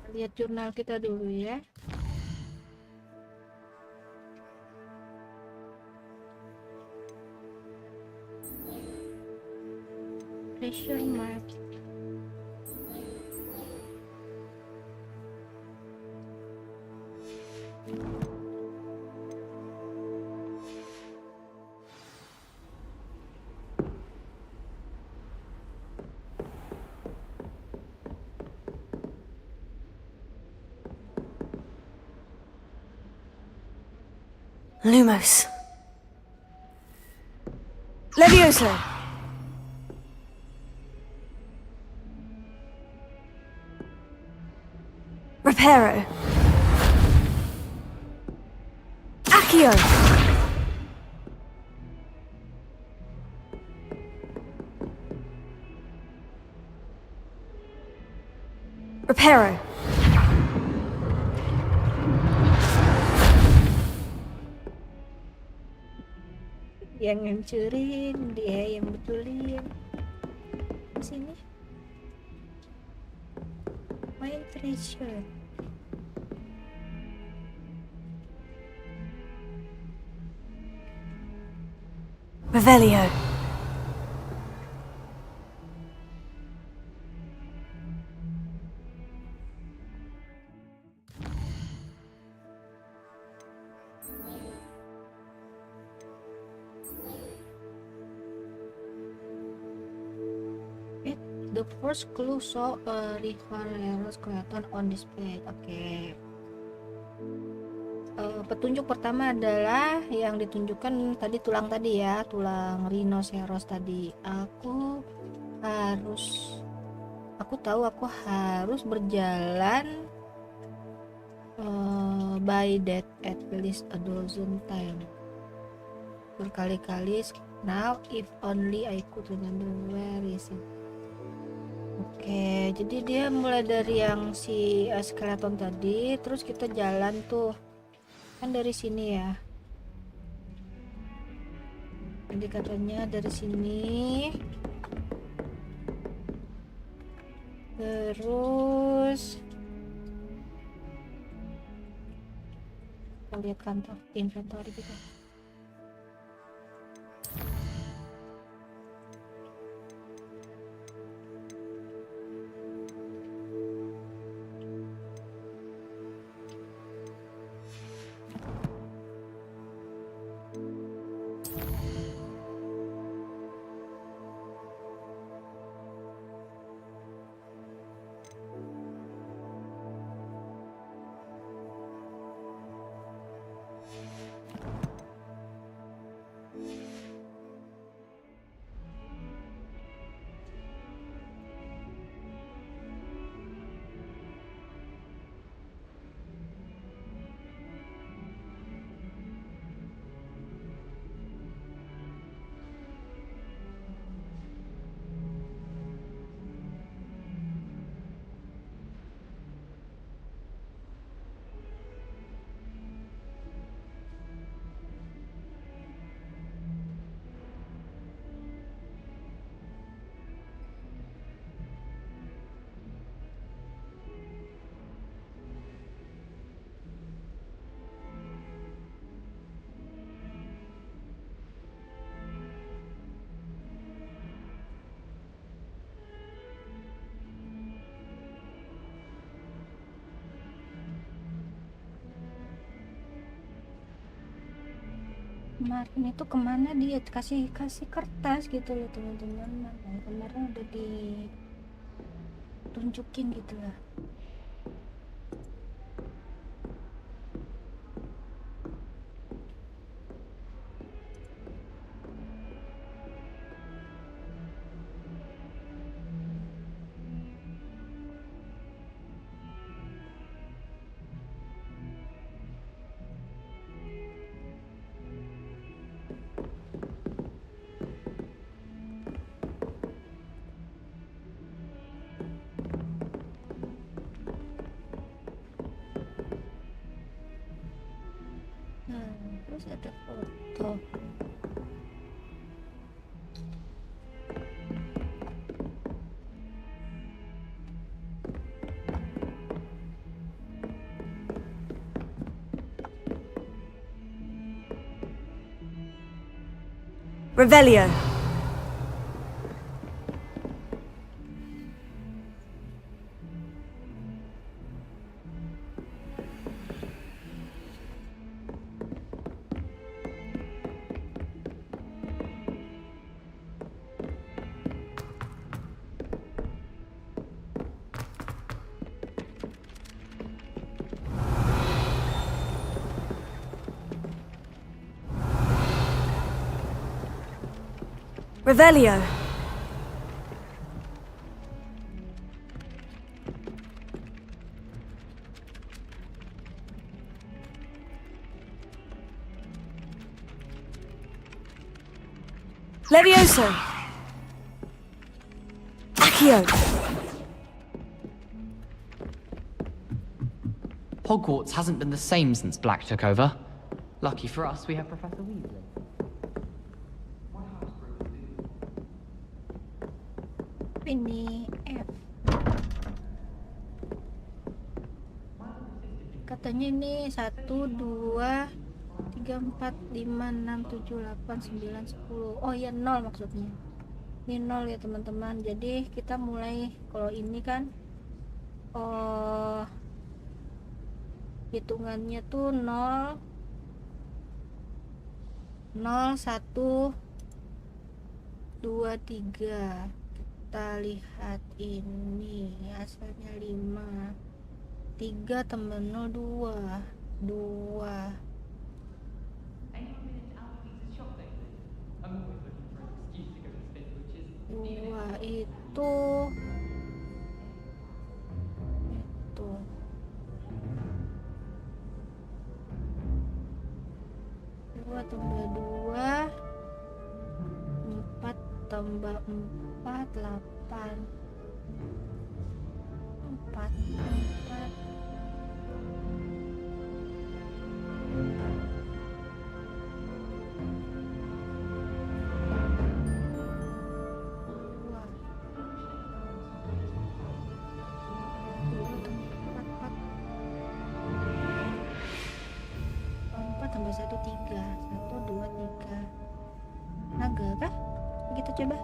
Lihat jurnal kita dulu ya. Pressure mark. Lumos. Levioso. Reparo. Accio. Reparo. Yang ngancurin, dia yang betulin. Sini. Main treasure. Revelio. The first clue saw a referral skeleton on display. Oke. Petunjuk pertama adalah yang ditunjukkan tadi, tulang tadi ya, tulang rhinoceros tadi. Aku tahu aku harus berjalan by that at least a dozen times. Berkali-kali. Now if only I could remember where is it. Oke, jadi dia mulai dari yang si skeleton tadi, terus kita jalan tuh kan dari sini ya. Indikatornya dari sini, terus kita lihat kantor inventory kita. Kemarin itu kemana dia kasih kertas gitu loh teman-teman. Kemarin udah ditunjukin gitu lah. Terus ada foto. Revelio. Revelio. Levioso. Accio. Hogwarts hasn't been the same since Black took over. Lucky for us, we have Professor Weasley. Ini F. Katanya ini 1, 2, 3, 4, 5, 6, 7, 8, 9, 10. Oh ya 0 maksudnya. Ini 0 ya teman-teman. Jadi kita mulai kalau ini kan hitungannya tuh 0 0 1 2 3. Kita lihat ini asalnya 5, 3 tambah 0 2 2 itu 2 tambah 2 4 tambah 4 8 4 tambah 1 3 1 2 3 naga kah? Kita coba.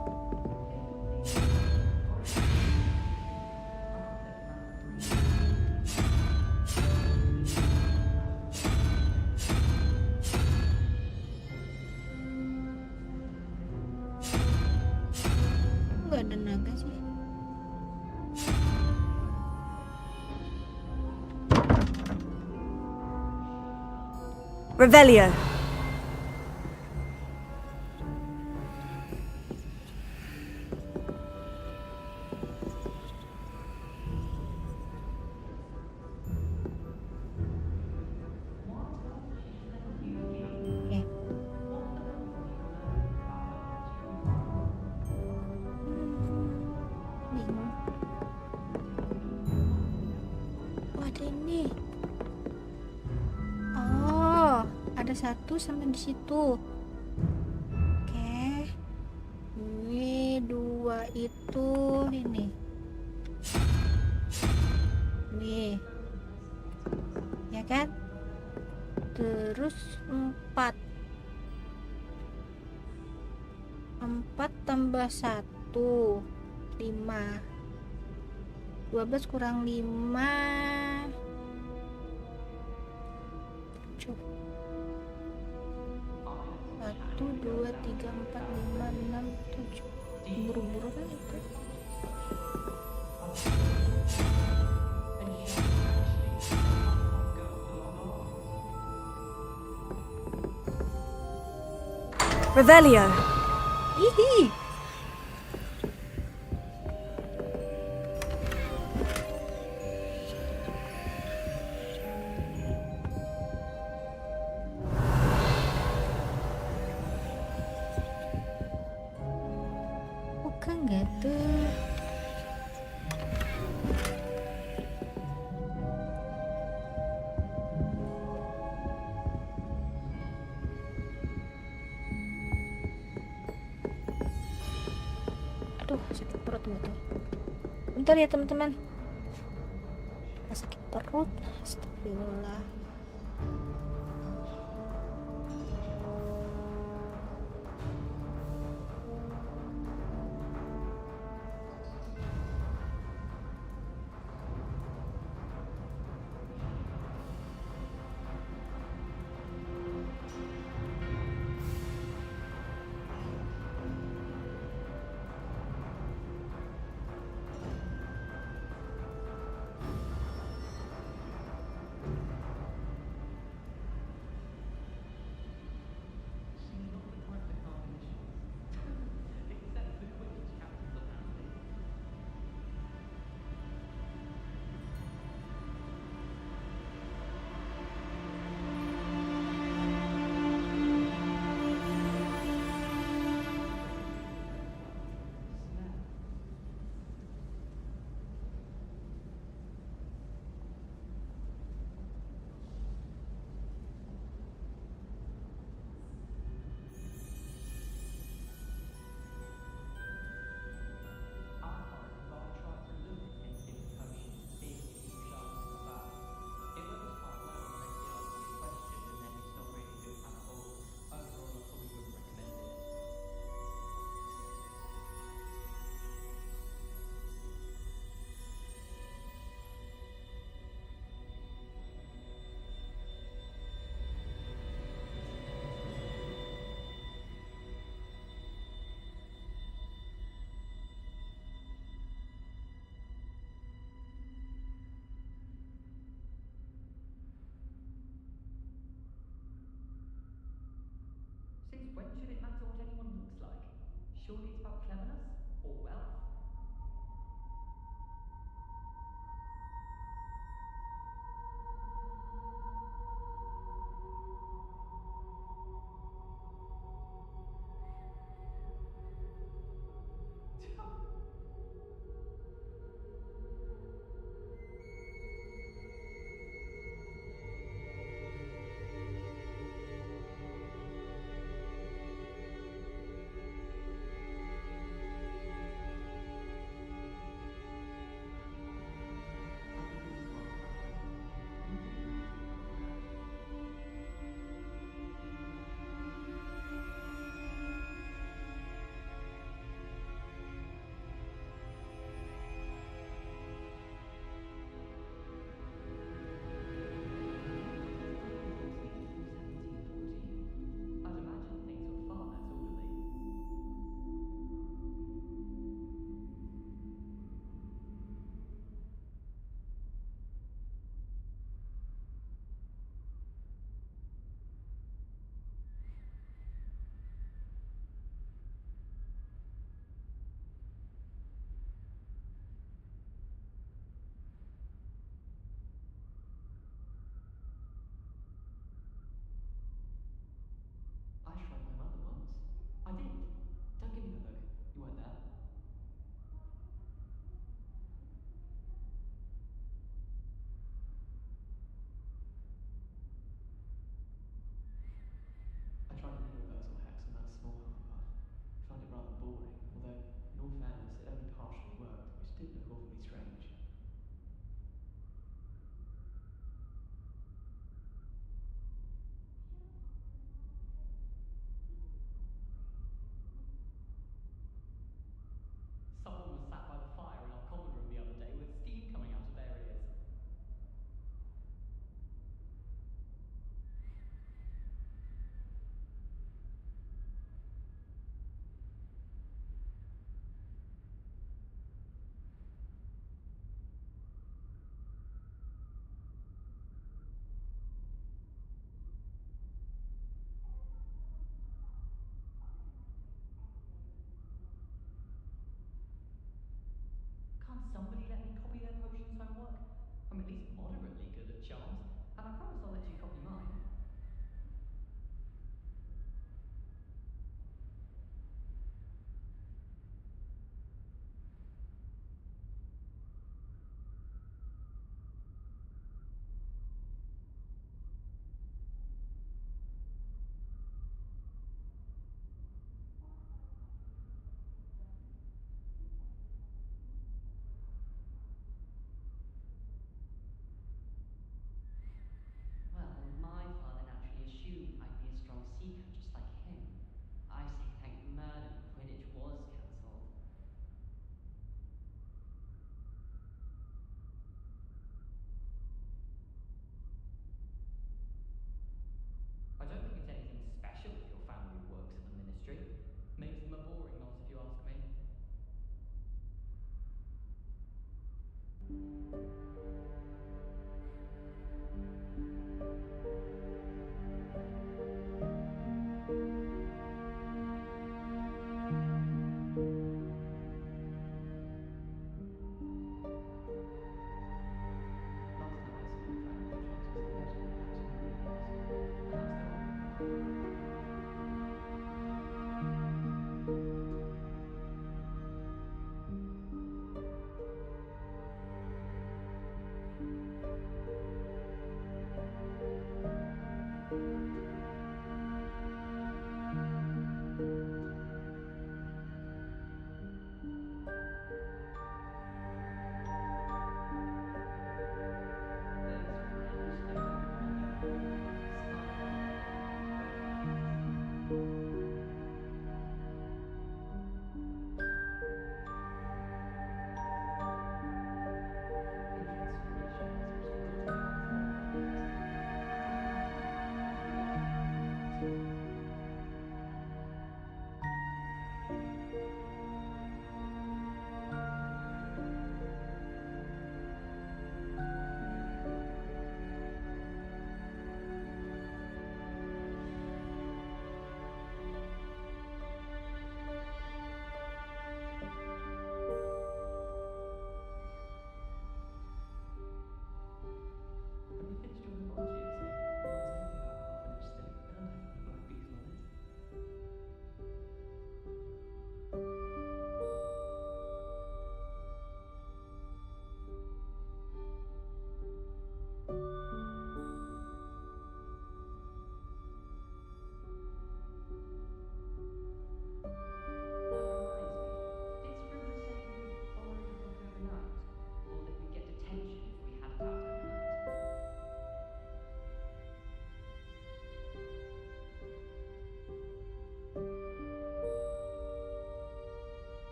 Nggak ada naga sih. Revelio. Satu sama di situ. Oke. Ini 2 itu ini. Nih. Ya kan? Terus 4. 4 tambah 1 5. 12 kurang 5 7. 1, 2, 3, 4, 5, 6, 7. Buru-buru kan itu. Revelio. Hihi. Enggak tuh. Aduh, sakit perut gitu. Bentar ya teman-teman. Sakit perut. Astagfirullah. When should it matter what anyone looks like? Surely it's about cleverness or wealth?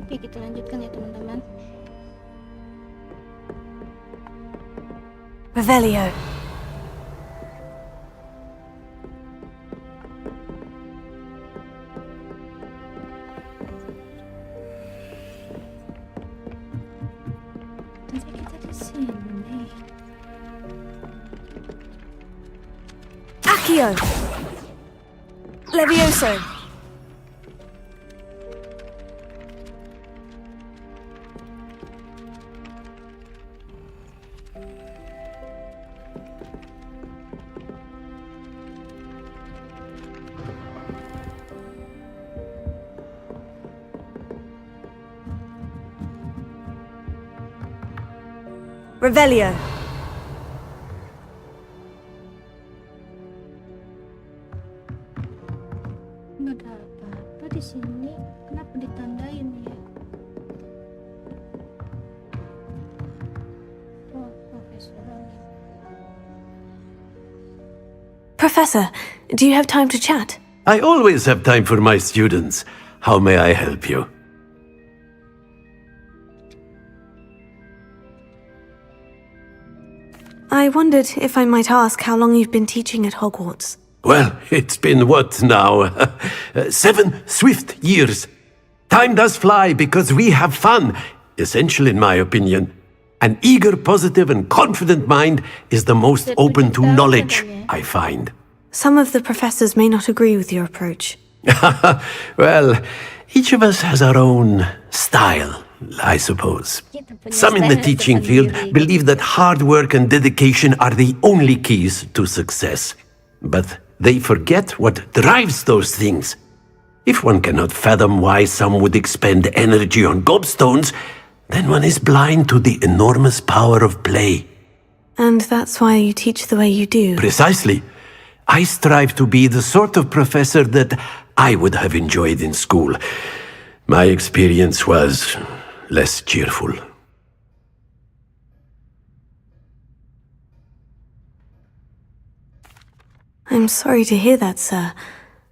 Oke, kita lanjutkan ya teman-teman. Revelio. Tadi kita di sini. Accio. Levioso. Revelio. Nggak ada apa-apa di sini. Kenapa ditandain ya? Oh, Profesor. Professor, do you have time to chat? I always have time for my students. How may I help you? I wondered if I might ask how long you've been teaching at Hogwarts. Well, it's been what now? 7 swift years. Time does fly because we have fun. Essential in my opinion. An eager, positive and confident mind is the most open to knowledge, I find. Some of the professors may not agree with your approach. Well, each of us has our own style, I suppose. Some in the teaching field believe that hard work and dedication are the only keys to success. But they forget what drives those things. If one cannot fathom why some would expend energy on gobstones, then one is blind to the enormous power of play. And that's why you teach the way you do. Precisely. I strive to be the sort of professor that I would have enjoyed in school. My experience was less cheerful. I'm sorry to hear that, sir.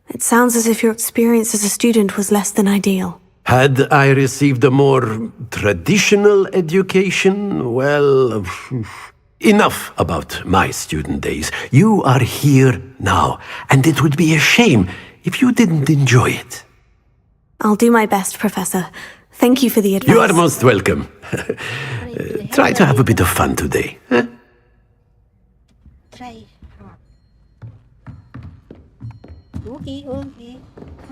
It sounds as if your experience as a student was less than ideal. Had I received a more traditional education, well, enough about my student days. You are here now, and it would be a shame if you didn't enjoy it. I'll do my best, Professor. Thank you for the advice. You are most welcome. Try to have a bit of fun today. Huh? Try. Oke.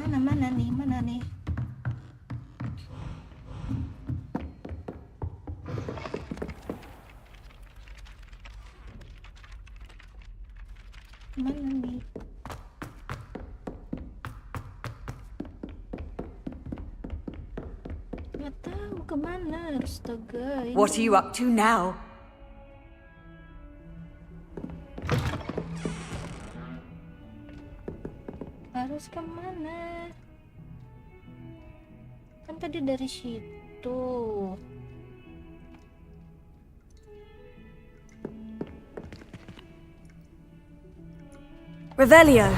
Mana nih? Mana nih? Nggak tahu kemana. Astaga. Ini. What are you up to now? Harus kemana? Kan tadi dari situ. Revelio.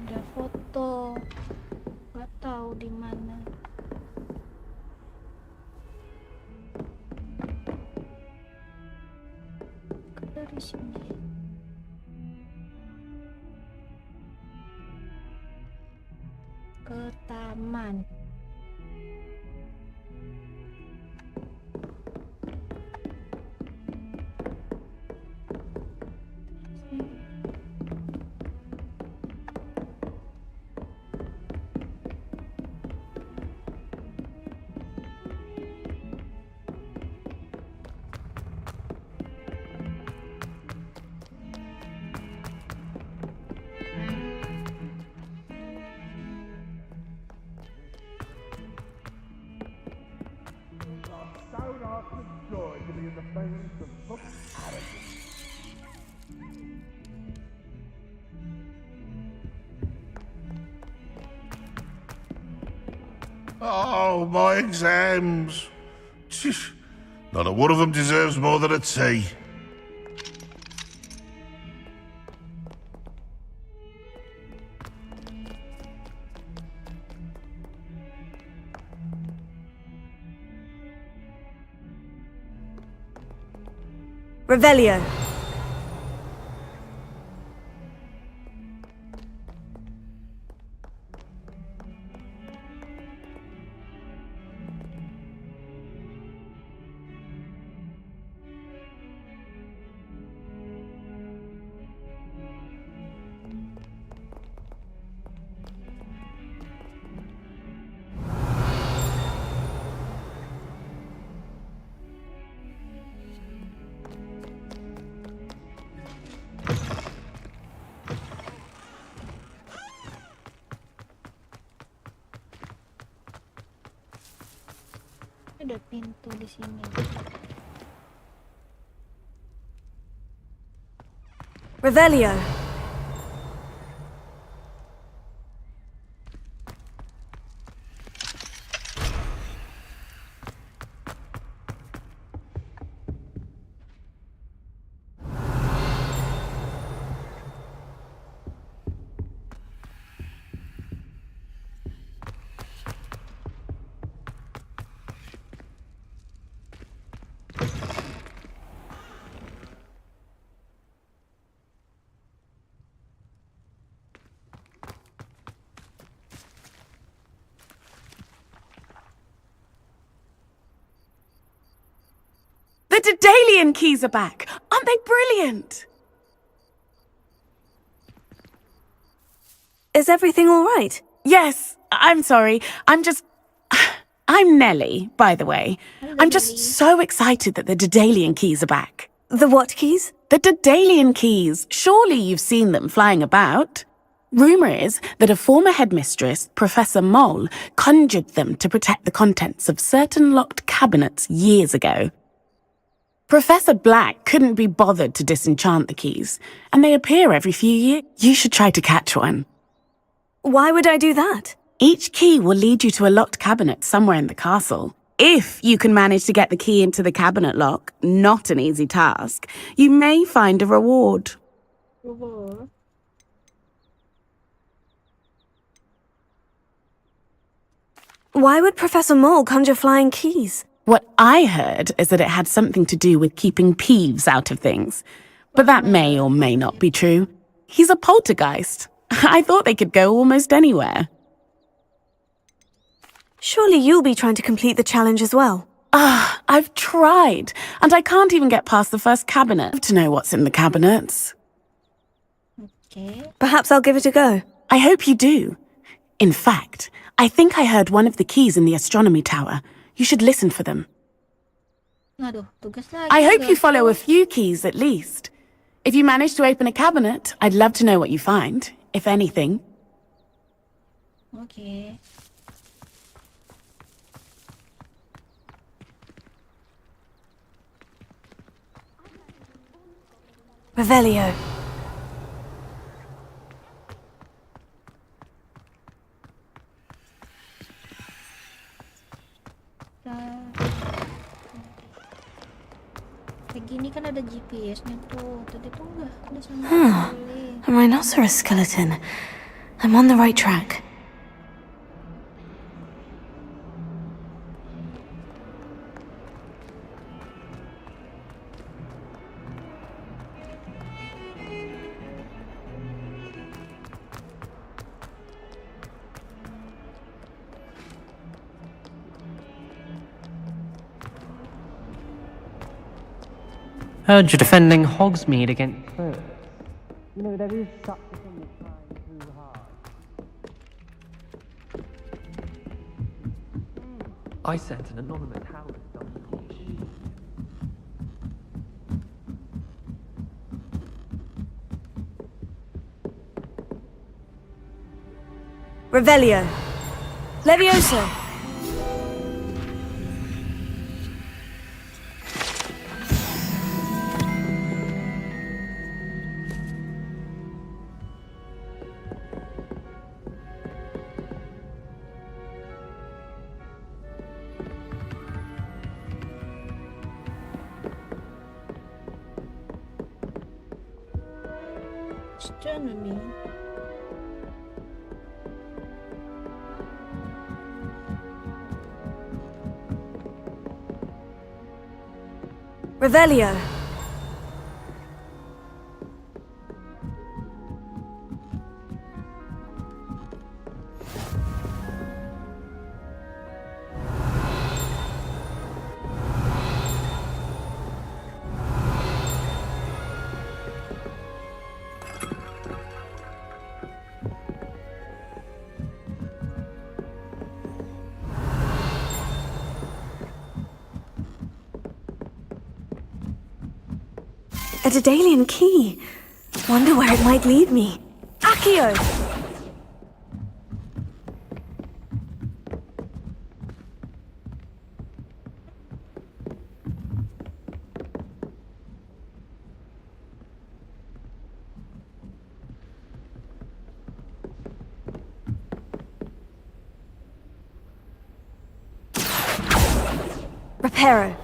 Ada foto. Nggak tahu di mana. Dari sini. Ke taman. Oh, my exams. Not a one of them deserves more than a T. Revelio. Ada pintu di sini. Revelio. The Daedalian keys are back! Aren't they brilliant? Is everything all right? Yes, I'm sorry. I'm Nelly, by the way. I'm just so excited that the Daedalian keys are back. The what keys? The Daedalian keys. Surely you've seen them flying about. Rumour is that a former headmistress, Professor Mole, conjured them to protect the contents of certain locked cabinets years ago. Professor Black couldn't be bothered to disenchant the keys, and they appear every few years. You should try to catch one. Why would I do that? Each key will lead you to a locked cabinet somewhere in the castle. If you can manage to get the key into the cabinet lock, not an easy task, you may find a reward. Why would Professor Mole conjure flying keys? What I heard is that it had something to do with keeping Peeves out of things. But that may or may not be true. He's a poltergeist. I thought they could go almost anywhere. Surely you'll be trying to complete the challenge as well. I've tried, and I can't even get past the first cabinet. I have to know what's in the cabinets. Okay. Perhaps I'll give it a go. I hope you do. In fact, I think I heard one of the keys in the astronomy tower. You should listen for them. Aduh, tugas lagi. I hope you follow a few keys at least. If you manage to open a cabinet, I'd love to know what you find, if anything. Okay. Revelio. Kayak gini kan ada GPS-nya tuh. Tadi tuh enggak ada sama sekali. A rhinoceros skeleton. I'm on the right track. Heard you're defending Hogsmeade against Spurs. You know, there is such a thing as trying too hard. I sent an anonymous Howard documentation. Revelio. Levioso. jajannya. Revelio. A Daedalian key. Wonder where it might lead me. Accio! Reparo.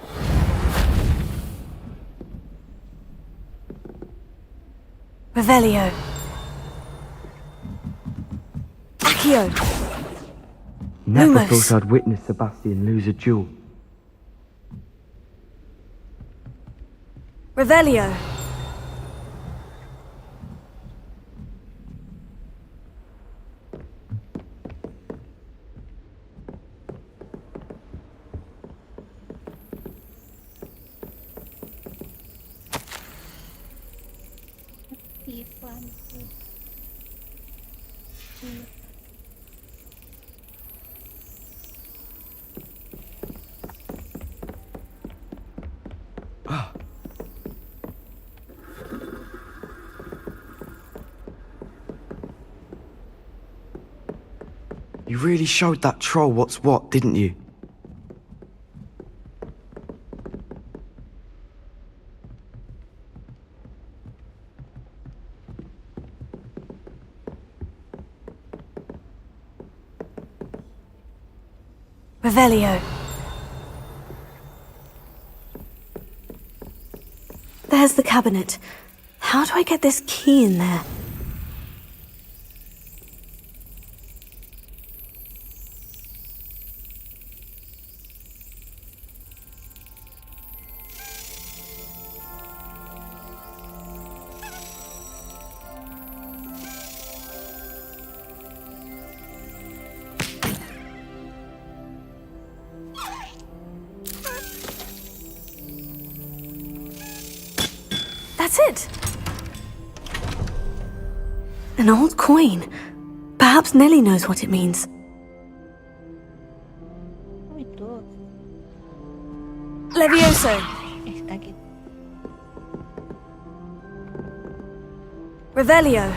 Revelio. Accio. Never Lumos. thought I'd witness Sebastian lose a duel. Revelio. Ivan. You really showed that troll what's what, didn't you? Revelio. There's the cabinet. How do I get this key in there? That's it! An old coin. Perhaps Nellie knows what it means. Oh, itu. Levioso. Kaget. Revelio.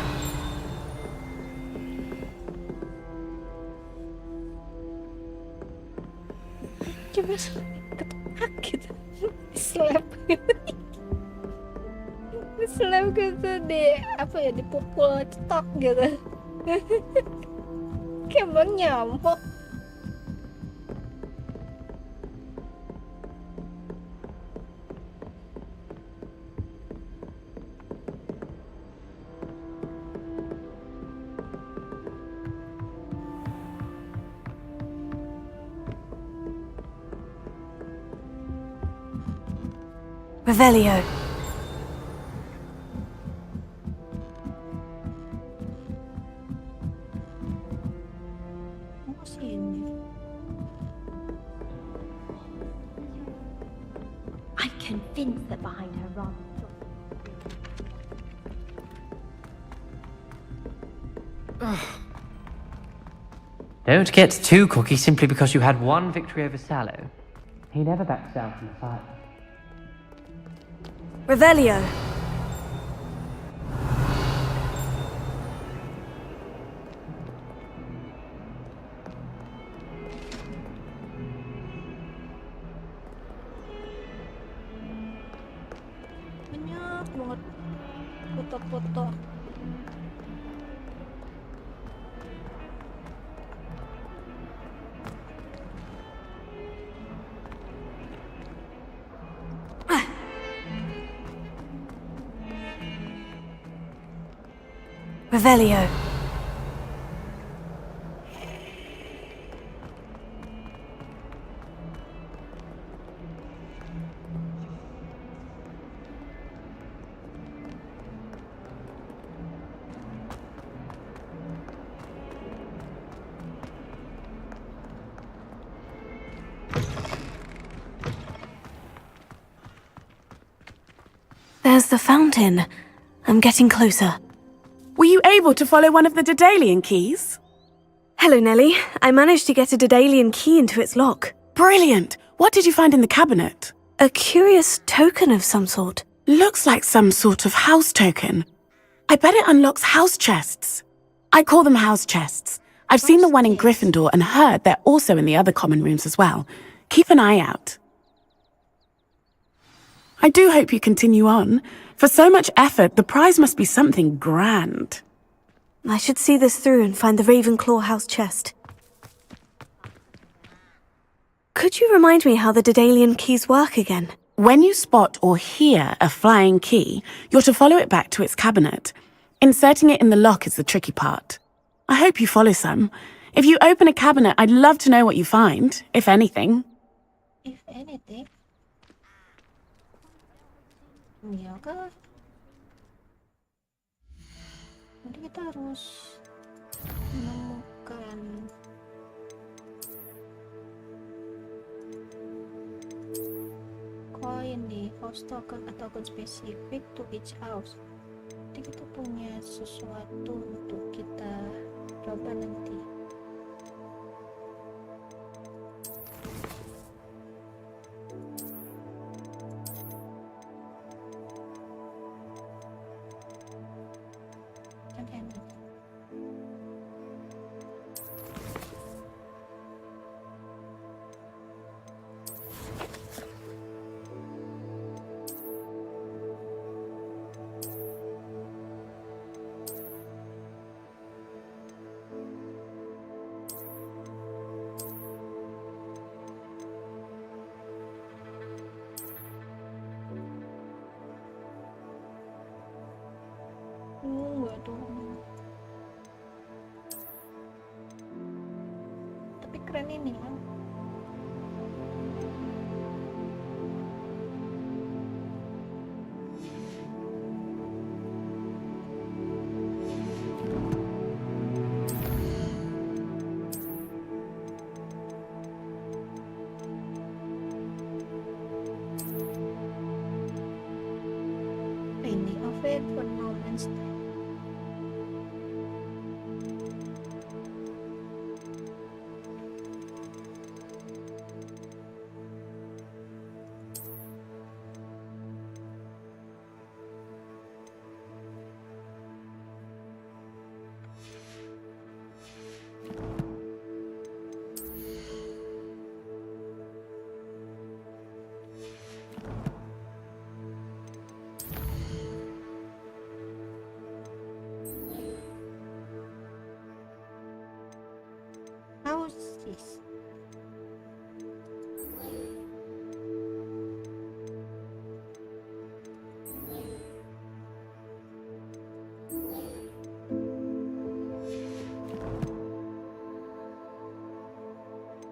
Coba ketak gitu. Slap. Slap gitu apa ya, dipukul cetok gitu. Kayak bang nyamuk. Revelio. I'm convinced that behind her rather Don't get too cocky simply because you had one victory over Sallow. He never backs down from the fight. Revelio. Banyak banget foto-foto. Revelio. There's the fountain. I'm getting closer. Were you able to follow one of the Daedalian keys? Hello, Nellie. I managed to get a Daedalian key into its lock. Brilliant! What did you find in the cabinet? A curious token of some sort. Looks like some sort of house token. I bet it unlocks house chests. I call them house chests. I've seen the one in Gryffindor and heard they're also in the other common rooms as well. Keep an eye out. I do hope you continue on. For so much effort, the prize must be something grand. I should see this through and find the Ravenclaw house chest. Could you remind me how the Daedalian keys work again? When you spot or hear a flying key, you're to follow it back to its cabinet. Inserting it in the lock is the tricky part. I hope you follow some. If you open a cabinet, I'd love to know what you find, if anything. If anything. Iya kah? Jadi kita harus menemukan koin di house token atau token spesifik to each house. Jadi kita punya sesuatu untuk kita coba nanti. Waduh. Tapi keren ini kan. Ini oven for moments. Houses.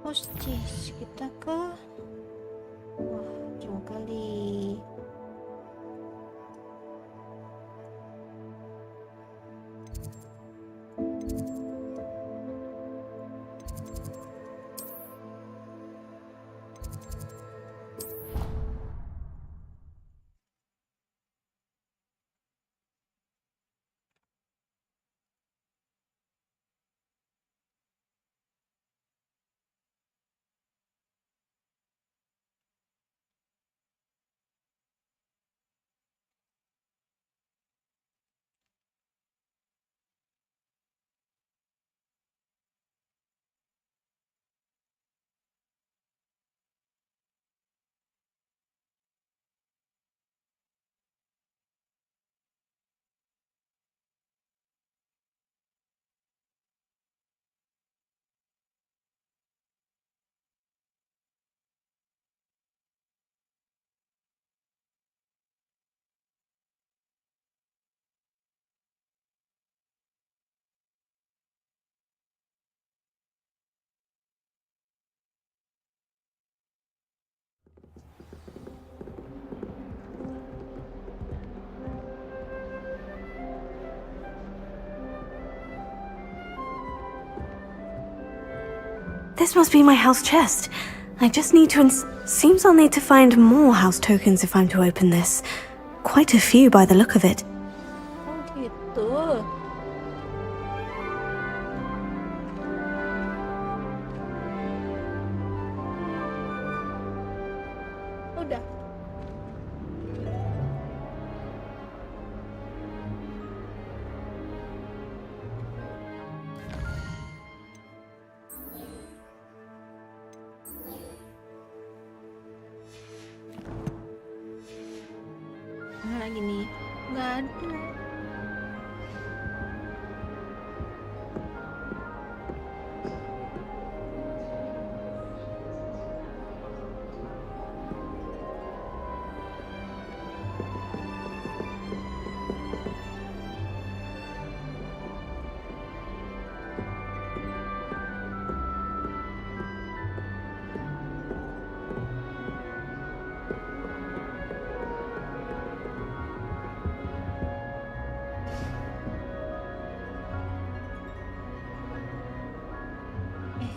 Hostis, kita ke wah jauh kali. This must be my house chest. I just need to seems I'll need to find more house tokens if I'm to open this. Quite a few by the look of it. Oh gitu. Udah. Mana lagi nih? Nggak ada.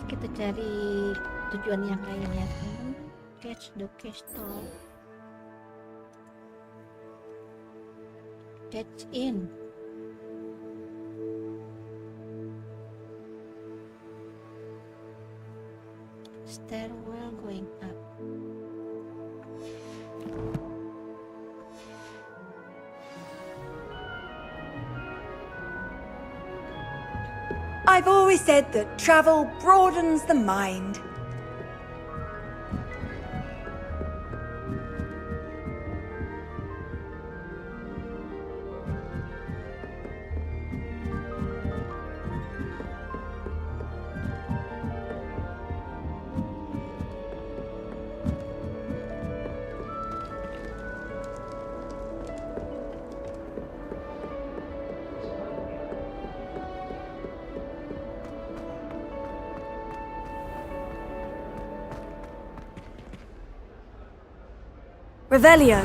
Kita cari tujuan yang lainnya. Catch the crystal. Catch in. Stairwell going up. I've always said that travel broadens the mind. Revelio.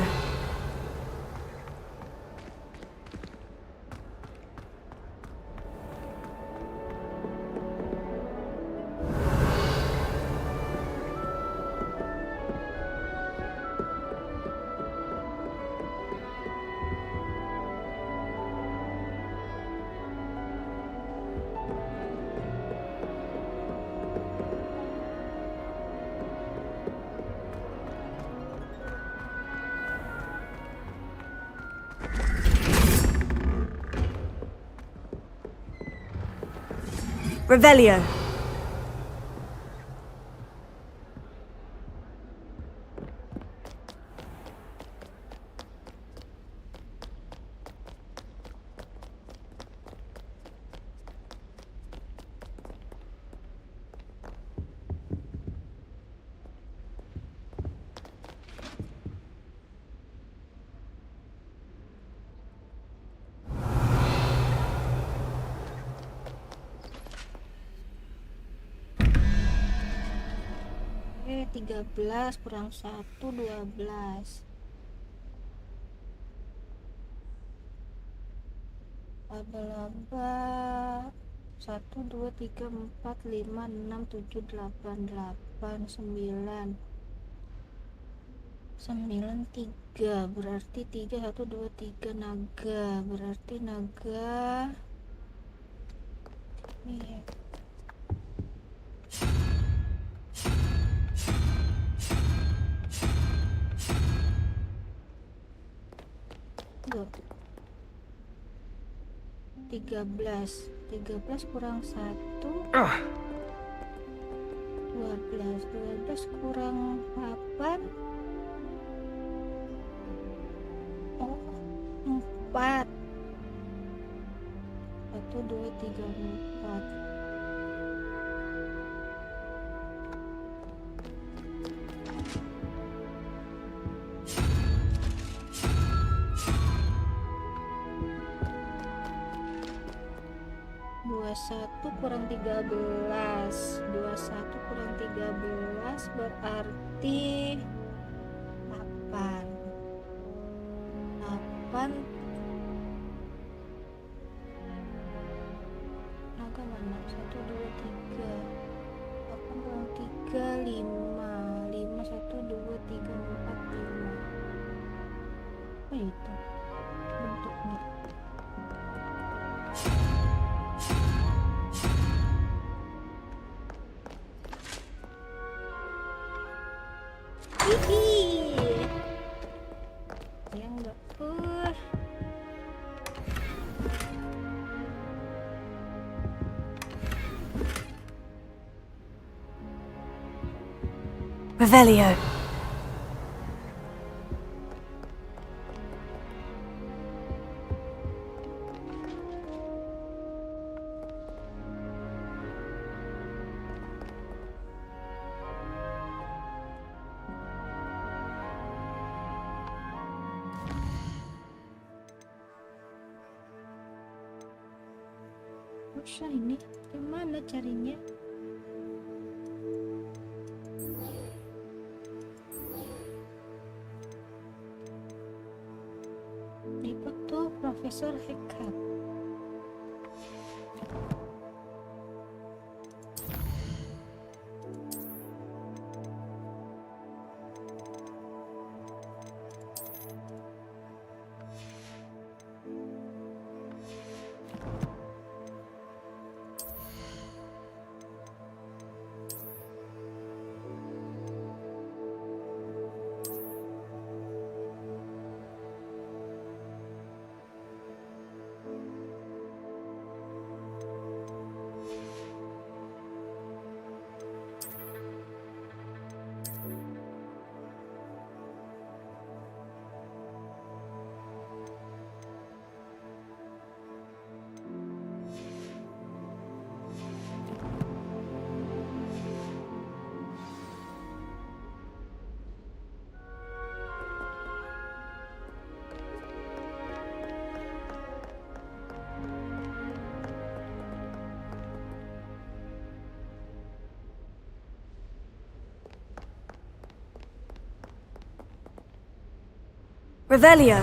Revelio. Oke, 13 kurang 1, 12. Laba-laba 1, 2, 3, 4, 5, 6, 7, 8, 8, 9 9, 3 berarti 3, 1, 2, 3 naga, berarti naga ini 13 kurang 1 12 kurang 8 oh 4 1 2 3 4 21 kurang 13 21 kurang 13 berarti 8 naga mana 1 2 3 8 3, 5, 5, 1, 2, 3, 4, 5. Apa itu bentuknya? Hihi. Yang enggak Revelio. Susah ini, gimana carinya? Ribet tuh Profesor Hekat. Revelio.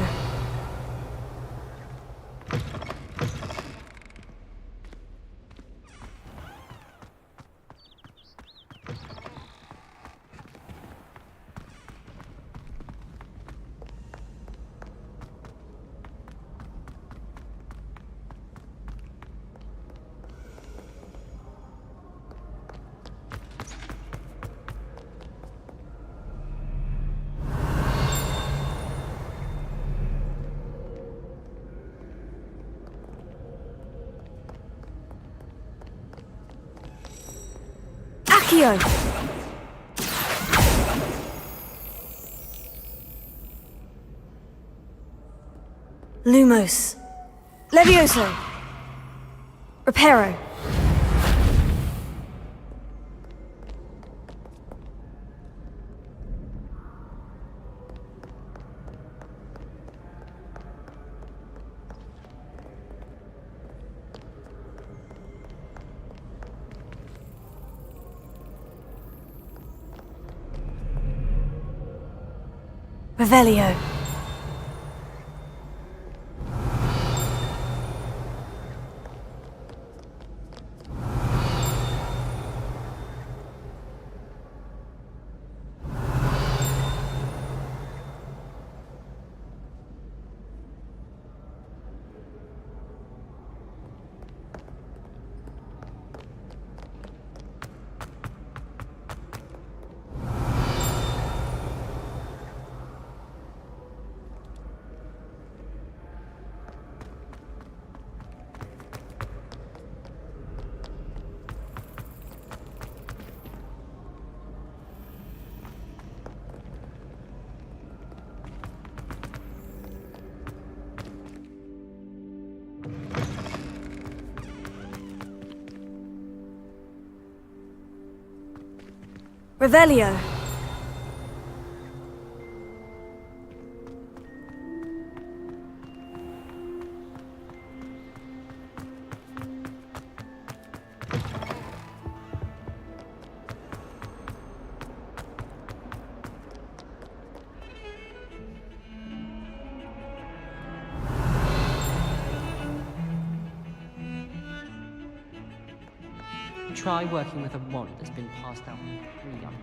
Accio. Lumos. Levioso. Reparo. Revelio. Revelio. Try working with a wand that's been passed out from three young.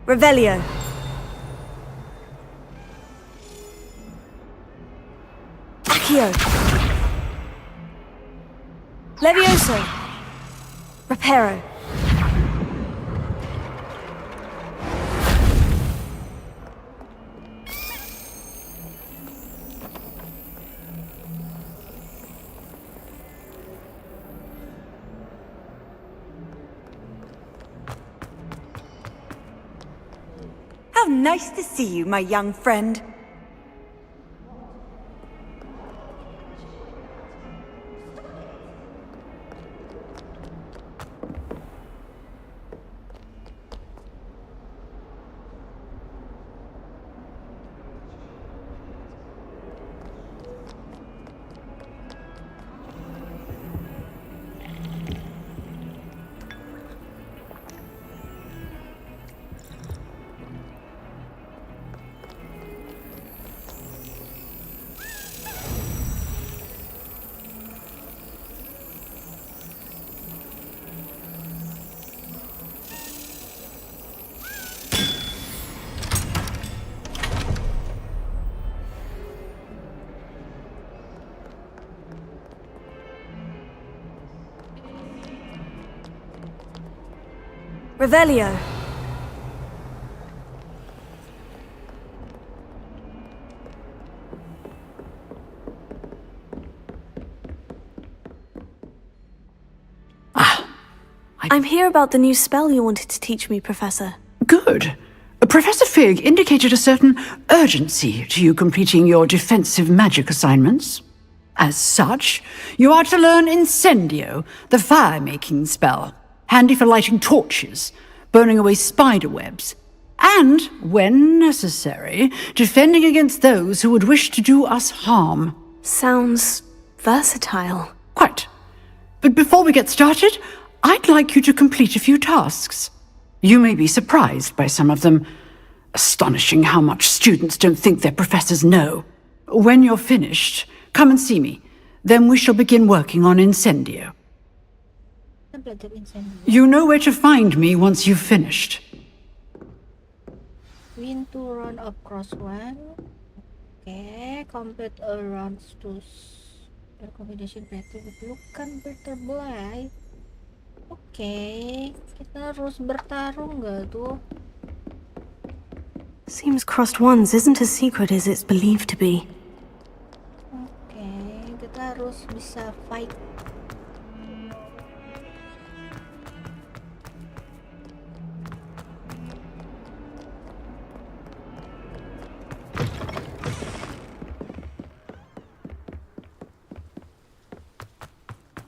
Revelio. Accio. Levioso. Reparo. How nice to see you, my young friend. Revelio. I'm here about the new spell you wanted to teach me, Professor. Good. Professor Fig indicated a certain urgency to you completing your defensive magic assignments. As such, you are to learn Incendio, the fire-making spell, handy for lighting torches, burning away spider webs, and, when necessary, defending against those who would wish to do us harm. Sounds versatile. Quite. But before we get started, I'd like you to complete a few tasks. You may be surprised by some of them. Astonishing how much students don't think their professors know. When you're finished, come and see me. Then we shall begin working on Incendio. You know where to find me once you've finished. Win to run across one. Okay, complete a round to combination battle with Vulcan butterfly. Okay, kita harus bertarung nggak tuh? Seems crossed ones isn't as secret as it's believed to be. Okay, kita harus bisa fight.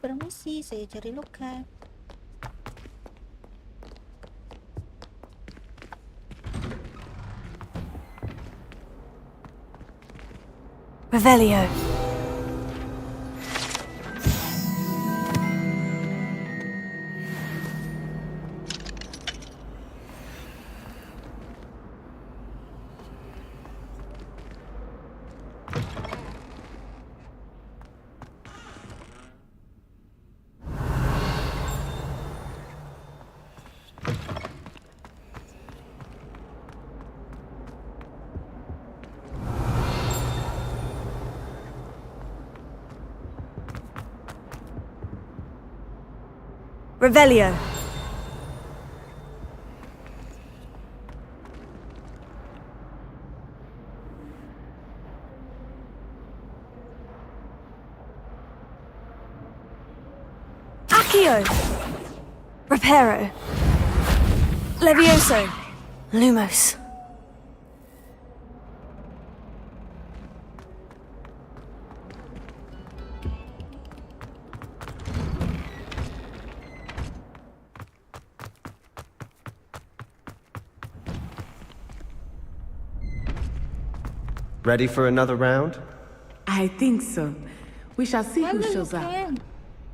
Permisi, saya cari luka. Revelio. Revelio. Accio. Reparo. Levioso. Lumos. Ready for another round? I think so. We shall see who shows up.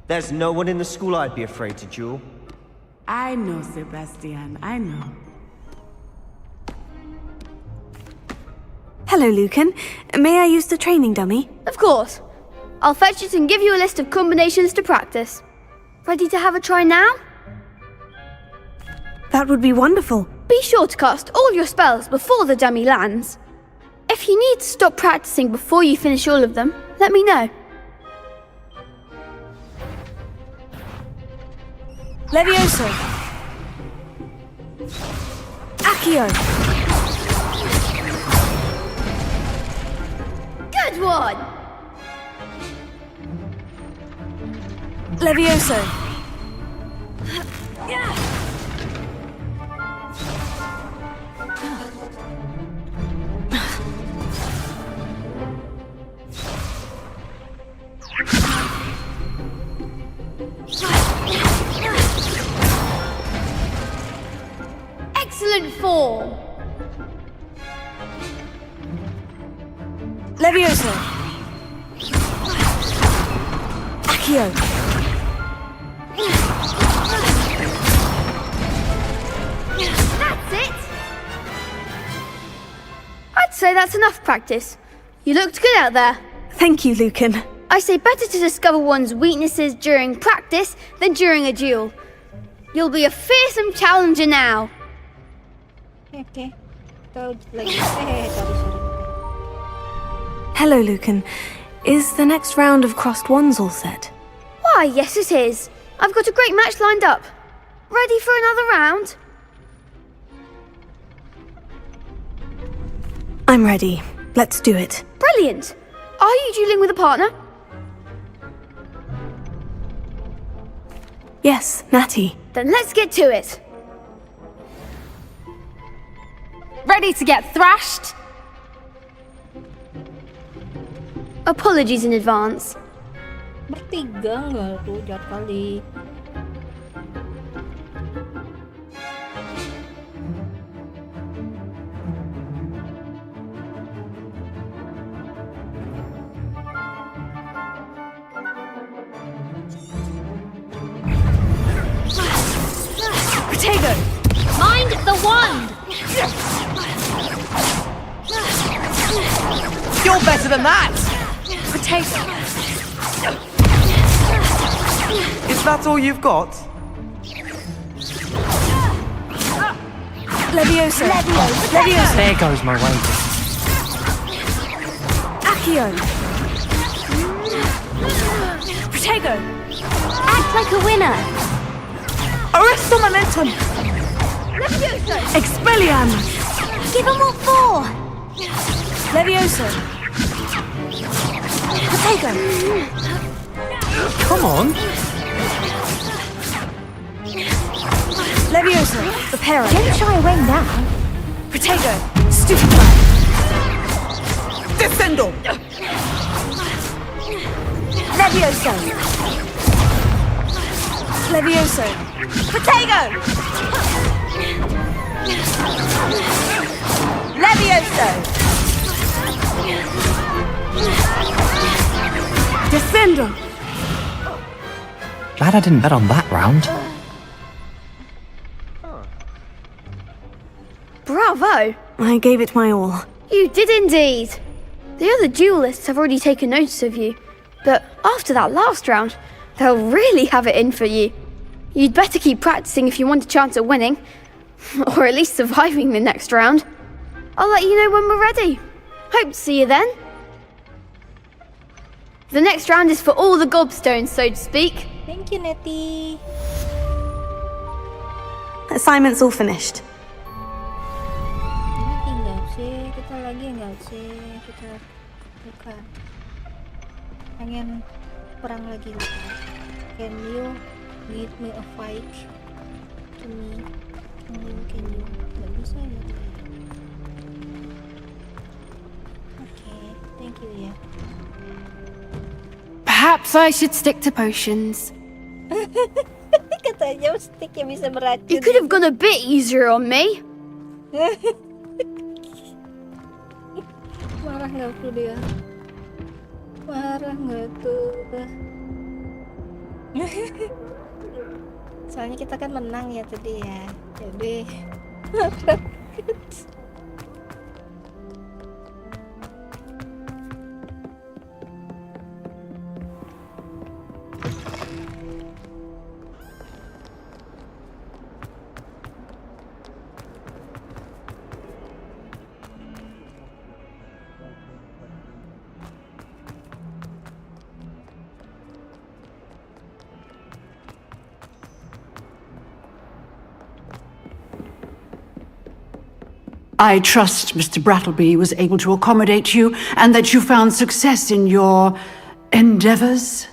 There's no one in the school I'd be afraid to duel. I know, Sebastian, I know. Hello, Lucan. May I use the training dummy? Of course. I'll fetch it and give you a list of combinations to practice. Ready to have a try now? That would be wonderful. Be sure to cast all your spells before the dummy lands. If you need to stop practicing before you finish all of them, let me know. Levioso. Accio. Good one! Levioso. Excellent form! Levioso. Accio. That's it! I'd say that's enough practice. You looked good out there. Thank you, Lucan. I say better to discover one's weaknesses during practice than during a duel. You'll be a fearsome challenger now. Oke. Kita lagi. Sorry. Hello, Lucan. Is the next round of crossed wands all set? Why, yes it is. I've got a great match lined up. Ready for another round? I'm ready. Let's do it. Brilliant. Are you dueling with a partner? Yes, Natty. Then let's get to it. Ready to get thrashed? Apologies in advance. Bertiga nggak tuh, jahat kali. Protego! Mind the wand! You're better than that! Protego! Is that all you've got? Levioso! Levioso! There goes my wages. Accio! Protego! Act like a winner! Arresto momentum! Levioso! Expelliarmus! Give them all four! Levioso! Protego! Come on. Levioso! Reparo! Don't shy away now. Protego! Stupefy! Descendo! Levioso! Levioso! Protego! Levioso! Descendo! Glad I didn't bet on that round. Bravo! I gave it my all. You did indeed. The other duelists have already taken notice of you, but after that last round, they'll really have it in for you. You'd better keep practicing if you want a chance at winning, or at least surviving the next round. I'll let you know when we're ready. Hope to see you then. The next round is for all the gobstones, so to speak. Thank you, Nettie. Assignment's all finished. Lagi nggak sih? Kita lagi nggak sih? Kita buka. Pengen perang lagi. Can you give me a fight to me? Can you? Nggak bisa ya. Oke, thank you ya. Perhaps I should stick to potions. Katanya sticknya bisa beracun. You could have gone a bit easier on me. Marah nggak tuh dia? Marah nggak tuh? Soalnya kita kan menang ya tadi ya. Jadi I trust Mr. Brattleby was able to accommodate you and that you found success in your endeavors.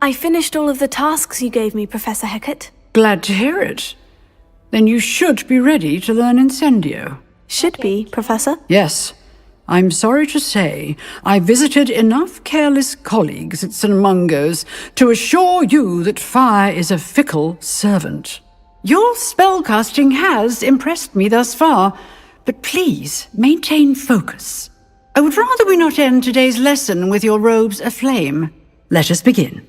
I finished all of the tasks you gave me, Professor Hecat. Glad to hear it. Then you should be ready to learn Incendio. Should be, Professor? Yes. I'm sorry to say, I visited enough careless colleagues at St. Mungo's to assure you that fire is a fickle servant. Your spellcasting has impressed me thus far, but please maintain focus. I would rather we not end today's lesson with your robes aflame. Let us begin.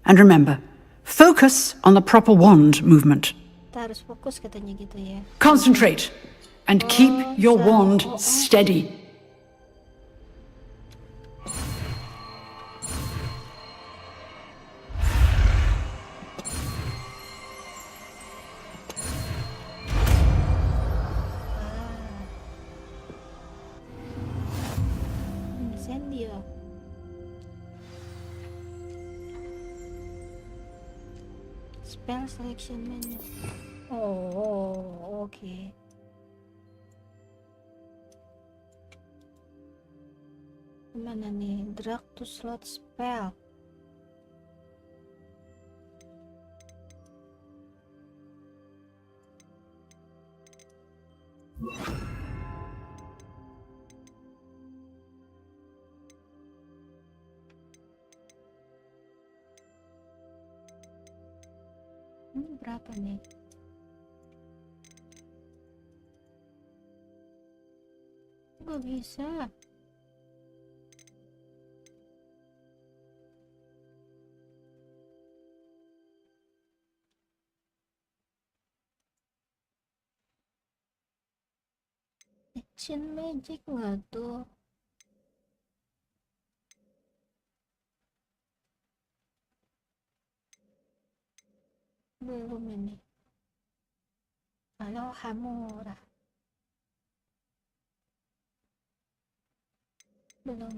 And remember, focus on the proper wand movement. kita harus fokus katanya gitu ya. Concentrate and keep your wand steady. Incendio. Spell selection menu. Oh, oke. Gimana nih? Drag to slot spell. Berapa nih? Nggak bisa. Action magic nggak tuh? Belum ini. Halo Hamura. Belum.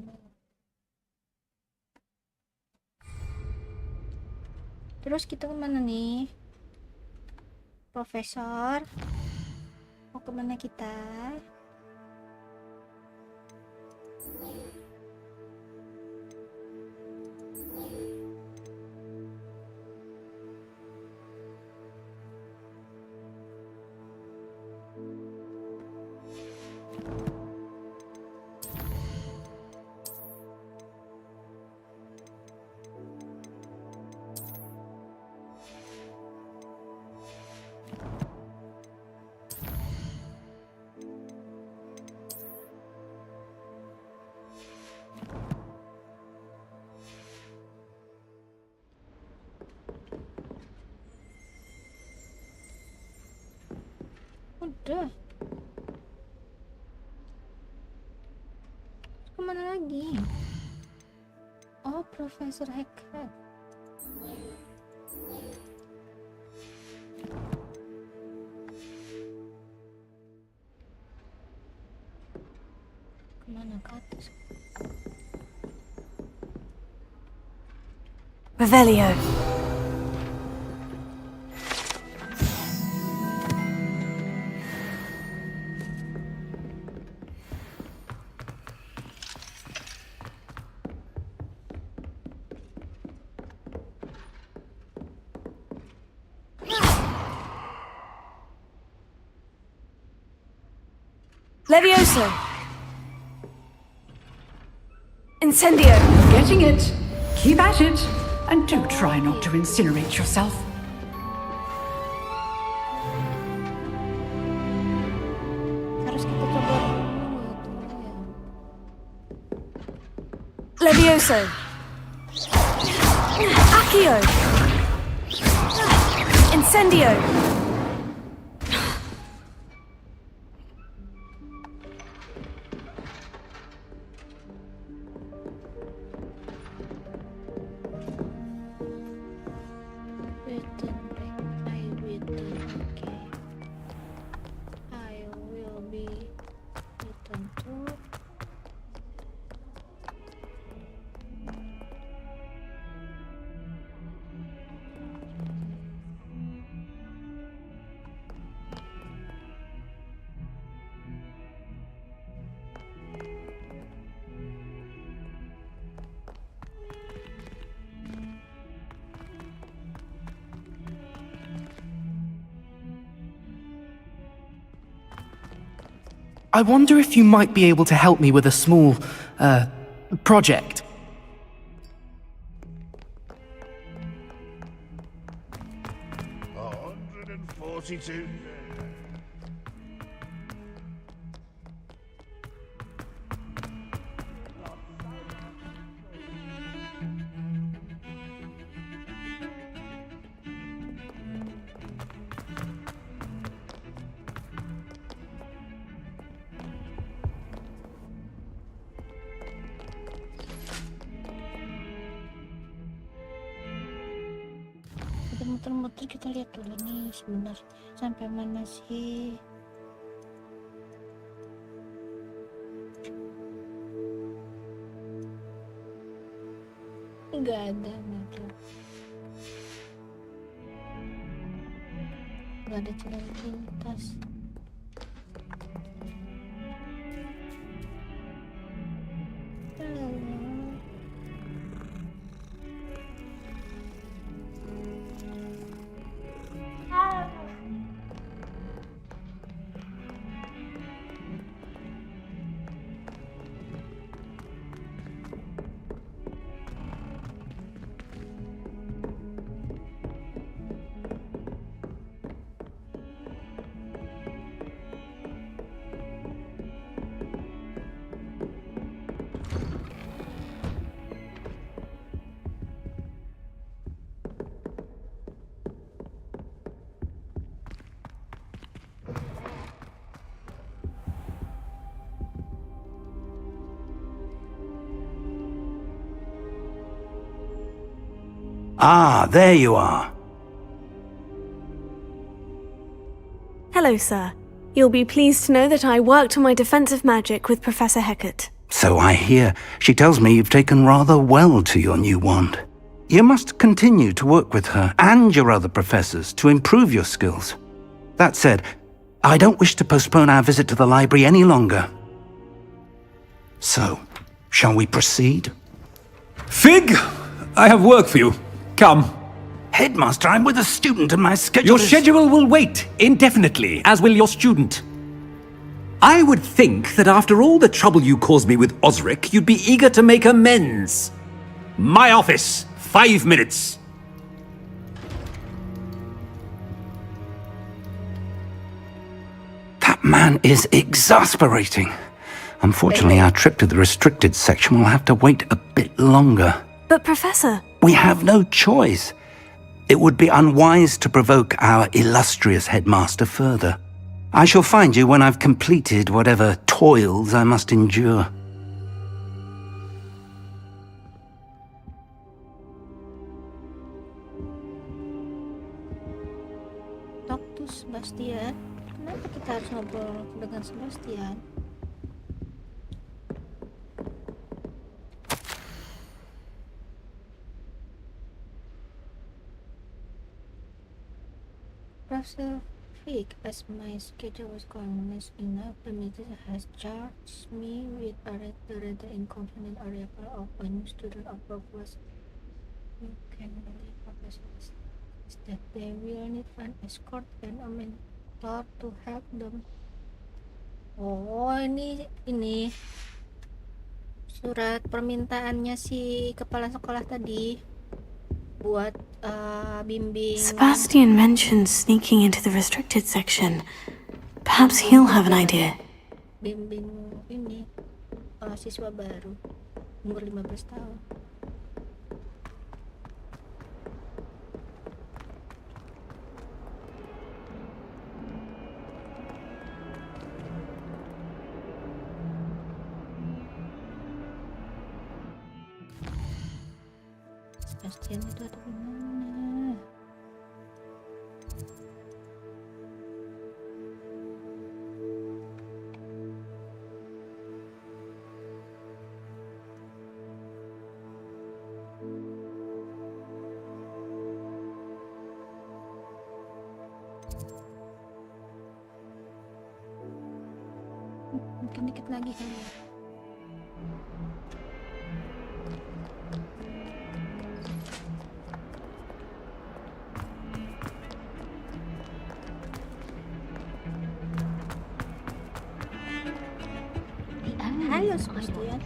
Terus kita kemana nih? Profesor? Mau kemana kita? Udah. Kemana lagi? Oh, Profesor Hecat. Kemana ke atas? Revelio. Levioso. Incendio. Getting it. Keep at it. And do try not to incinerate yourself. Harus kita coba Levioso. Accio! Incendio! Return back. I return. Okay. I will be return to. I wonder if you might be able to help me with a small, project. $142. Kita muter-muter, kita lihat dulu nih sebentar sampai mana sih. Nggak ada. Nggak ada jalan pintas. Ah, there you are. Hello, sir. You'll be pleased to know that I worked on my defensive magic with Professor Heckert. So I hear. She tells me you've taken rather well to your new wand. You must continue to work with her and your other professors to improve your skills. That said, I don't wish to postpone our visit to the library any longer. So, shall we proceed? Fig! I have work for you. Come. Headmaster, I'm with a student and my schedule Your schedule will wait indefinitely, as will your student. I would think that after all the trouble you caused me with Osric, you'd be eager to make amends. My office, 5 minutes. That man is exasperating. Unfortunately, our trip to the restricted section will have to wait a bit longer. But, Professor... We have no choice. It would be unwise to provoke our illustrious headmaster further. I shall find you when I've completed whatever toils I must endure. Talk to Sebastian. Kenapa kita harus ngobrol dengan Sebastian? Professor Fig, as my schedule was organized enough, the meeting has charged me with a rather inconvenient arrival of a new student of Prof. You can believe professors is that they will need an escort and a mentor to help them. Oh, ini surat permintaannya si kepala sekolah tadi buat bimbing. Sebastian mentioned sneaking into the restricted section. Perhaps he'll have an idea. Bimbing ini siswa baru umur 15 tahun. bagian itu atau gimana? Mungkin dikit lagi kali ya. Halo, Sebastian.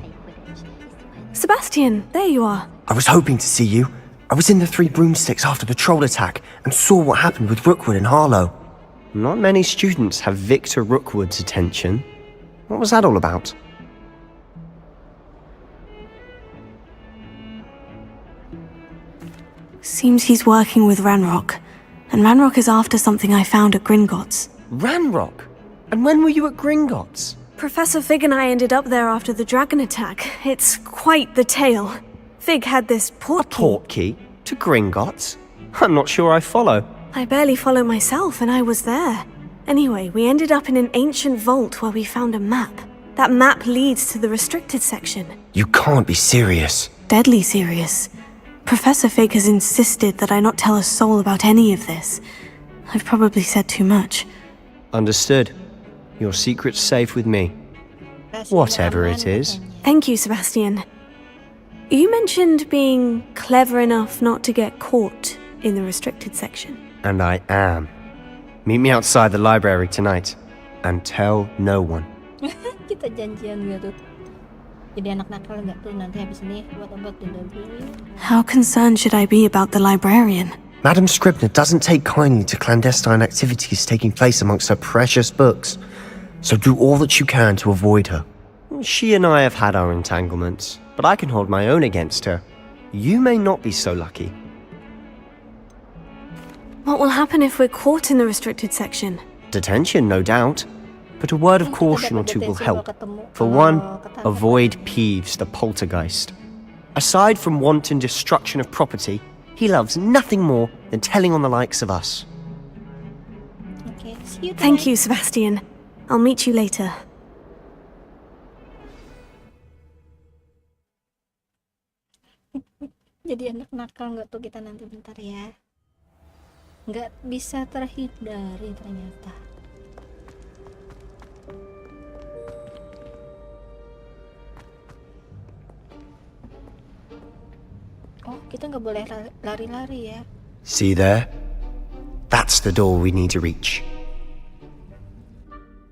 Sebastian, there you are. I was hoping to see you. I was in the Three Broomsticks after the troll attack and saw what happened with Rookwood and Harlow. Not many students have Victor Rookwood's attention. What was that all about? Seems he's working with Ranrock. And Ranrock is after something I found at Gringotts. Ranrock? And when were you at Gringotts? Professor Fig and I ended up there after the dragon attack. It's quite the tale. Fig had this portkey. A portkey? To Gringotts? I'm not sure I follow. I barely follow myself, and I was there. Anyway, we ended up in an ancient vault where we found a map. That map leads to the restricted section. You can't be serious. Deadly serious. Professor Fig has insisted that I not tell a soul about any of this. I've probably said too much. Understood. Your secret's safe with me. Whatever it is. Thank you, Sebastian. You mentioned being clever enough not to get caught in the restricted section. And I am. Meet me outside the library tonight. And tell no one. Kita janjian gitu. Jadi anak nakal nggak tuh nanti habis ini what about the library? How concerned should I be about the librarian? Madam Scribner doesn't take kindly to clandestine activities taking place amongst her precious books. So do all that you can to avoid her. She and I have had our entanglements, but I can hold my own against her. You may not be so lucky. What will happen if we're caught in the restricted section? Detention, no doubt. But a word of caution or two will help. For one, avoid Peeves, the poltergeist. Aside from wanton destruction of property, he loves nothing more than telling on the likes of us. Okay, see you tonight. Thank you, Sebastian. I'll meet you later. Jadi anak nakal nggak tuh kita nanti bentar ya. Nggak bisa terhindari ternyata. Oh, kita nggak boleh lari-lari ya. See there? That's the door we need to reach.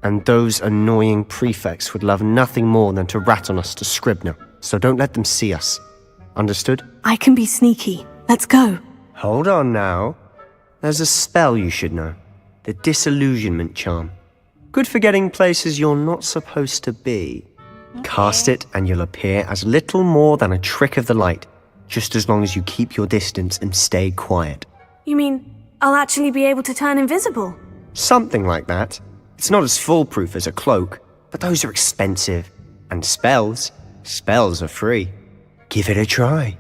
And those annoying prefects would love nothing more than to rat on us to Scribner, so don't let them see us. Understood? I can be sneaky. Let's go. Hold on now. There's a spell you should know. The Disillusionment Charm. Good for getting places you're not supposed to be. Okay. Cast it and you'll appear as little more than a trick of the light, just as long as you keep your distance and stay quiet. You mean I'll actually be able to turn invisible? Something like that. It's not as foolproof as a cloak, but those are expensive. And spells are free. Give it a try.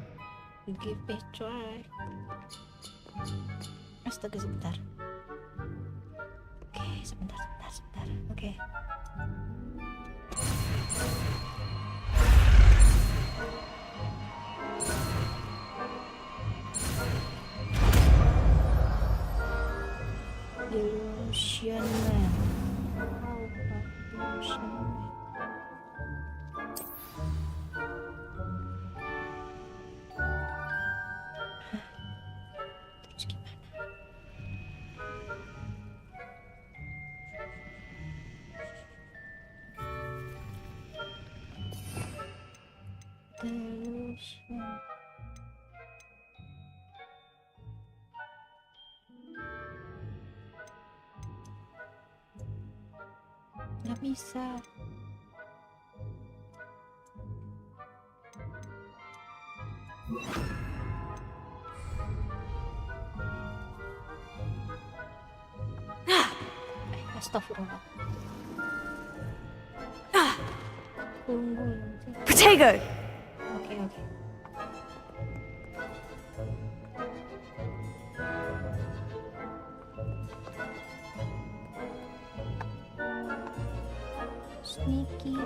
Give it a try. Astaga, sebentar. Oke, sebentar. Oke. Delusion Man. Delusion. Nggak bisa. Astagfirullah. Protego! Oke. Sneaky.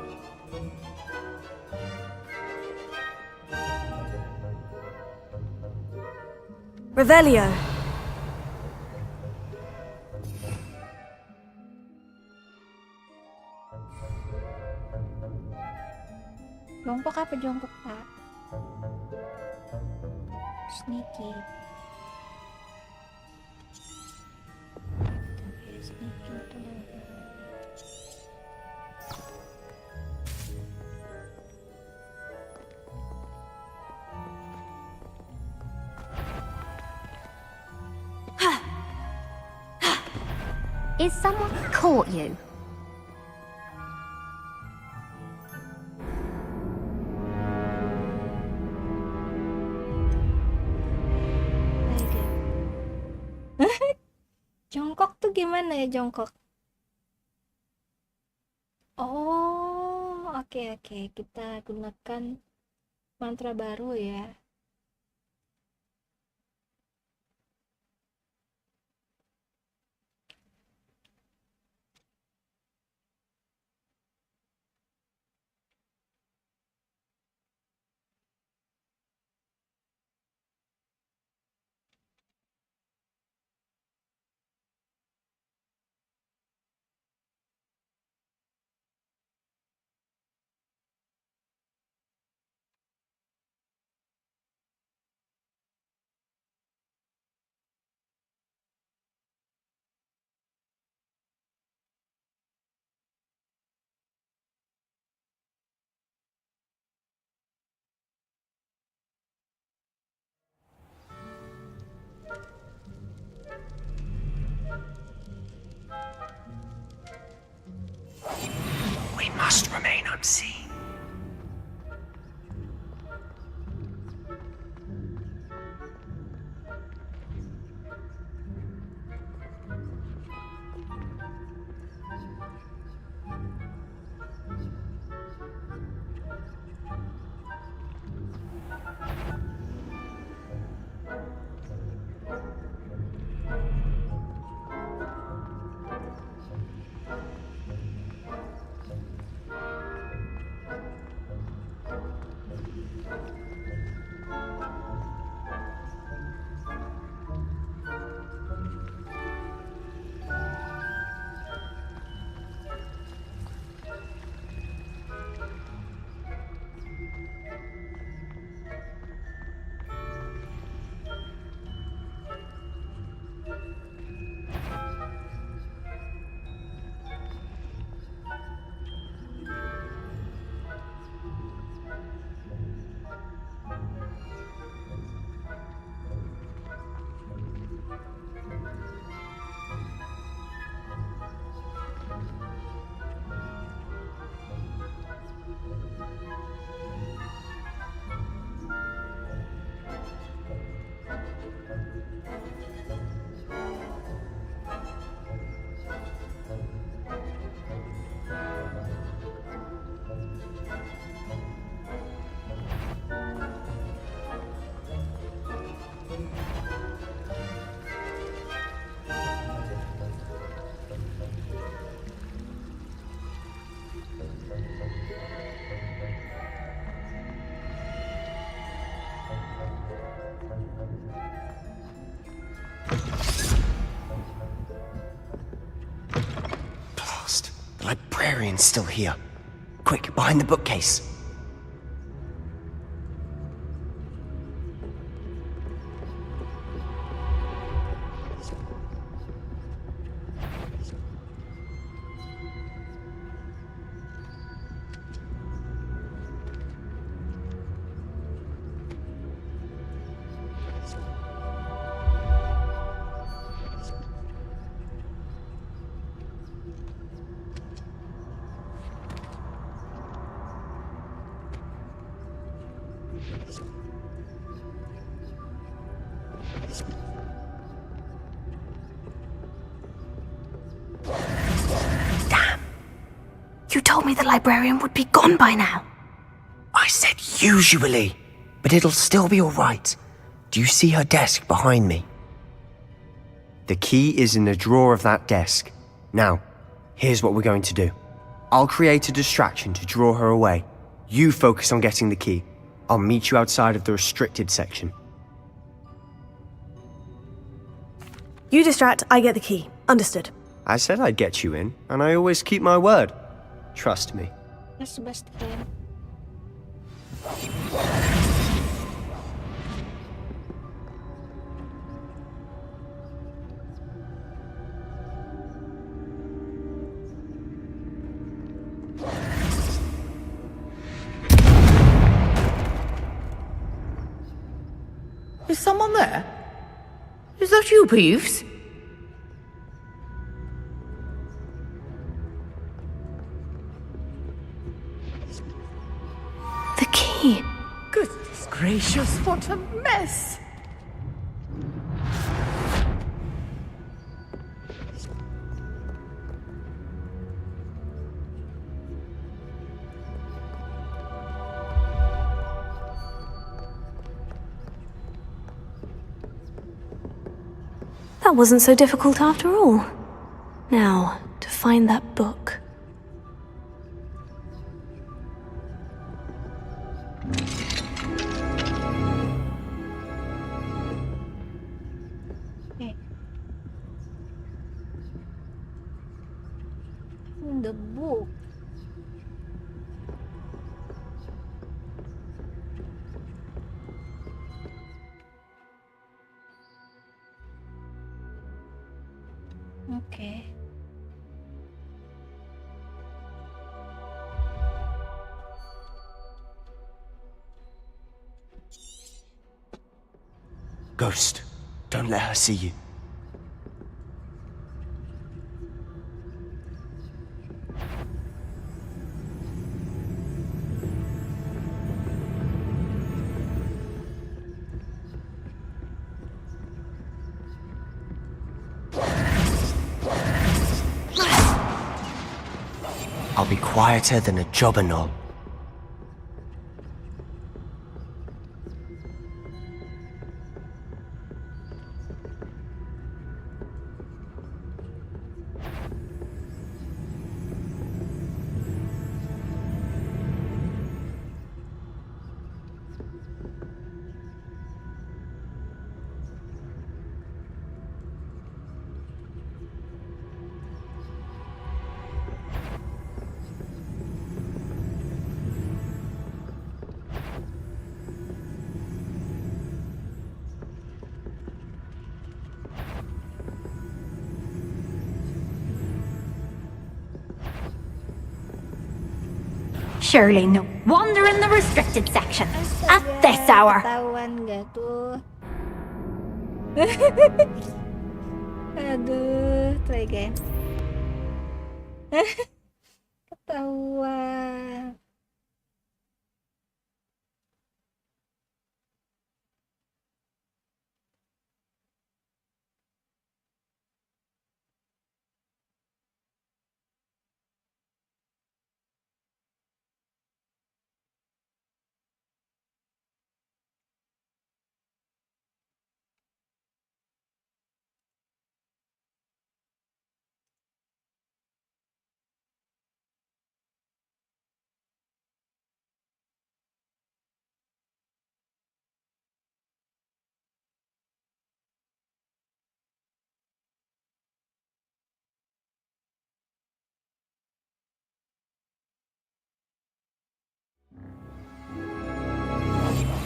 Revelio. Jongkok apa jongkok, Pak? Sneaky. Oke, sneaky tuh. Is someone caught you? Jongkok tuh gimana ya jongkok? Oh, oke. Kita gunakan mantra baru ya. We must remain unseen. The librarian's still here. Quick, behind the bookcase. You told me the librarian would be gone by now. I said usually, but it'll still be all right. Do you see her desk behind me? The key is in the drawer of that desk. Now, here's what we're going to do. I'll create a distraction to draw her away. You focus on getting the key. I'll meet you outside of the restricted section. You distract, I get the key. Understood. I said I'd get you in, and I always keep my word. Trust me. Yes, Sebastian. Is someone there? Is that you, Peeves? The key. Goodness gracious, what a mess! That wasn't so difficult after all. Now, to find that book. Okay. The book. Okay. Ghost, don't let her see you. I'll be quieter than a jobber knoll. Surely no wonder in the restricted section. At this hour. Ketahuan gak tuh? Aduh, try again. Ketahuan.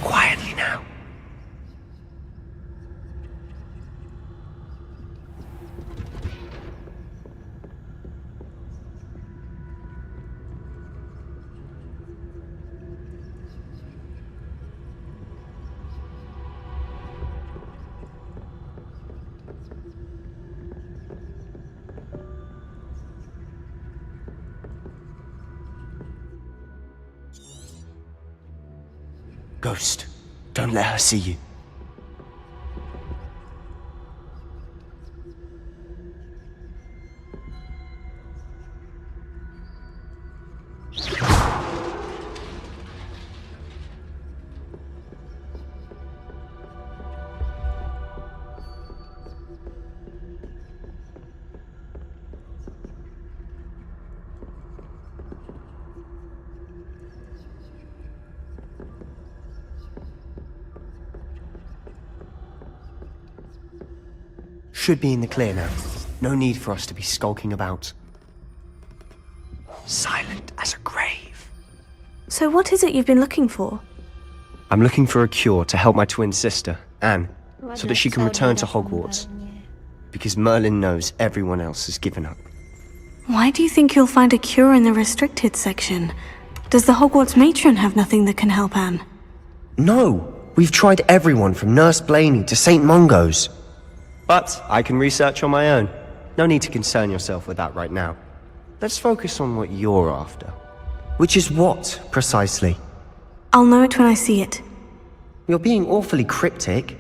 Quietly now. Ghost, don't let her see you. should be in the clear now. No need for us to be skulking about. Silent as a grave. So what is it you've been looking for? I'm looking for a cure to help my twin sister, Anne, so that she can return to Hogwarts. Because Merlin knows everyone else has given up. Why do you think you'll find a cure in the restricted section? Does the Hogwarts matron have nothing that can help Anne? No! We've tried everyone from Nurse Blaney to St. Mungo's. But I can research on my own. No need to concern yourself with that right now. Let's focus on what you're after. Which is what, precisely? I'll know it when I see it. You're being awfully cryptic.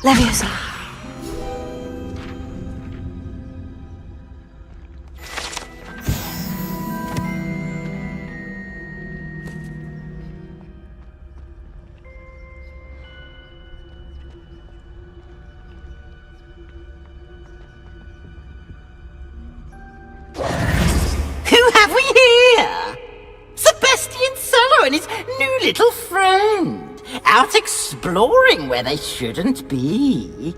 Leviosa. Who have we here? Sebastian Cello and his new little friend, out exploring where they shouldn't be.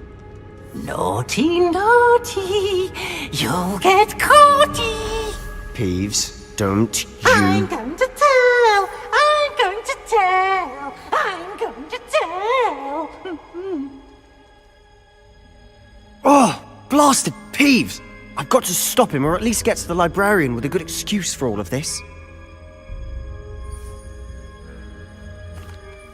Naughty, naughty, you'll get caughty. Peeves, don't you... I'm going to tell, I'm going to tell, I'm going to tell. Oh, blasted Peeves! I've got to stop him, or at least get to the librarian with a good excuse for all of this.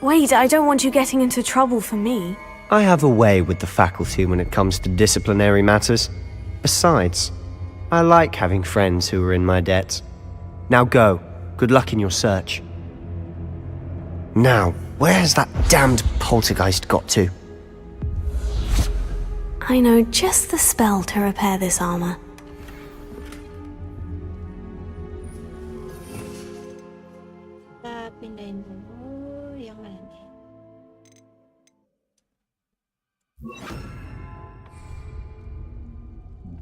Wait, I don't want you getting into trouble for me. I have a way with the faculty when it comes to disciplinary matters. Besides, I like having friends who are in my debt. Now go. Good luck in your search. Now, where has that damned poltergeist got to? I know just the spell to repair this armor. Kita pindahin dulu yang mana nih?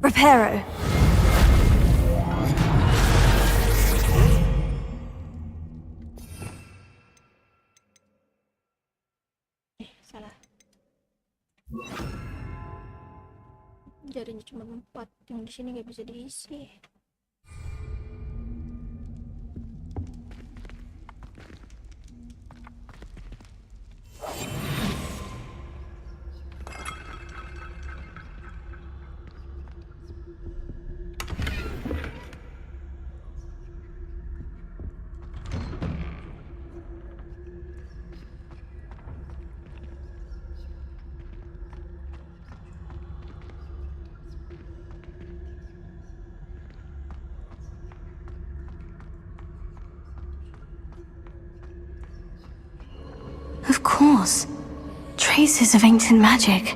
Reparo. Salah. Jarinya cuma 4, yang di sini nggak bisa diisi. Of course. Traces of ancient magic.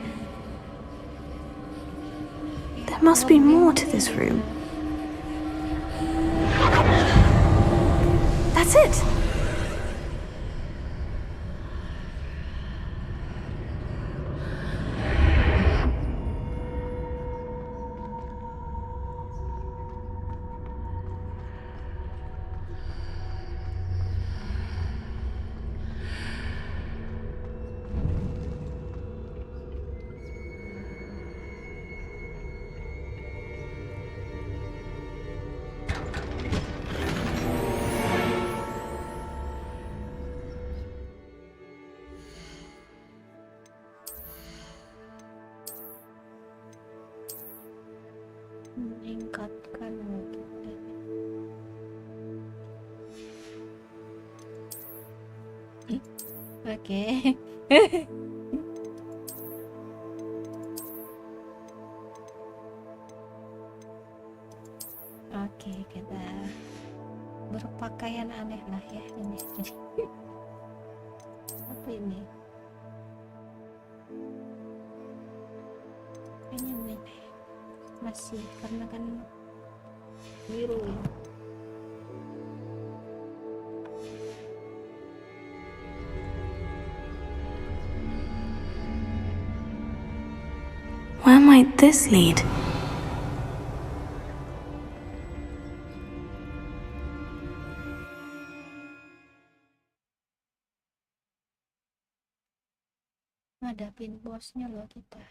There must be more to this room. That's it! Meningkatkan kita. Oke. Oke, kita berpak rangkaian aneh lah ya ini. Apa ini? Ini masih karena kan biru ya. Where might this lead? Ngadapin bosnya loh kita.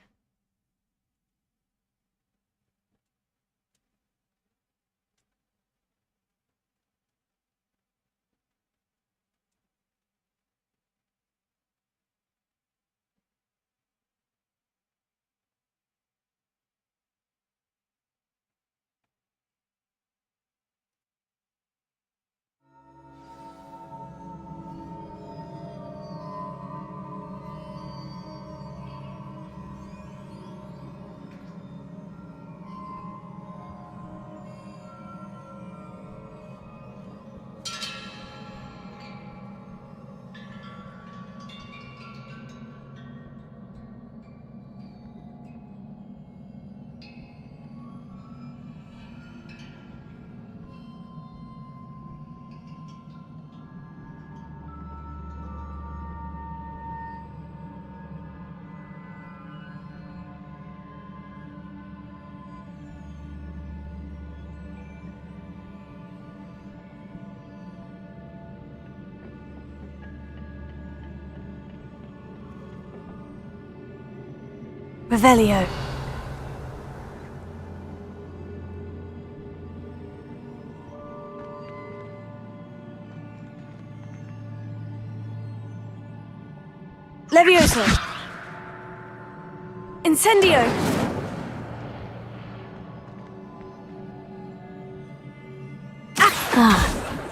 Revelio. Levioso. Incendio. Ah,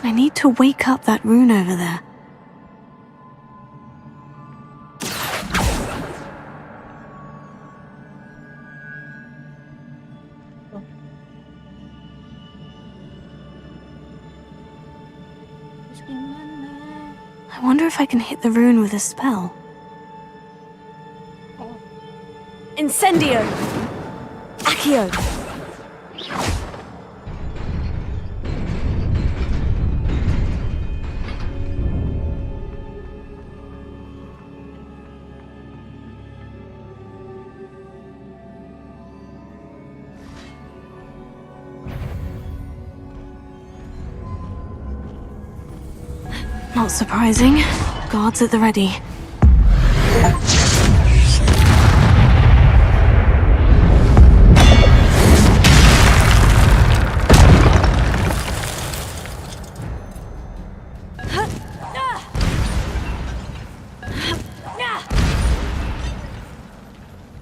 I need to wake up that rune over there. I wonder if I can hit the rune with a spell. Incendio! Accio! Not surprising. Guards at the ready.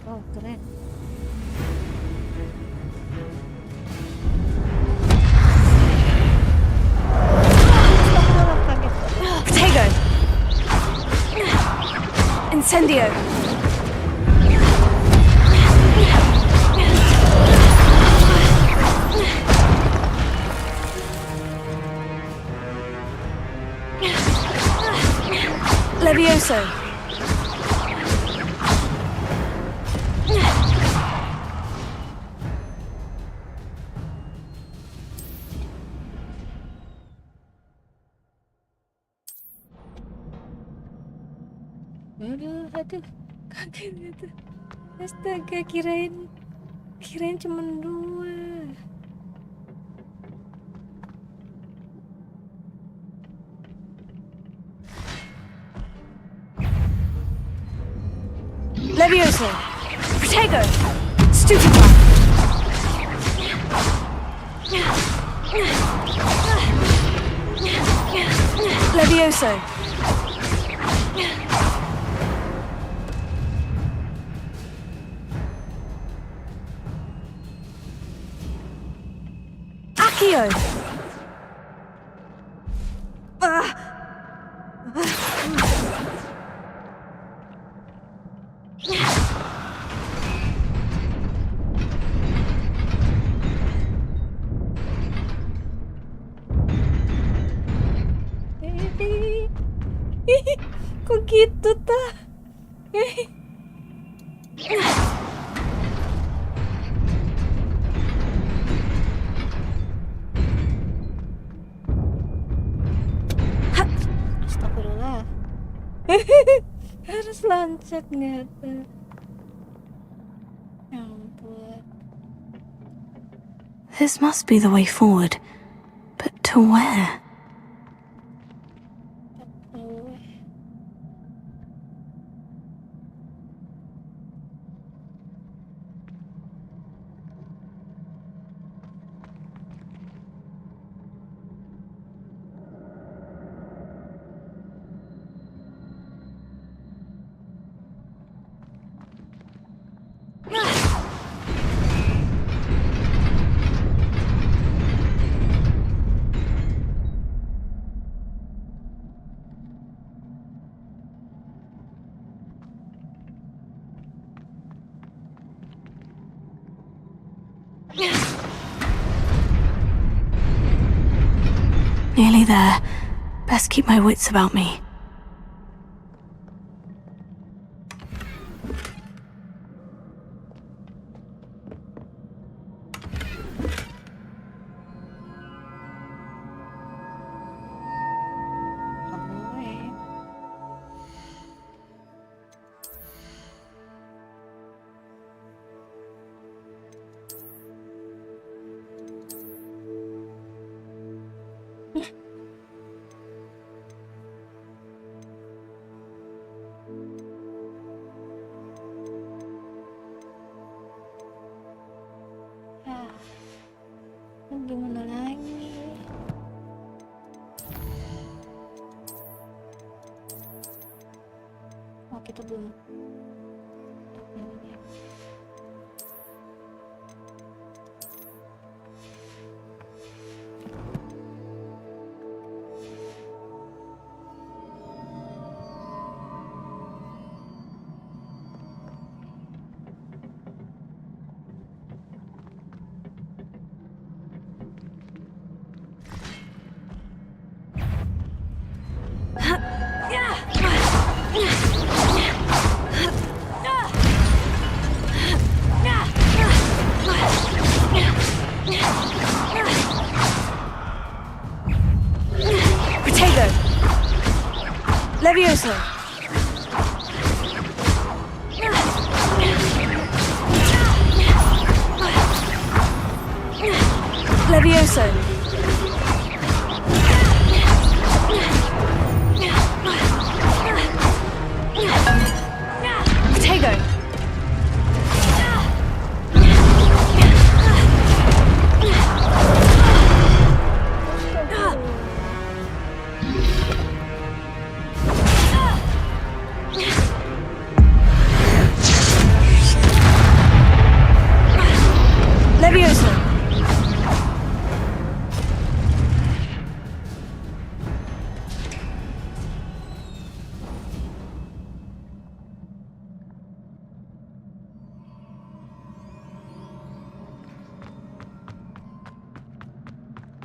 Oh, keren. Protego! Incendio! Levioso! Aduh, kaget gitu. Astaga, kirain cuman dua. Levioso! Protego! Stupefy! Levioso! Accio! Kok gitu tah? Astagfirullah. Harus loncat nggak tuh? Ya ampun. This must be the way forward. But to where? Nearly there. Best keep my wits about me. Gimana lagi? Oh, kita belum. Levioso. Levioso. Potato. Levioso.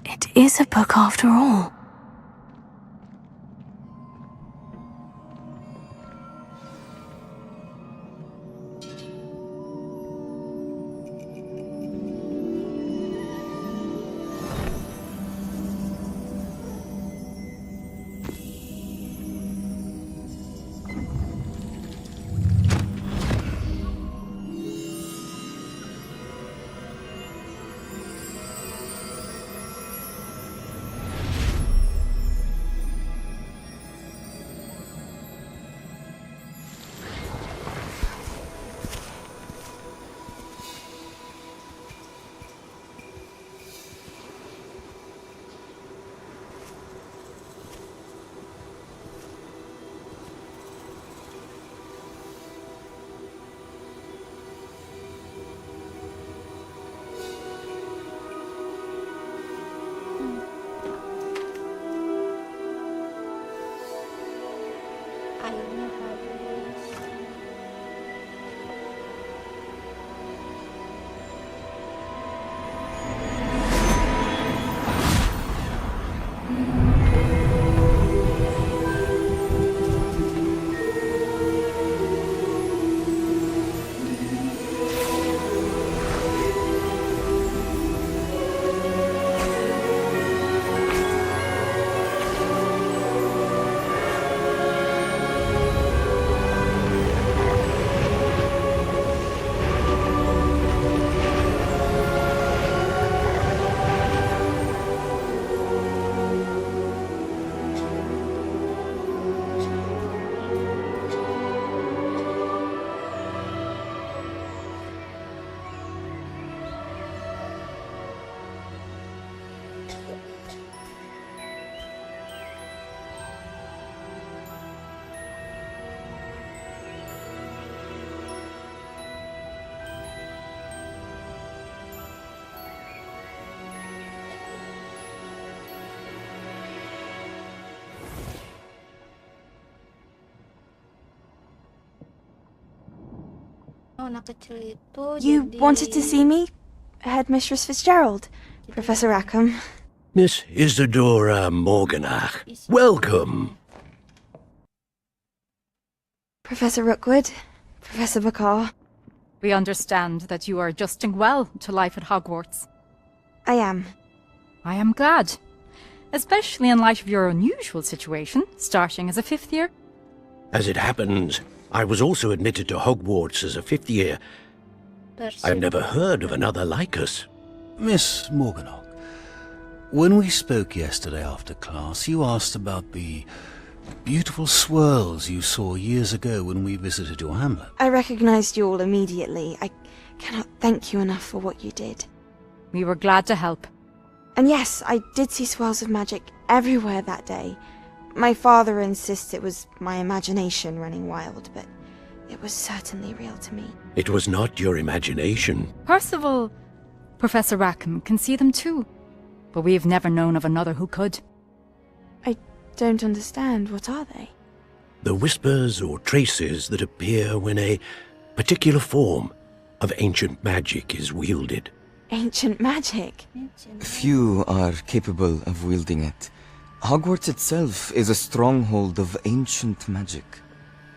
It is a book after all. Oh, anak kecil itu You jadi... wanted to see me? Headmistress Fitzgerald, Professor Rackham. Miss Isadora Morganach, welcome. Professor Rookwood, Professor Bakar. We understand that you are adjusting well to life at Hogwarts. I am. I am glad. Especially in light of your unusual situation, starting as a 5th year. As it happens, I was also admitted to Hogwarts as a 5th year. I've never heard of another like us. Miss Morganach, when we spoke yesterday after class, you asked about the beautiful swirls you saw years ago when we visited your hamlet. I recognized you all immediately. I cannot thank you enough for what you did. We were glad to help. And yes, I did see swirls of magic everywhere that day. My father insists it was my imagination running wild, but it was certainly real to me. It was not your imagination. Percival, Professor Rackham can see them too. But we've never known of another who could. I don't understand. What are they? The whispers or traces that appear when a particular form of ancient magic is wielded. Ancient magic? Few are capable of wielding it. Hogwarts itself is a stronghold of ancient magic.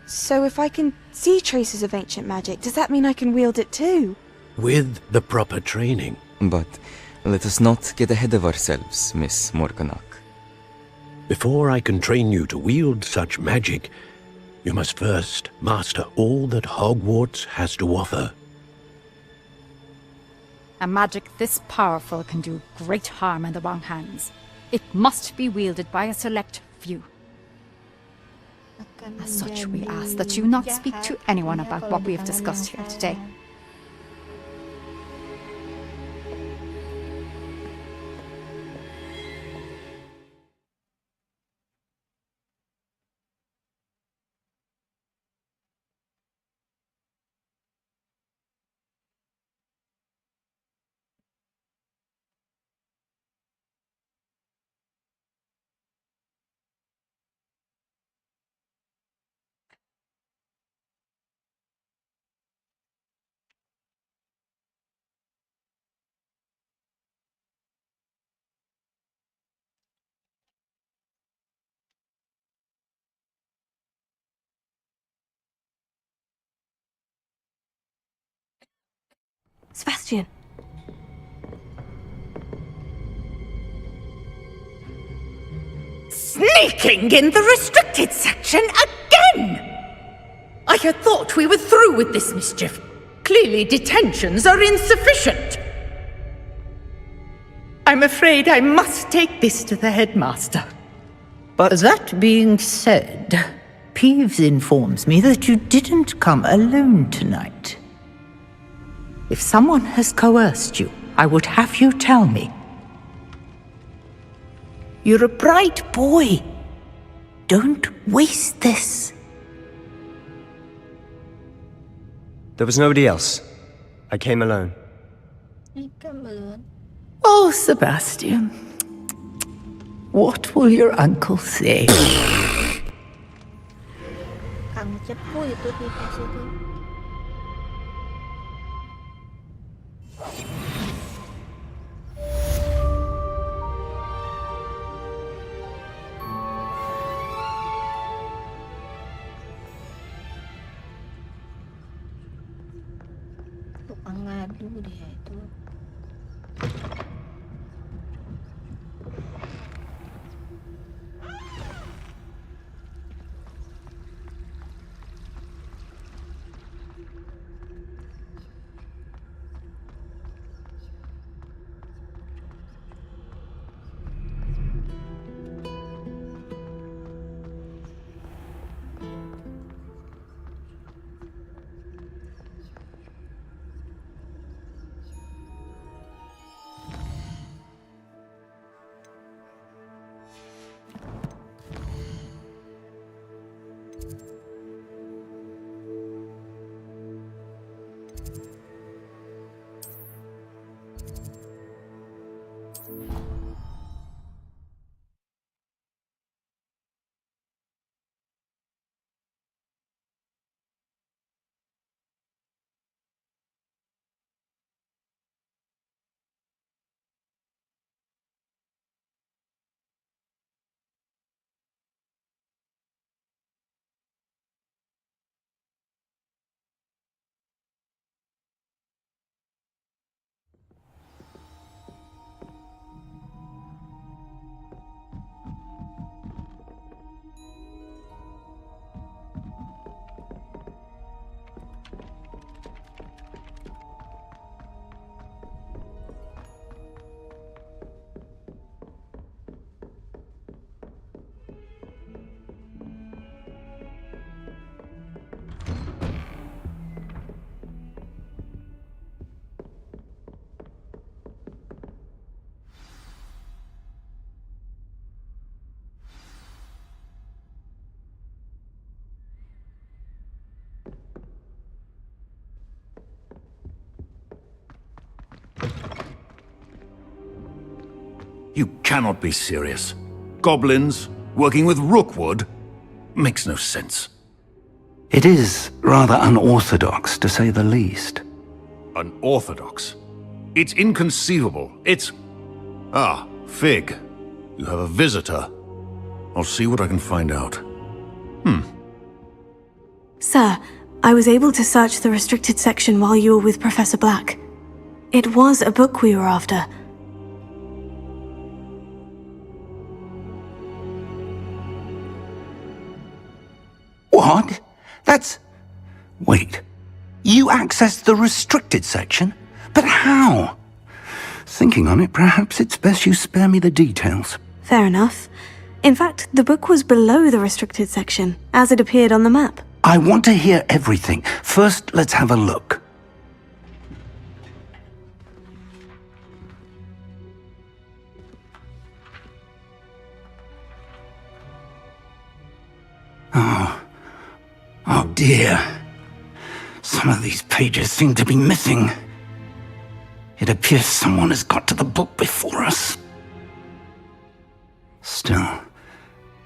So if I can see traces of ancient magic, does that mean I can wield it too? With the proper training. But let us not get ahead of ourselves, Miss Morganach. Before I can train you to wield such magic, you must first master all that Hogwarts has to offer. A magic this powerful can do great harm in the wrong hands. It must be wielded by a select few. As such, we ask that you not speak to anyone about what we have discussed here today. Sebastian. Sneaking in the restricted section again! I had thought we were through with this mischief. Clearly detentions are insufficient. I'm afraid I must take this to the headmaster. But that being said, Peeves informs me that you didn't come alone tonight. If someone has coerced you, I would have you tell me. You're a bright boy. Don't waste this. There was nobody else. I came alone. Oh, Sebastian. What will your uncle say? Kang cepu itu tipis itu. Tukang ngadu dia itu. You cannot be serious. Goblins working with rookwood makes no sense. It is rather unorthodox, to say the least. Unorthodox? It's inconceivable. It's... Ah, Fig. You have a visitor. I'll see what I can find out. Sir, I was able to search the restricted section while you were with Professor Black. It was a book we were after. What? That's... Wait. You accessed the restricted section? But how? Thinking on it, perhaps it's best you spare me the details. Fair enough. In fact, the book was below the restricted section, as it appeared on the map. I want to hear everything. First, let's have a look. Oh dear. Some of these pages seem to be missing. It appears someone has got to the book before us. Still,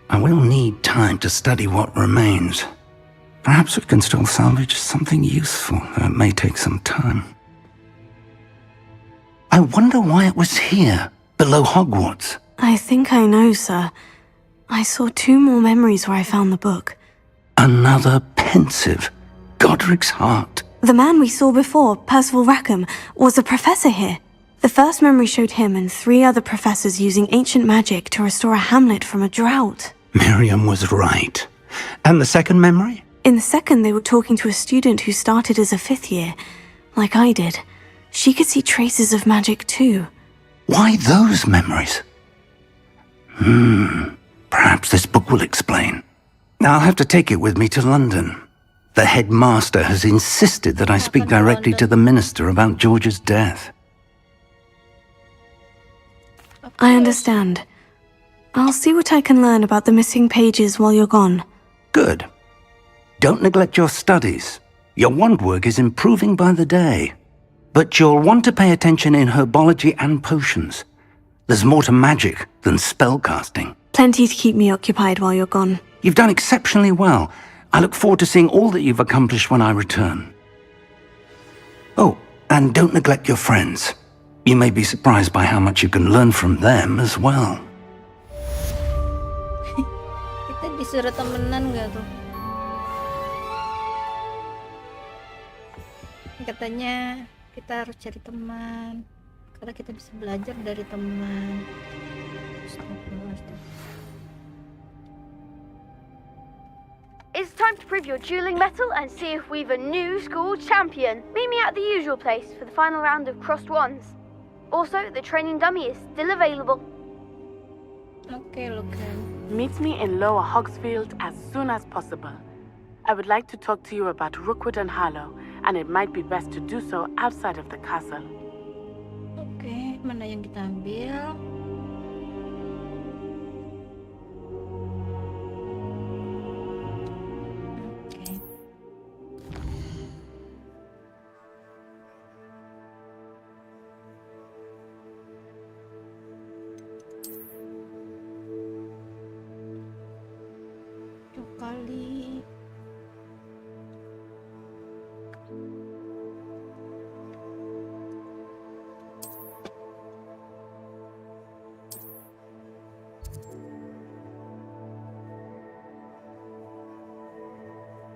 I will need time to study what remains. Perhaps we can still salvage something useful, though it may take some time. I wonder why it was here, below Hogwarts. I think I know, sir. I saw 2 more memories where I found the book. Another pensive. Godric's heart. The man we saw before, Percival Rackham, was a professor here. The first memory showed him and 3 other professors using ancient magic to restore a hamlet from a drought. Miriam was right. And the second memory? In the second, they were talking to a student who started as a 5th year, like I did. She could see traces of magic too. Why those memories? Perhaps this book will explain. I'll have to take it with me to London. The headmaster has insisted that I speak directly to the minister about George's death. I understand. I'll see what I can learn about the missing pages while you're gone. Good. Don't neglect your studies. Your wand work is improving by the day. But you'll want to pay attention in herbology and potions. There's more to magic than spellcasting. Plenty to keep me occupied while you're gone. You've done exceptionally well. I look forward to seeing all that you've accomplished when I return. Oh, and don't neglect your friends. You may be surprised by how much you can learn from them as well. Kita disuruh temenan gak tuh? Katanya kita harus cari teman karena kita bisa belajar dari teman. It's time to prove your dueling mettle and see if we've a new school champion. Meet me at the usual place for the final round of crossed wands. Also, the training dummy is still available. Okay, Vulcan. Meet me in Lower Hogsfield as soon as possible. I would like to talk to you about Rookwood and Harlow, and it might be best to do so outside of the castle. Okay, mana yang kita ambil? Kali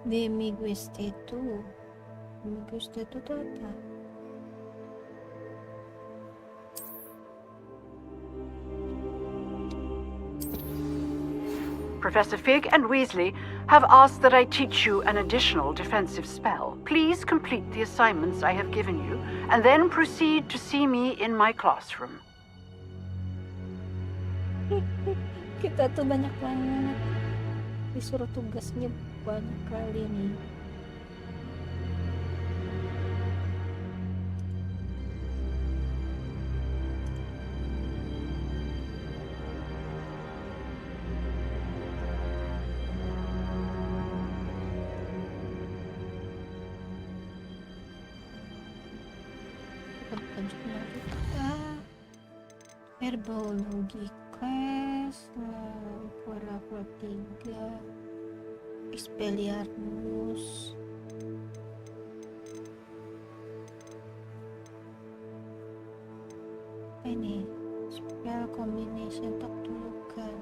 Demi-Guestetu itu apa? Professor Fig and Weasley have asked that I teach you an additional defensive spell. Please complete the assignments I have given you, and then proceed to see me in my classroom. Kita tuh banyak banget disuruh tugasnya banyak kali nih. Herbologi Quest, Level 3, Expelliarmus. Apa ini? Spell combination tak dulukan.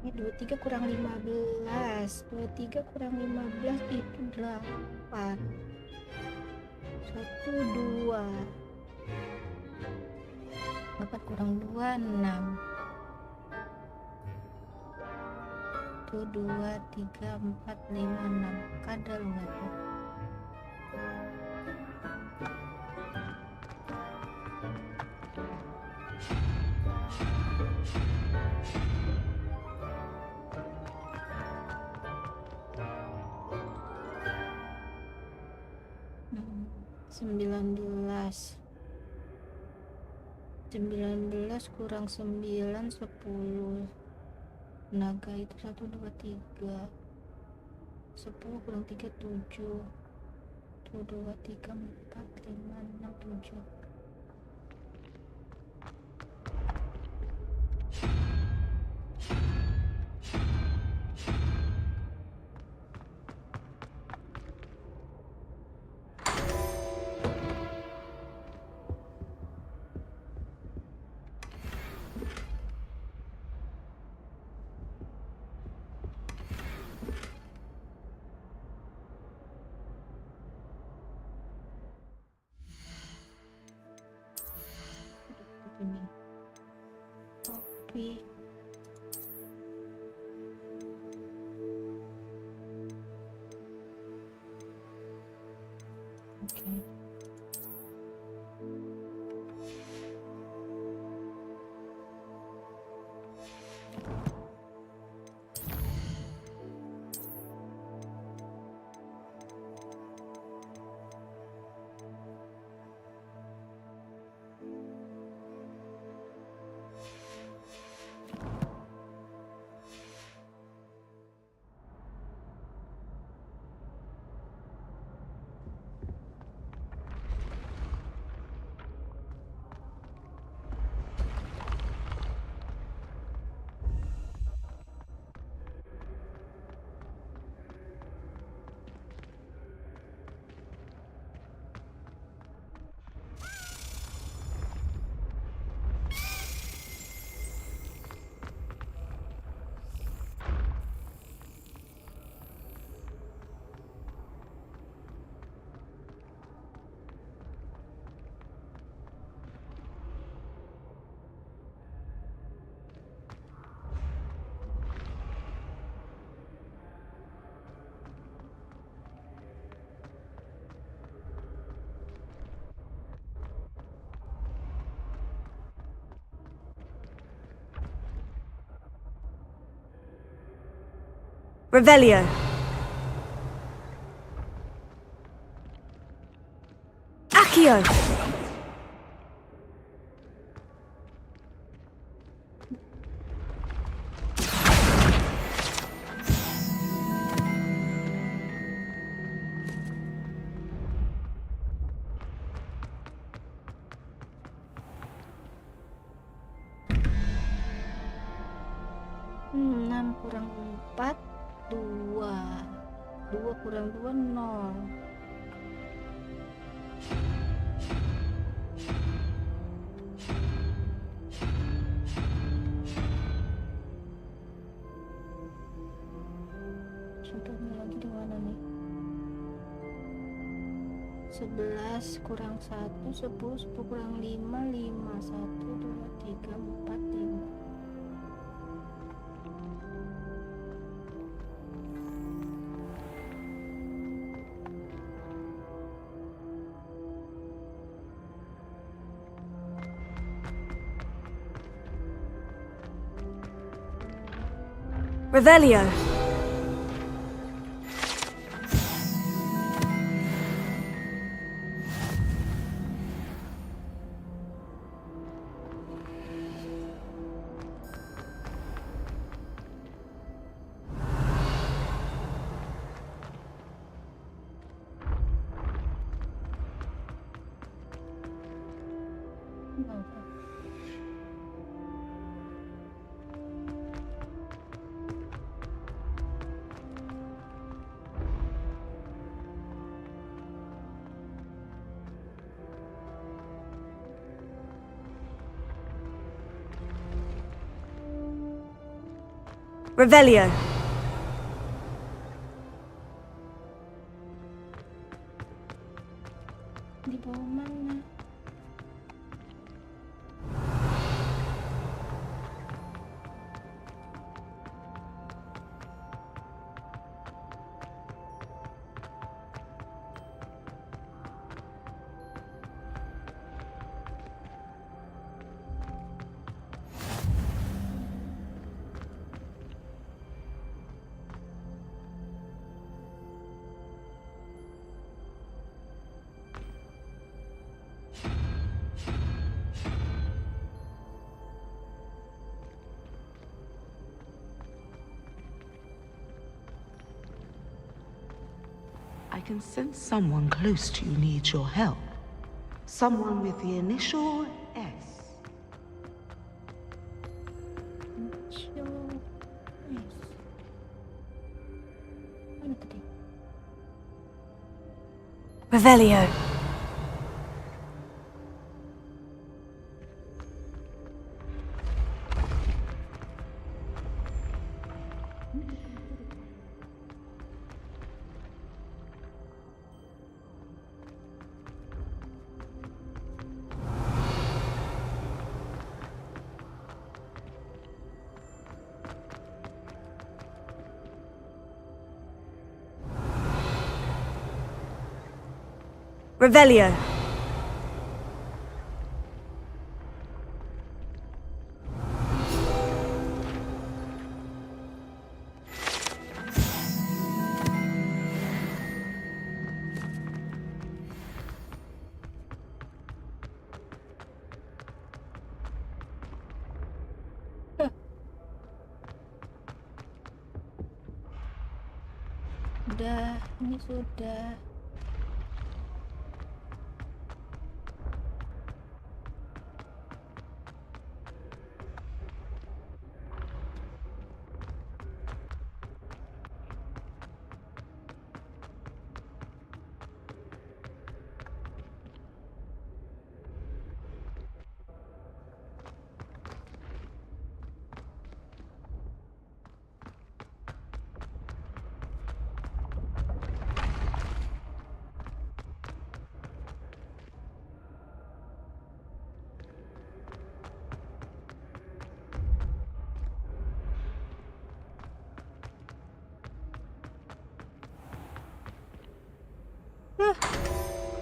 Ini 23 kurang 15. 23 kurang 15 itu 8. 1, 2. 8 kurang 2, 6. 1, 2, 3, 4, 5, 6. Kadal nggak tuh? Hmm, 19 kurang 9, 10. Naga itu 1, 2, 3. 10 kurang 3, 7. 1, 2, 3, 4, 5, 6, 7. Ini kopi. Oke. Revelio. Accio. Enam kurang 4 2 kurang 2 0. Contohnya lagi di mana nih? 11 kurang 1 10 10 kurang 5 5 1 2 3 4 5. Revelio. Revelio. Di bawah mana? I can sense someone close to you needs your help. Someone with the initial S. Revelio. Revelio. Udah, ini sudah.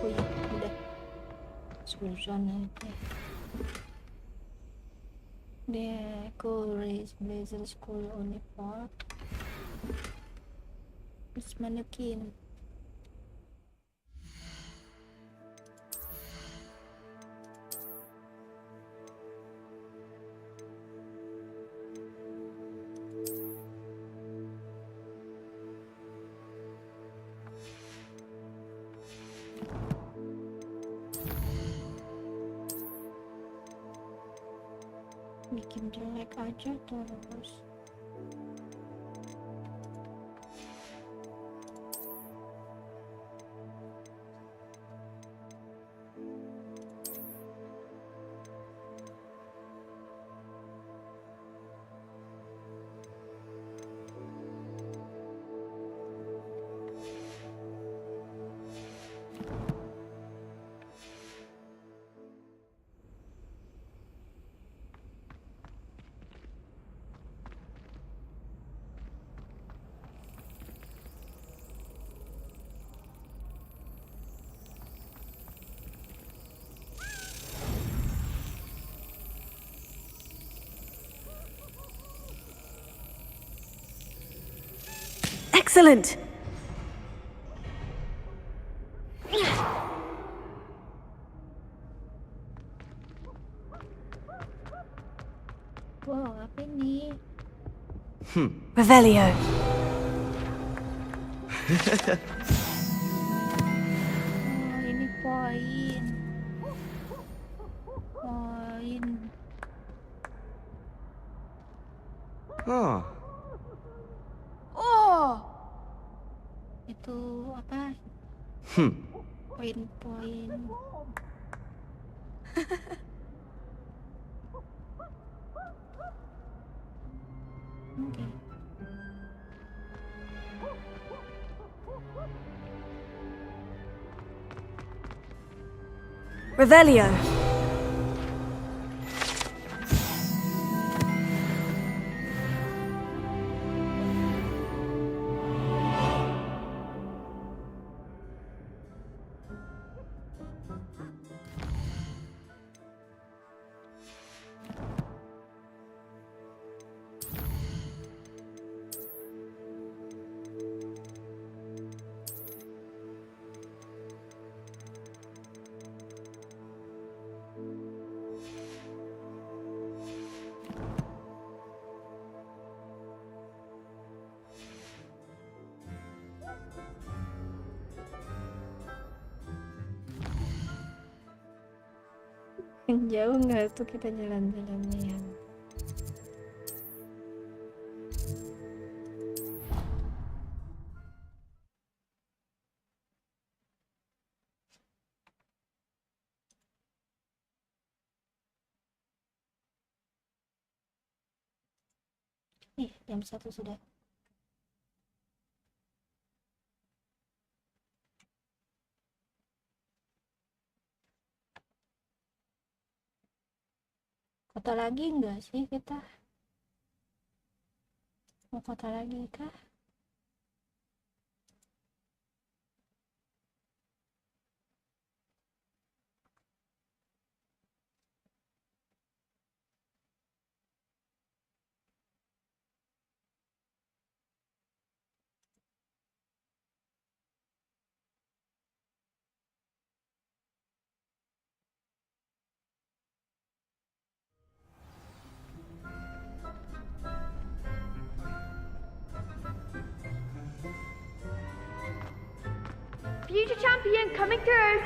Oh iya, udah susah nanti. Decorate Blazer School Uniform. Terus manekin. Bikin jelek aja terus. Excellent! Wow, apa ini? Revelio. Oh, ini poin. Poin. Oh, Oh! Itu apa? Poin-poin. Oke. Revelio. Yang jauh nggak tuh kita jalan-jalannya yang jam 1 sudah. Kota lagi enggak sih kita? Mau kota lagi kah? Future champion coming through!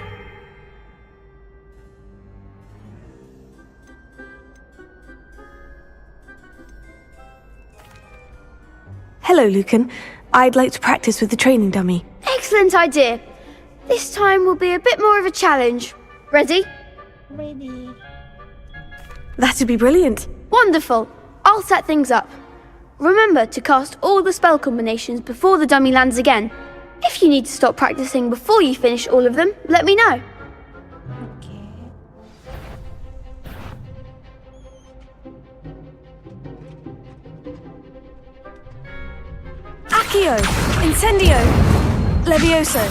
Hello, Lucan. I'd like to practice with the training dummy. Excellent idea. This time will be a bit more of a challenge. Ready? Ready. That'd be brilliant. Wonderful. I'll set things up. Remember to cast all the spell combinations before the dummy lands again. If you need to stop practicing before you finish all of them, let me know. Accio! Incendio! Levioso!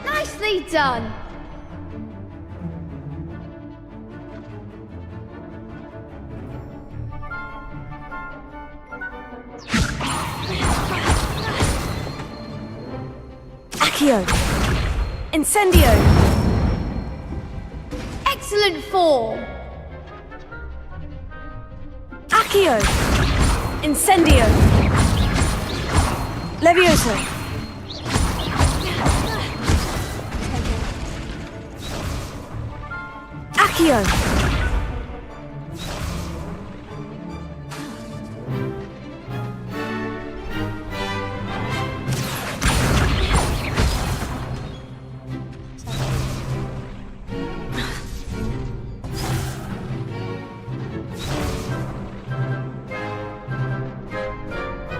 Nicely done! Accio. Incendio. Excellent form. Accio. Incendio. Levioso. Accio.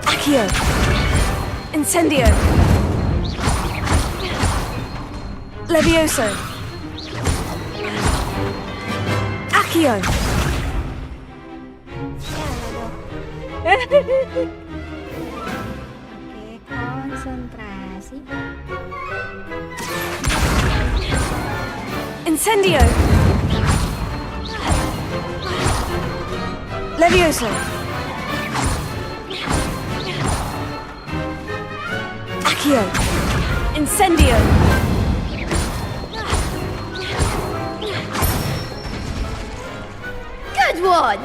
Accio. Incendio. Levioso. Accio. Oke, konsentrasi. Incendio. Levioso. Accio. Incendio. Good one!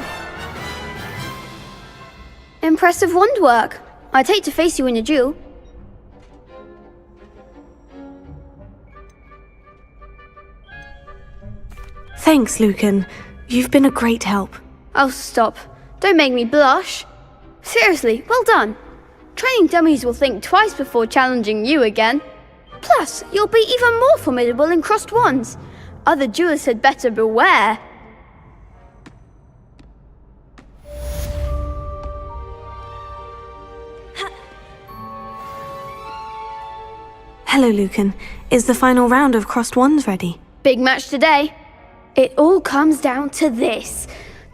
Impressive wand work. I'd hate to face you in a duel. Thanks, Lucan. You've been a great help. Oh, stop. Don't make me blush. Seriously, well done. Training dummies will think twice before challenging you again. Plus, you'll be even more formidable in crossed wands. Other duelists had better beware. Hello, Lucan. Is the final round of crossed wands ready? Big match today. It all comes down to this.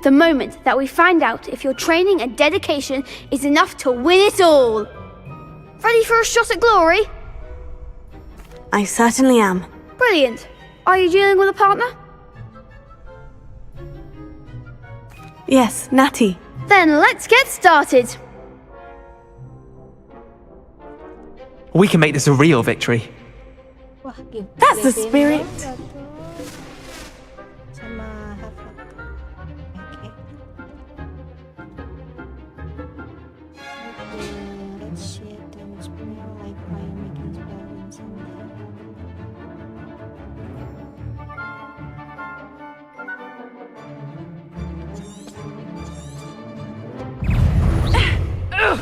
The moment that we find out if your training and dedication is enough to win it all. Ready for a shot at glory? I certainly am. Brilliant. Are you dealing with a partner? Yes, Natty. Then let's get started. We can make this a real victory. Wah, That's the spirit. Sama Harvard. Oke. Let's see damage spell like fire making spell and something.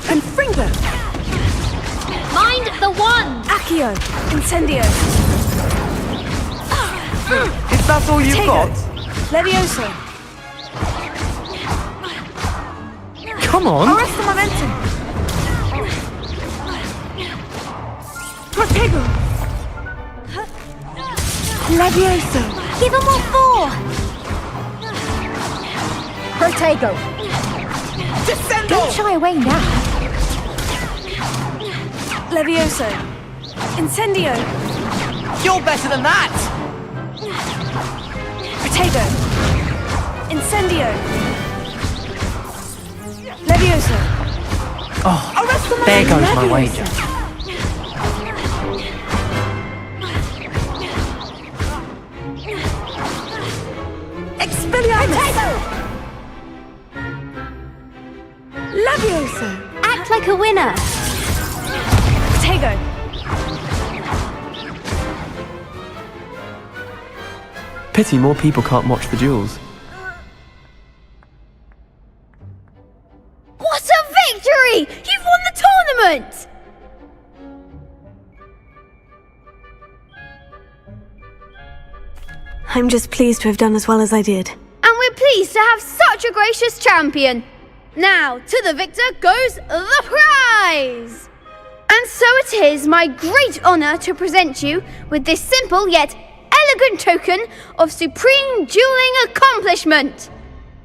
Confringo. Mind the wand! Accio. Incendio. Is that all you've got? Levioso. Come on! Arrest the momentum. Protego. Levioso. Give him all four! Protego. Descendo. Don't shy away now. Levioso. Incendio. You're better than that! Protego. Incendio. Levioso. Oh, there goes my wager. Expelliarmus. Levioso. Act like a winner. Protego. Pity more people can't watch the duels. What a victory! You've won the tournament! I'm just pleased to have done as well as I did. And we're pleased to have such a gracious champion. Now, to the victor goes the prize! And so it is my great honour to present you with this simple yet elegant token of supreme dueling accomplishment.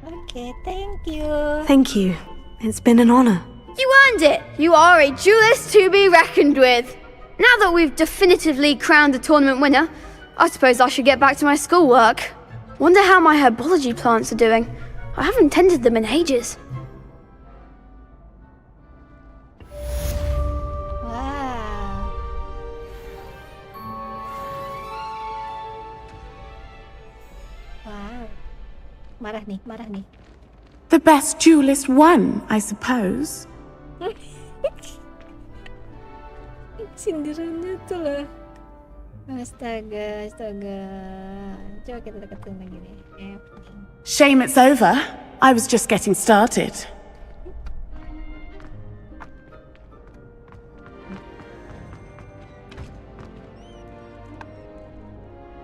Okay, thank you. Thank you. It's been an honor. You earned it. You are a duelist to be reckoned with. Now that we've definitively crowned the tournament winner, I suppose I should get back to my schoolwork. Wonder how my herbology plants are doing. I haven't tended them in ages. Wow. Marah nih. The best duelist won, I suppose. Sindirannya tuh lah. Astaga. Coba kita deketin lagi nih. Shame it's over. I was just getting started.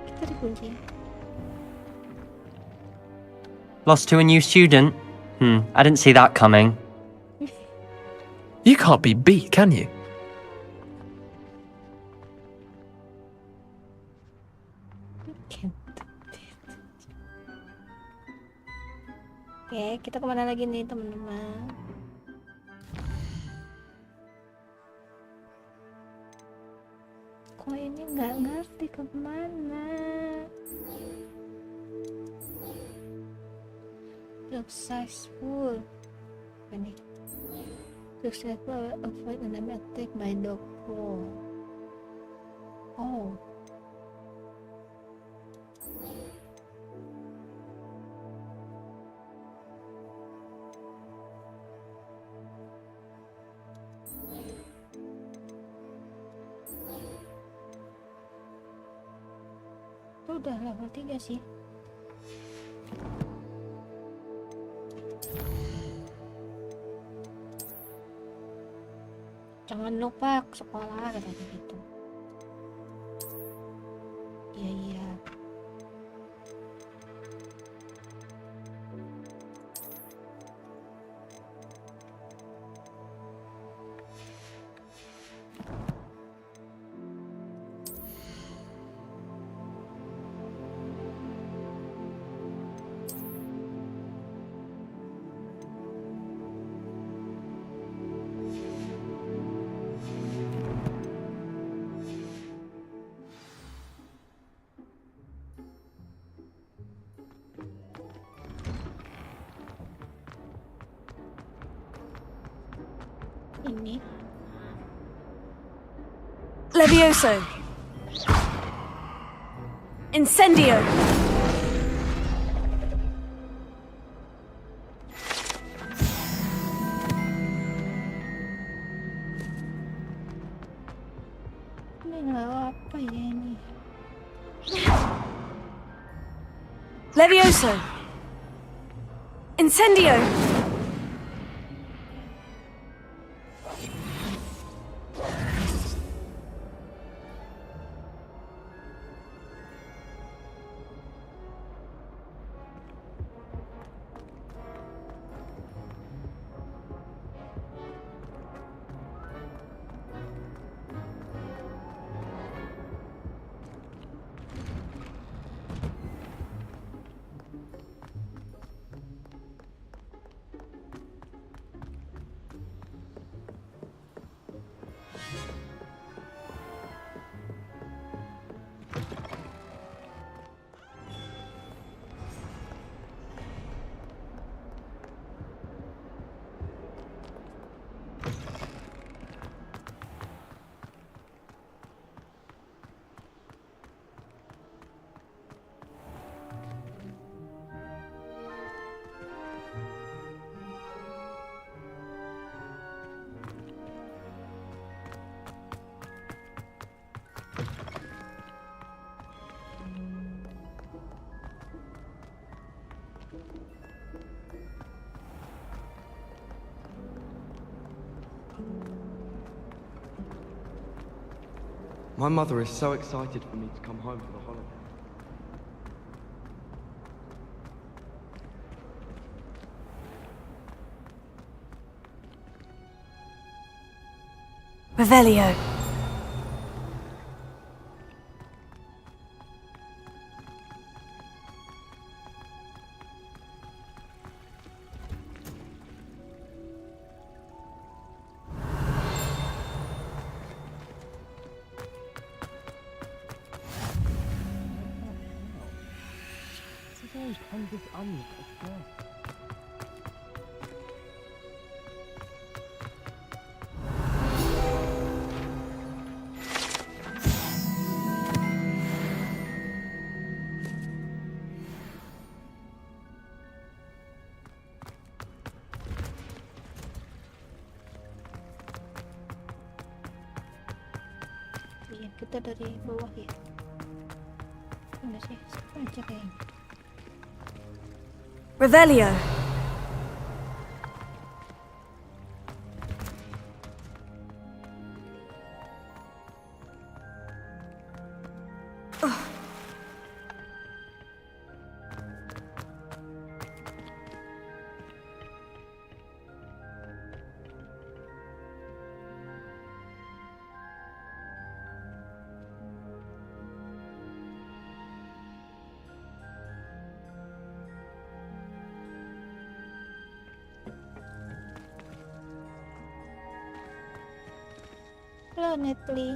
Kita dikunci. Lost to a new student? I didn't see that coming. You can't be beat, can you? Oke, kita kemana lagi nih teman-teman? Kok ini nggak ngerti kemana? Successful. Apa nih? Successful avoid enemy attack by dog paw. Oh. Udah level 3 sih. Jangan lupa ke sekolah katanya gitu. Iya. Ini Levioso. Incendio. apa ya ini? Levioso. Incendio. My mother is so excited for me to come home for the holiday. Revelio. kita dari bawah ya. Enggak sih, sama aja kayaknya. Revelio. Halo Netly.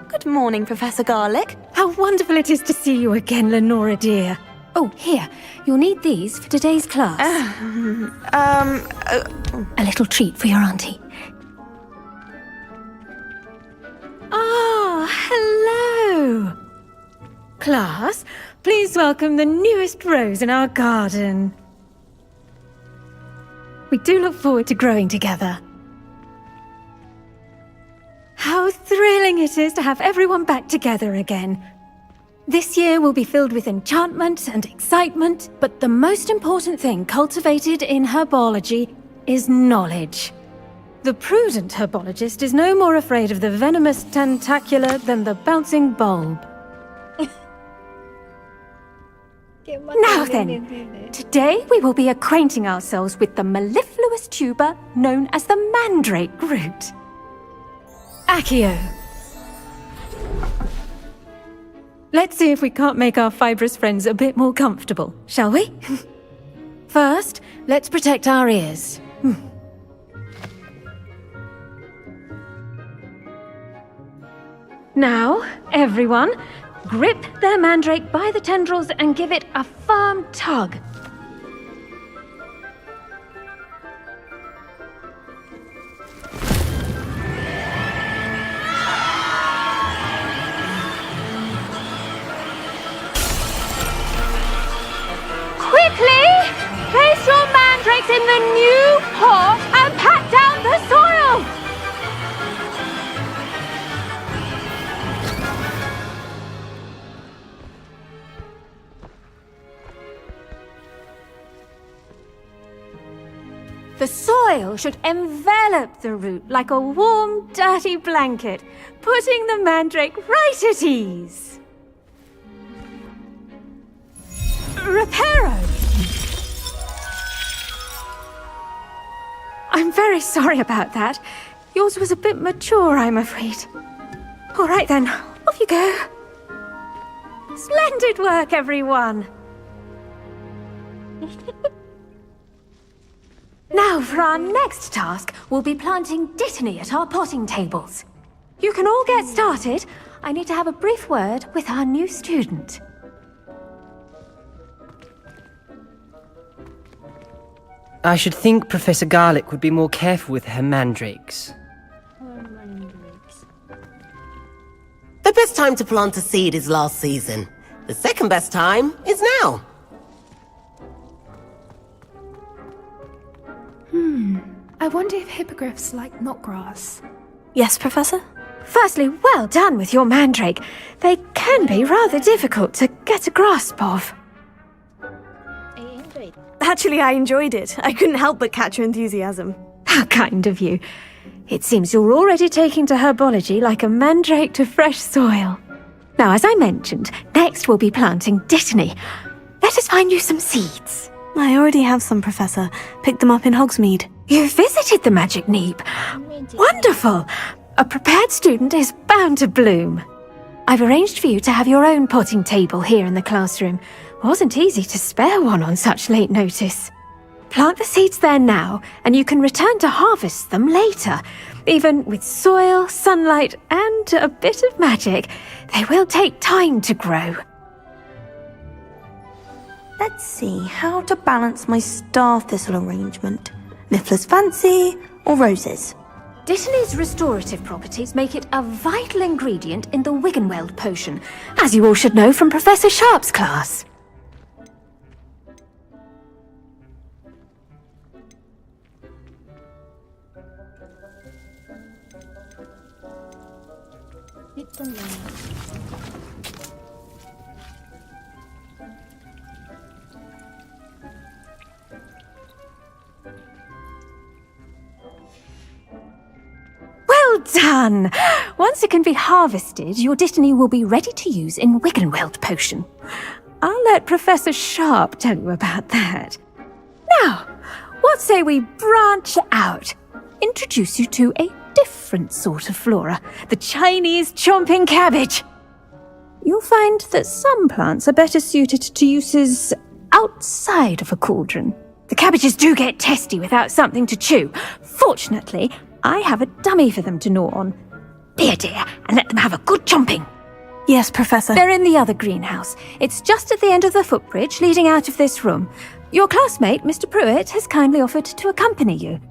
Good morning, Professor Garlick. How wonderful it is to see you again, Lenora dear. Oh, here, you'll need these for today's class. A little treat for your auntie. Ah, hello. Class, please welcome the newest rose in our garden. We do look forward to growing together. How thrilling it is to have everyone back together again. This year will be filled with enchantment and excitement, but the most important thing cultivated in herbology is knowledge. The prudent herbologist is no more afraid of the venomous tentacula than the bouncing bulb. Now then, today we will be acquainting ourselves with the mellifluous tuber known as the mandrake root. Accio. Let's see if we can't make our fibrous friends a bit more comfortable, shall we? First, let's protect our ears. Now, everyone, grip their mandrake by the tendrils and give it a firm tug. Quickly! Place your mandrakes in the new pot and pat down the soil! The soil should envelop the root like a warm, dirty blanket, putting the mandrake right at ease. Reparo! I'm very sorry about that. Yours was a bit mature, I'm afraid. All right then, off you go. Splendid work, everyone! Now, for our next task, we'll be planting Dittany at our potting tables. You can all get started. I need to have a brief word with our new student. I should think Professor Garlick would be more careful with her mandrakes. The best time to plant a seed is last season. The second best time is now. I wonder if hippogriffs like knotgrass. Yes, Professor? Firstly, well done with your mandrake. They can be rather difficult to get a grasp of. Actually, I enjoyed it. I couldn't help but catch your enthusiasm. How kind of you. It seems you're already taking to herbology like a mandrake to fresh soil. Now, as I mentioned, next we'll be planting Dittany. Let us find you some seeds. I already have some, Professor. Picked them up in Hogsmeade. You visited the Magic Neep. Wonderful! A prepared student is bound to bloom. I've arranged for you to have your own potting table here in the classroom. Wasn't easy to spare one on such late notice. Plant the seeds there now, and you can return to harvest them later. Even with soil, sunlight, and a bit of magic, they will take time to grow. Let's see how to balance my star thistle arrangement. Niffler's fancy or roses? Dittany's restorative properties make it a vital ingredient in the Wiggenweld potion, as you all should know from Professor Sharp's class. Well done! Once it can be harvested, your Dittany will be ready to use in Wiggenweld potion. I'll let Professor Sharp tell you about that. Now, what say we branch out? Introduce you to a different sort of flora, the Chinese chomping cabbage. You'll find that some plants are better suited to uses outside of a cauldron. The cabbages do get testy without something to chew. Fortunately, I have a dummy for them to gnaw on. Be a dear and let them have a good chomping. Yes, Professor. They're in the other greenhouse. It's just at the end of the footbridge leading out of this room. Your classmate, Mr. Pruitt, has kindly offered to accompany you.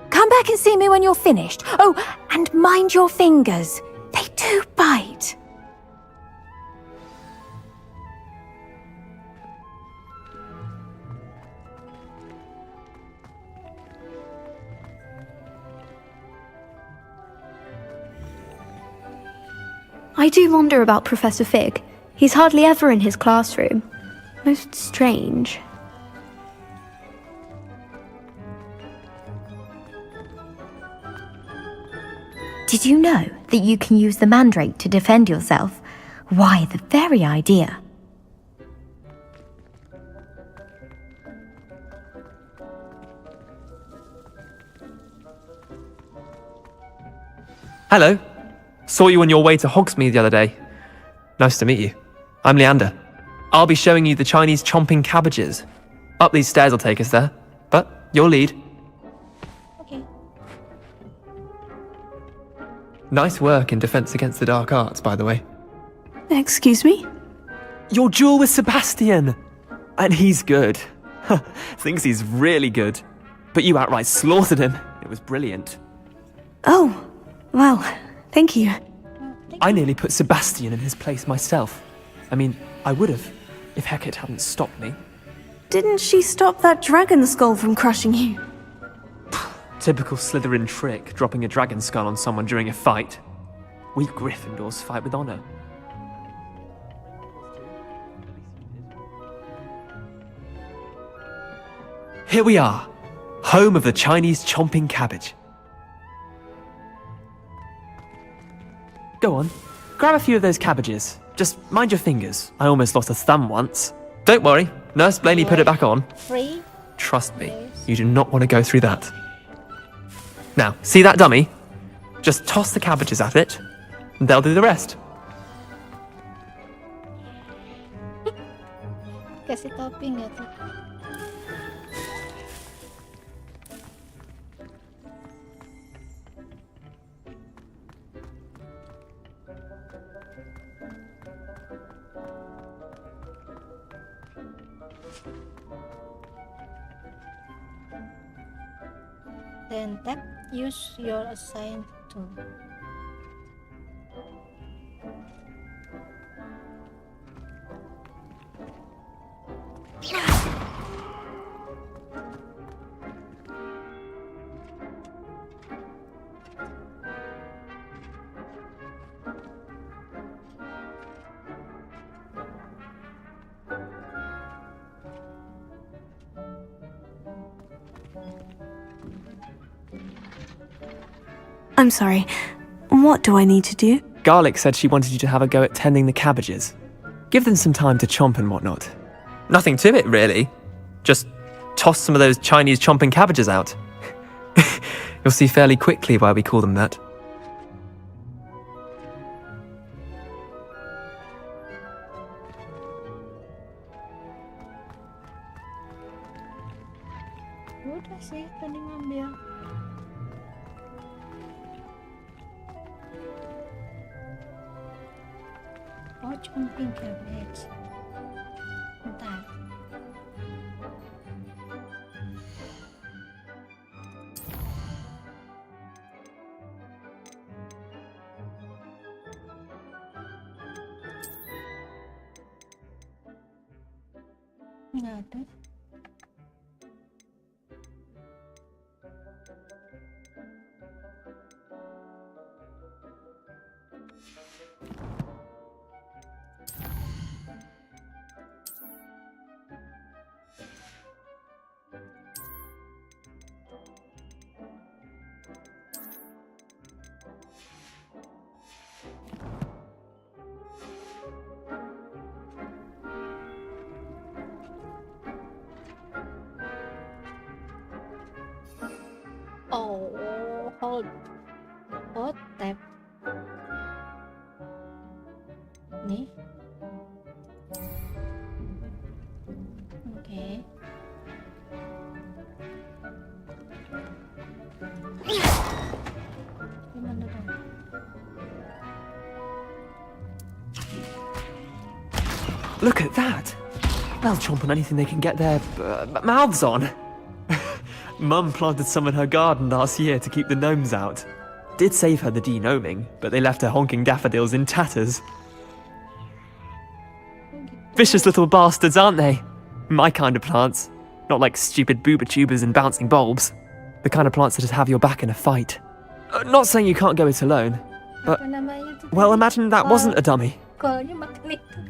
Come back and see me when you're finished. Oh, and mind your fingers. They do bite. I do wonder about Professor Fig. He's hardly ever in his classroom. Most strange. Did you know that you can use the mandrake to defend yourself? Why, the very idea. Hello. Saw you on your way to Hogsmeade the other day. Nice to meet you. I'm Leander. I'll be showing you the Chinese chomping cabbages. Up these stairs will take us there, but you'll lead. Okay. Nice work in Defense Against the Dark Arts, by the way. Excuse me? Your duel with Sebastian! And he's good. Thinks he's really good. But you outright slaughtered him. It was brilliant. Oh, well, thank you. I nearly put Sebastian in his place myself. I mean, I would have, if Hecate hadn't stopped me. Didn't she stop that dragon skull from crushing you? Typical Slytherin trick, dropping a dragon skull on someone during a fight. We Gryffindors fight with honor. Here we are, home of the Chinese chomping cabbage. Go on, grab a few of those cabbages. Just mind your fingers. I almost lost a thumb once. Don't worry, Nurse Blaney put it back on. Free? Trust me, you do not want to go through that. Now, see that dummy? Just toss the cabbages at it, and they'll do the rest. Kasih topping ya tuh. Then tap, use your assigned tool. I'm sorry. What do I need to do? Garlic said she wanted you to have a go at tending the cabbages. Give them some time to chomp and whatnot. Nothing to it, really. Just toss some of those Chinese chomping cabbages out. You'll see fairly quickly why we call them that. Udah sih tadi ngambil. Oh, jumping cabbage. Bentar. Nggak ada. Oh, hold tab. Nih. Oke. Gimana dong? Look at that! They'll chomp on anything they can get their mouths on. Mum planted some in her garden last year to keep the gnomes out. Did save her the de-gnoming, but they left her honking daffodils in tatters. Vicious little bastards, aren't they? My kind of plants. Not like stupid booba tubers and bouncing bulbs. The kind of plants that just have your back in a fight. Not saying you can't go it alone, but... Well, imagine that wasn't a dummy. Kolnya makan itu.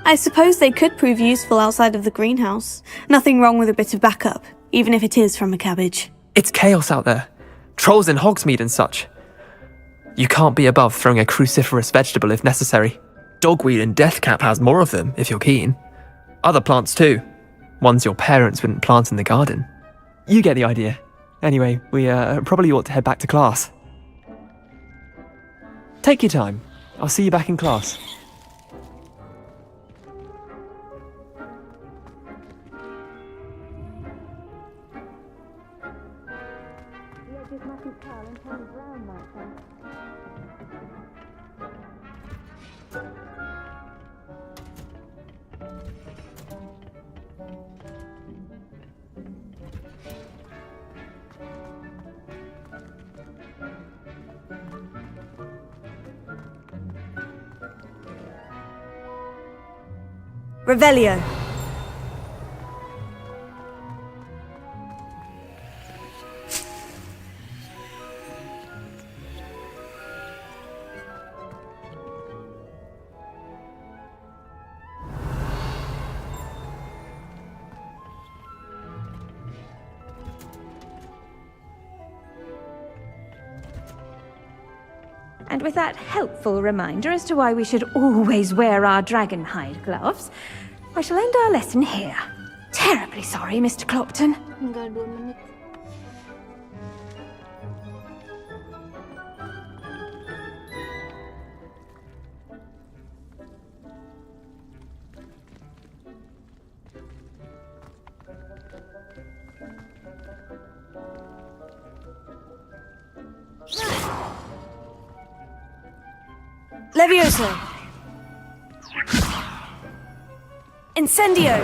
I suppose they could prove useful outside of the greenhouse. Nothing wrong with a bit of backup, even if it is from a cabbage. It's chaos out there. Trolls in Hogsmeade and such. You can't be above throwing a cruciferous vegetable if necessary. Dogweed and deathcap has more of them, if you're keen. Other plants too. Ones your parents wouldn't plant in the garden. You get the idea. Anyway, we probably ought to head back to class. Take your time. I'll see you back in class. Revelio. And with that helpful reminder as to why we should always wear our dragon hide gloves, I shall end our lesson here. Terribly sorry, Mr. Clopton. Tinggal 2 menit. Levioso. Incendio.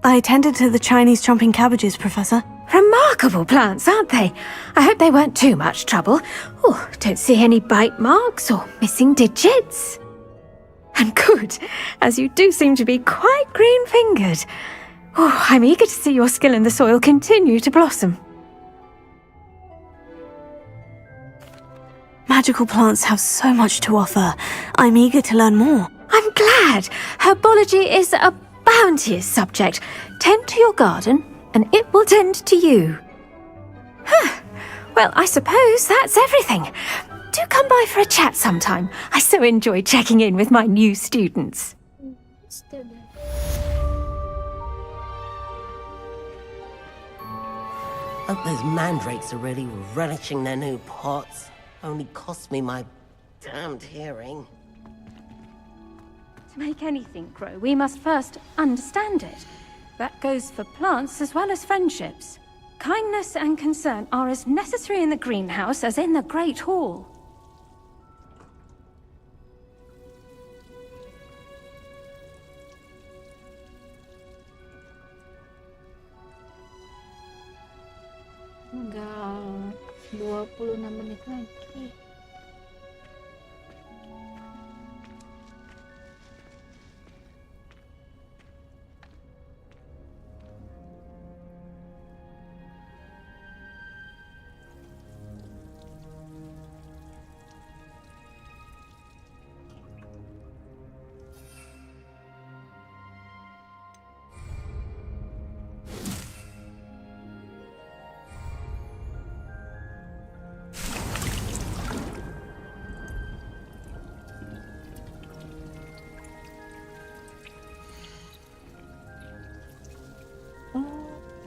I tended to the Chinese chomping cabbages, Professor. Remarkable plants, aren't they? I hope they weren't too much trouble. Oh, don't see any bite marks or missing digits. And good, as you do seem to be quite green-fingered. Oh, I'm eager to see your skill in the soil continue to blossom. Magical plants have so much to offer. I'm eager to learn more. I'm glad. Herbology is a bounteous subject. Tend to your garden, and it will tend to you. Well, I suppose that's everything. Do come by for a chat sometime. I so enjoy checking in with my new students. Hope those mandrakes are really relishing their new pots. Only cost me my damned hearing. To make anything grow, we must first understand it. That goes for plants as well as friendships. Kindness and concern are as necessary in the greenhouse as in the Great Hall. Tinggal 26 menit lagi.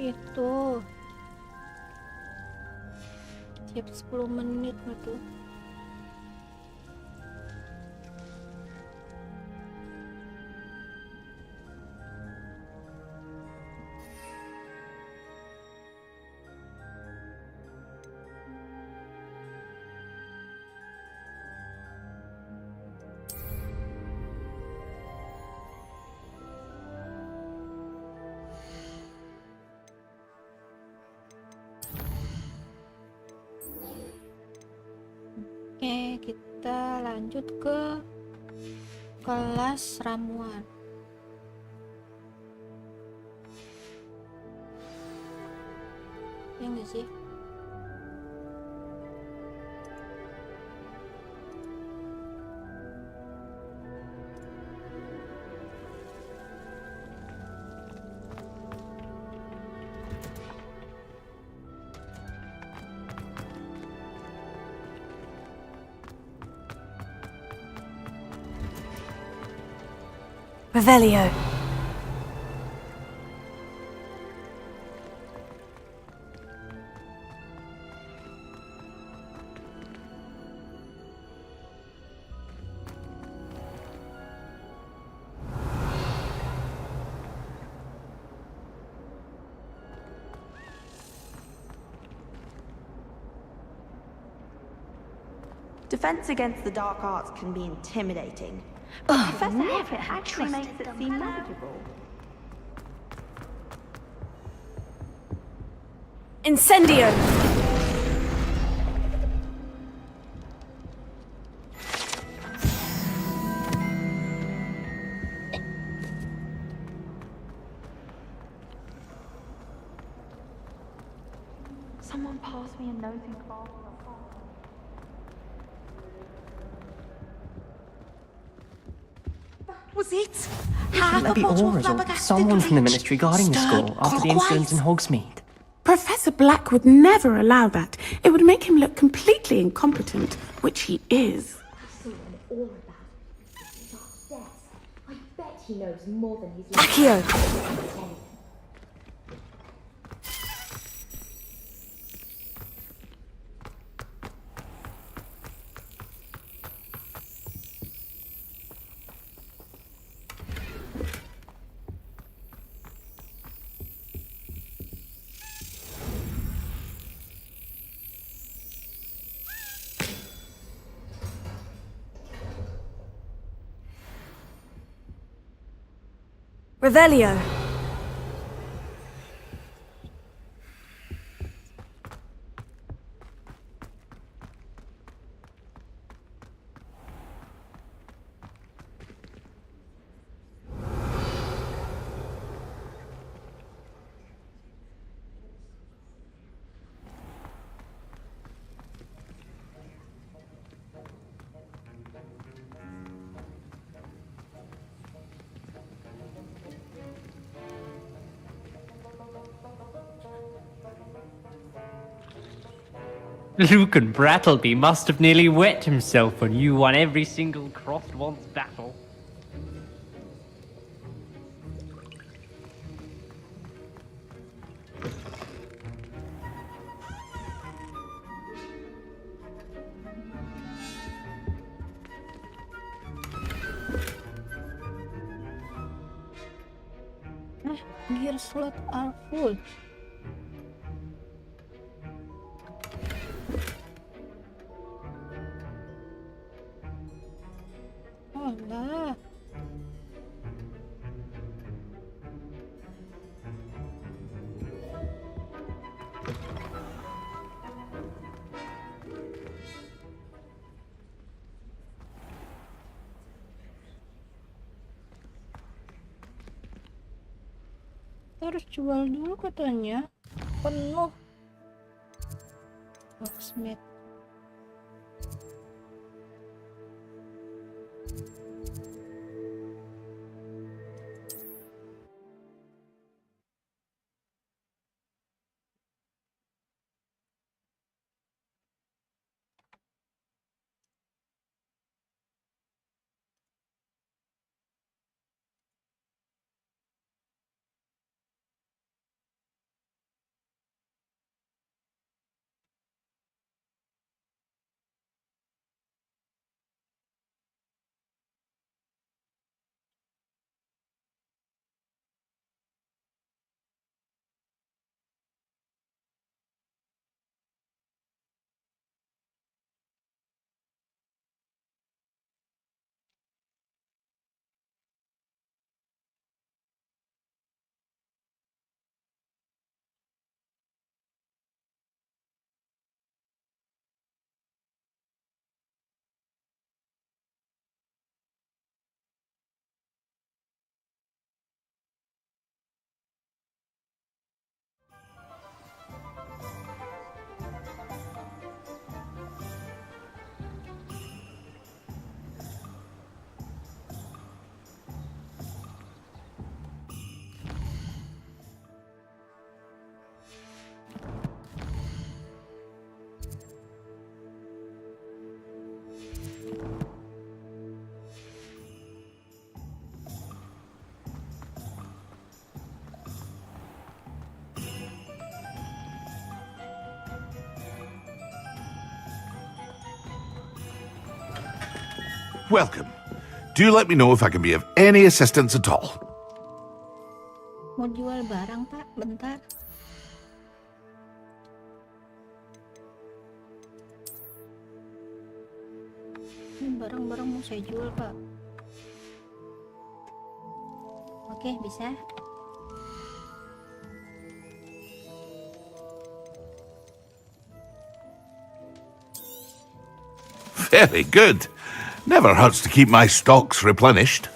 Itu siap 10 menit waduh. Oke, kita lanjut ke kelas ramuan. Ya nggak sih? Revelio. Defense against the dark arts can be intimidating. Professor Heaven actually makes it seem manageable. Incendio! Someone pass me a nosing class. Was it? There be auras or someone from the ministry guarding the school after the incident in Hogsmeade. Professor Black would never allow that. It would make him look completely incompetent, which he is. All about it. He's upstairs. I bet he knows more than he's Accio! Revelio. Lucan Brattleby must have nearly wet himself when you won every single crossed once battle. Gear slot are full. Alah. Harus jual dulu katanya, penuh. Locksmith. Welcome. Do let me know if I can be of any assistance at all. Mau jual barang, Pak? Bentar. Ini barang-barang mau saya jual, Pak. Oke, bisa. Very good. Never hurts to keep my stocks replenished.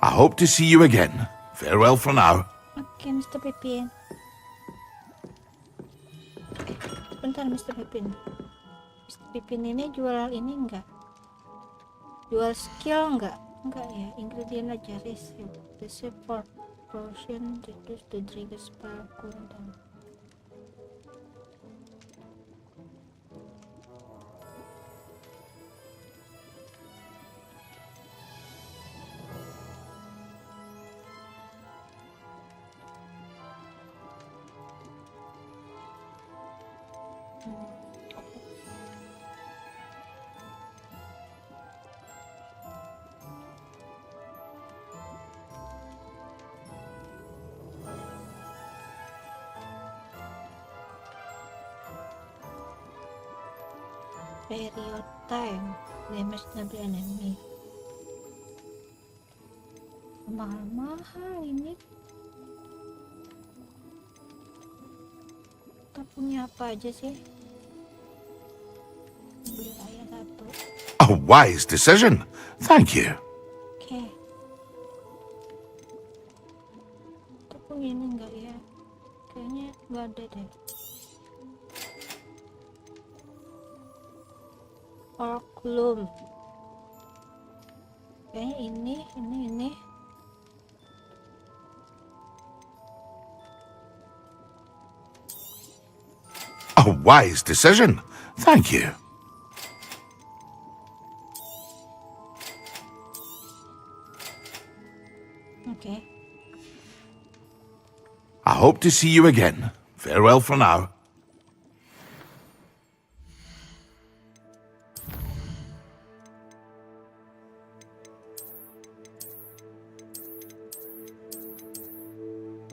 I hope to see you again. Farewell for now. Oke, Mr. Pipin. Bentar, Mr. Pipin. Mr. Pipin ini jual ini enggak? Jual skill enggak? Enggak ya, ingredient aja. Receive for potion, reduce the trigger spell cooldown. Period time damage to enemy. Mahal-mahal ini. Kita punya apa aja sih? Beli aja satu. A wise decision. Thank you. Oke. Kita punya ini enggak ya? Kayaknya enggak ada deh. Orklum. Kayaknya ini. A wise decision. Thank you. Okay. I hope to see you again. Farewell for now.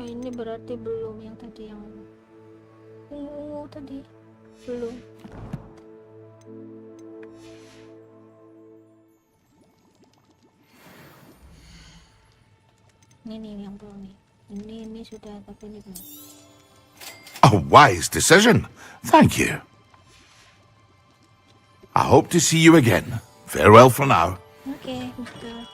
Ini berarti belum yang tadi yang ungu tadi belum. Ini yang belum nih. Ini sudah tapi ini belum. A wise decision. Thank you. I hope to see you again. Farewell for now. Okay, betul.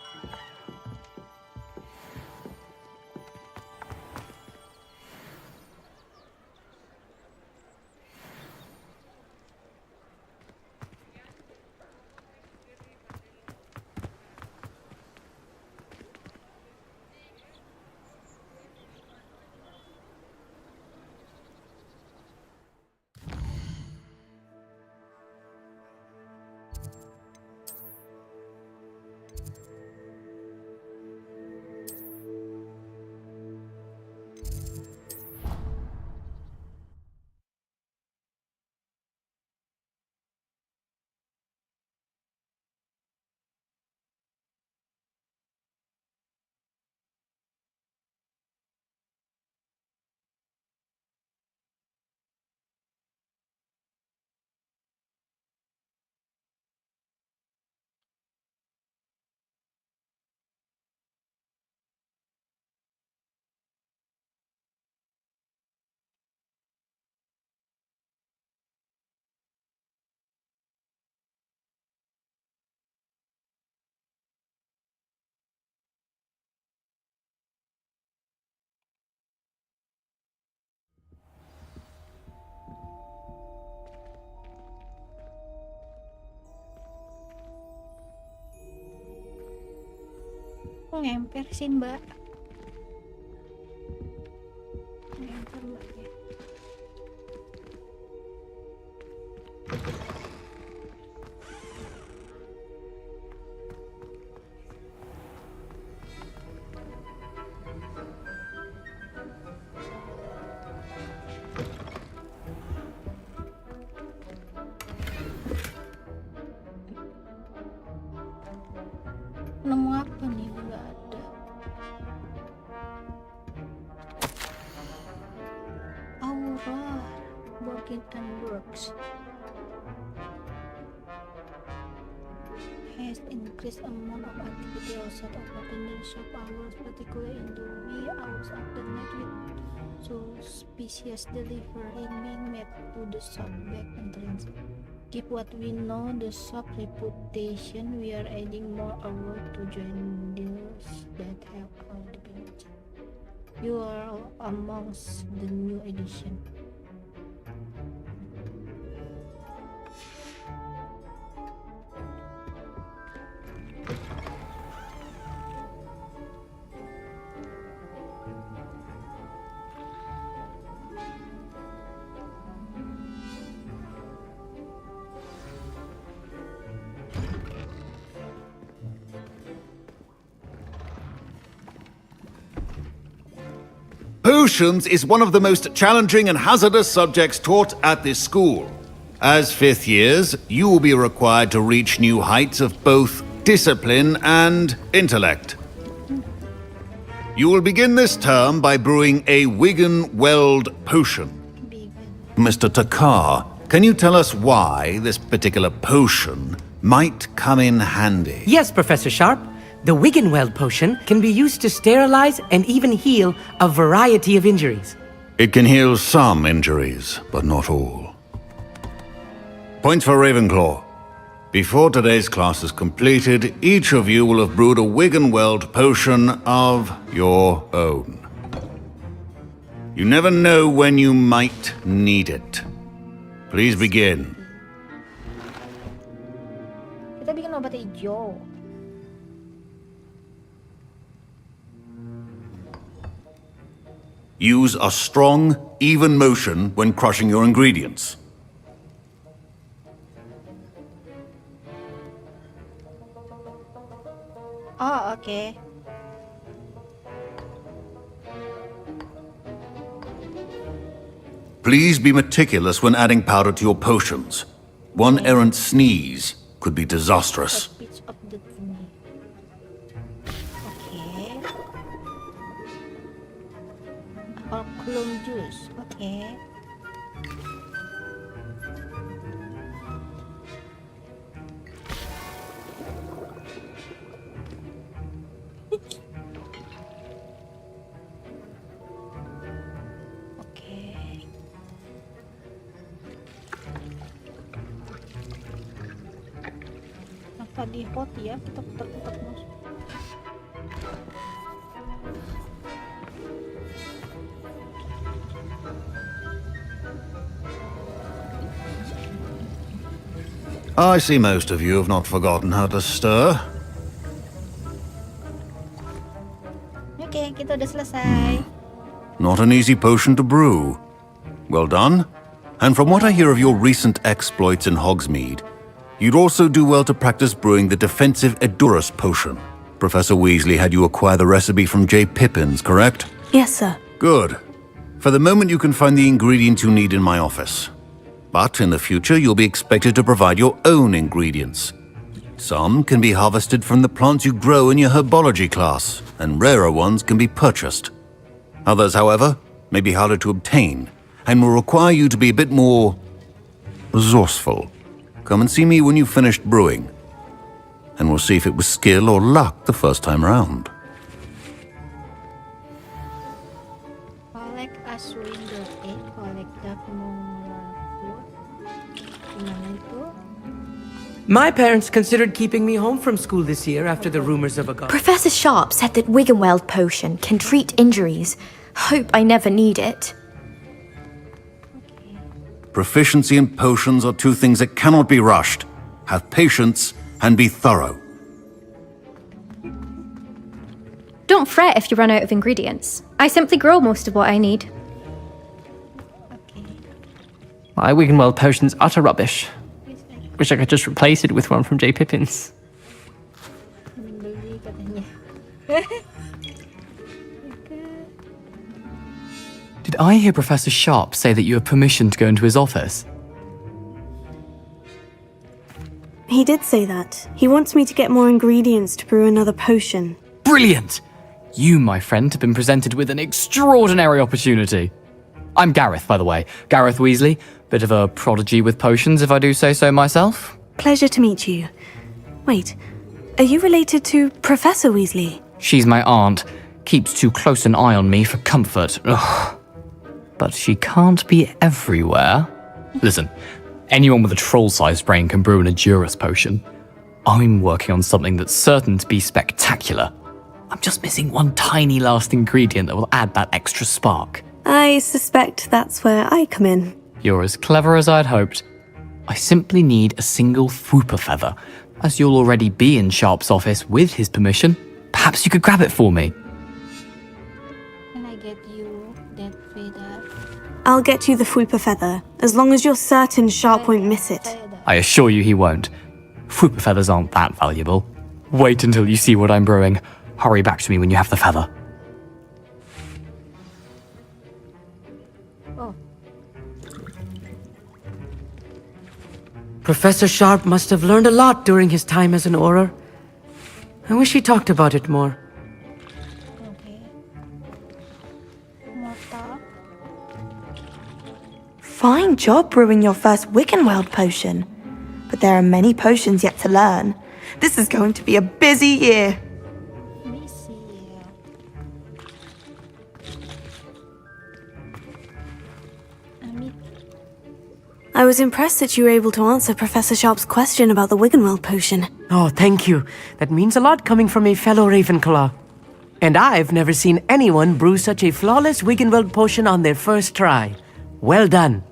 Ngemper sih mbak. Ngemper mbak ya. Nemu apa nih? Nggak ada. Aura Working and Works has increased amount of activity outside of ordinary shop hours, particularly in the wee hours of the night, with suspicious delivery being made to the shop back entrance. Keep what we know the shop reputation. We are adding more hours to join deals that have already been achieved. You are amongst the new edition. Potions is one of the most challenging and hazardous subjects taught at this school. As fifth years, you will be required to reach new heights of both discipline and intellect. You will begin this term by brewing a Wigan Weld potion. Mr. Takar can you tell us why this particular potion might come in handy? Yes, Professor Sharp. The Wiggenweld potion can be used to sterilize and even heal a variety of injuries. It can heal some injuries, but not all. Points for Ravenclaw. Before today's class is completed, each of you will have brewed a Wiggenweld potion of your own. You never know when you might need it. Please begin. Kita bikin obat hijau. Use a strong, even motion when crushing your ingredients. Oh, okay. Please be meticulous when adding powder to your potions. One errant sneeze could be disastrous. Okay. Plum juice. Okay. Di hot ya, kita putar-putar terus. I see most of you have not forgotten how to stir. Oke, kita udah selesai. Not an easy potion to brew. Well done. And from what I hear of your recent exploits in Hogsmeade, you'd also do well to practice brewing the defensive Edurus potion. Professor Weasley had you acquire the recipe from J. Pippin's, correct? Yes, sir. Good. For the moment you can find the ingredients you need in my office. But in the future you'll be expected to provide your own ingredients. Some can be harvested from the plants you grow in your herbology class, and rarer ones can be purchased. Others, however, may be harder to obtain, and will require you to be a bit more resourceful. Come and see me when you've finished brewing, and we'll see if it was skill or luck the first time round. Collect as Windows 8, collect dark moon. Gimana itu? My parents considered keeping me home from school this year after the rumors of a god. Professor Sharp said that Wiggenweld potion can treat injuries. Hope I never need it. Proficiency in potions are two things that cannot be rushed. Have patience and be thorough. Don't fret if you run out of ingredients. I simply grow most of what I need. My Wiggenweld potion's utter rubbish. Wish I could just replace it with one from J. Pippin's. Did I hear Professor Sharp say that you have permission to go into his office? He did say that. He wants me to get more ingredients to brew another potion. Brilliant! You, my friend, have been presented with an extraordinary opportunity. I'm Gareth, by the way. Gareth Weasley. Bit of a prodigy with potions, if I do say so myself. Pleasure to meet you. Wait, are you related to Professor Weasley? She's my aunt. Keeps too close an eye on me for comfort. Ugh. But she can't be everywhere. Listen, anyone with a troll-sized brain can brew an Edurus potion. I'm working on something that's certain to be spectacular. I'm just missing one tiny last ingredient that will add that extra spark. I suspect that's where I come in. You're as clever as I'd hoped. I simply need a single Fwooper feather. As you'll already be in Sharp's office with his permission, perhaps you could grab it for me. Can I get you that feather? I'll get you the Fwooper feather, as long as you're certain Sharp won't miss it. I assure you he won't. Fwooper feathers aren't that valuable. Wait until you see what I'm brewing. Hurry back to me when you have the feather. Professor Sharp must have learned a lot during his time as an Auror. I wish he talked about it more. fine job brewing your first Wiggenweld potion. But there are many potions yet to learn. This is going to be a busy year. I was impressed that you were able to answer Professor Sharp's question about the Wiggenweld potion. Oh, thank you. That means a lot coming from a fellow Ravenclaw. And I've never seen anyone brew such a flawless Wiggenweld potion on their first try. Well done.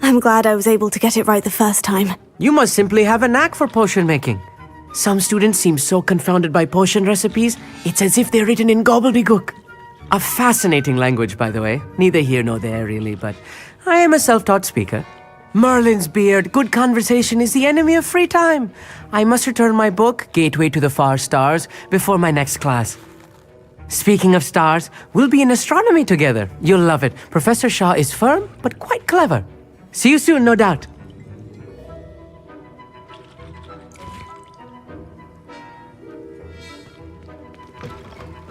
I'm glad I was able to get it right the first time. You must simply have a knack for potion making. Some students seem so confounded by potion recipes, it's as if they're written in gobbledygook. A fascinating language, by the way. Neither here nor there, really, but I am a self-taught speaker. Merlin's beard, good conversation is the enemy of free time. I must return my book, Gateway to the Far Stars, before my next class. Speaking of stars, we'll be in astronomy together. You'll love it. Professor Shaw is firm, but quite clever. See you soon, no doubt.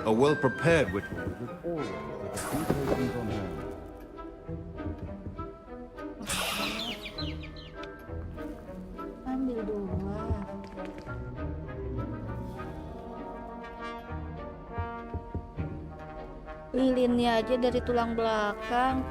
A well-prepared witch with all the two potions on hand. Ambil 2. Lilinnya aja dari tulang belakang.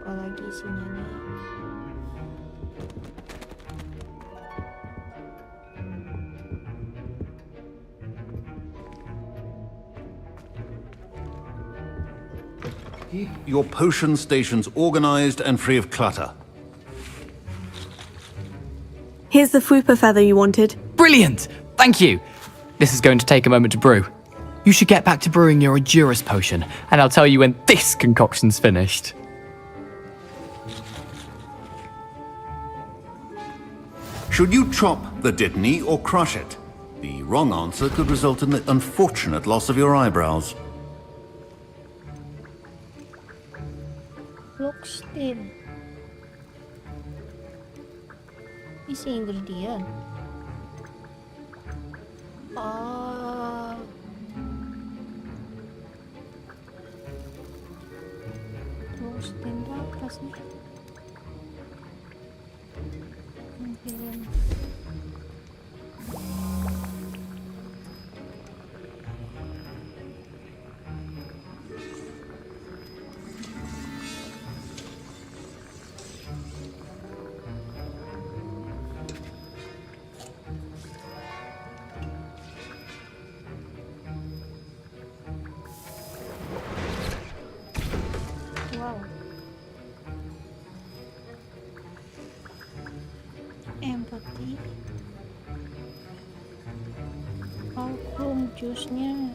Apalagi isinya nih. Keep your potion stations organized and free of clutter. Here's the Fupa feather you wanted. Brilliant! Thank you! This is going to take a moment to brew. You should get back to brewing your Edurus potion, and I'll tell you when this concoction's finished. Should you chop the Dittany or crush it? The wrong answer could result in the unfortunate loss of your eyebrows. Lockstin. Isi ingredient. Oh. Lockstin itu apa sih? Mungkin. Empathy. Vacuum jusnya.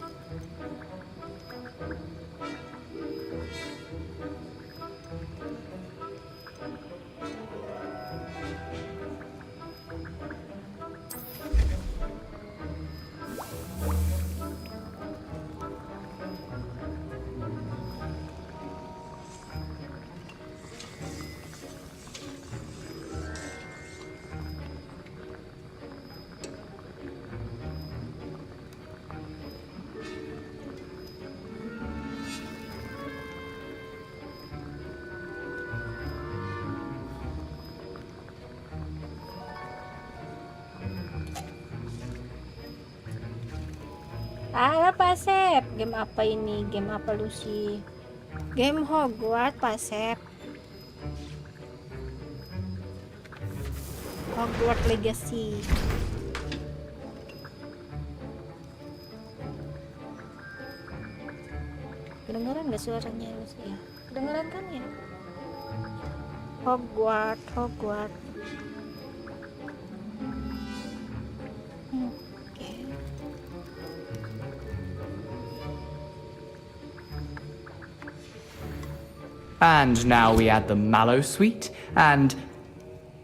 Apa Sep? Game apa ini? Game apa Lucy? Game Hogwarts Pak Sep. Hogwarts Legacy. Kedengeran gak suaranya Lucy ya? Kedengeran kan ya? Hogwarts. And now we add the mallow sweet, and...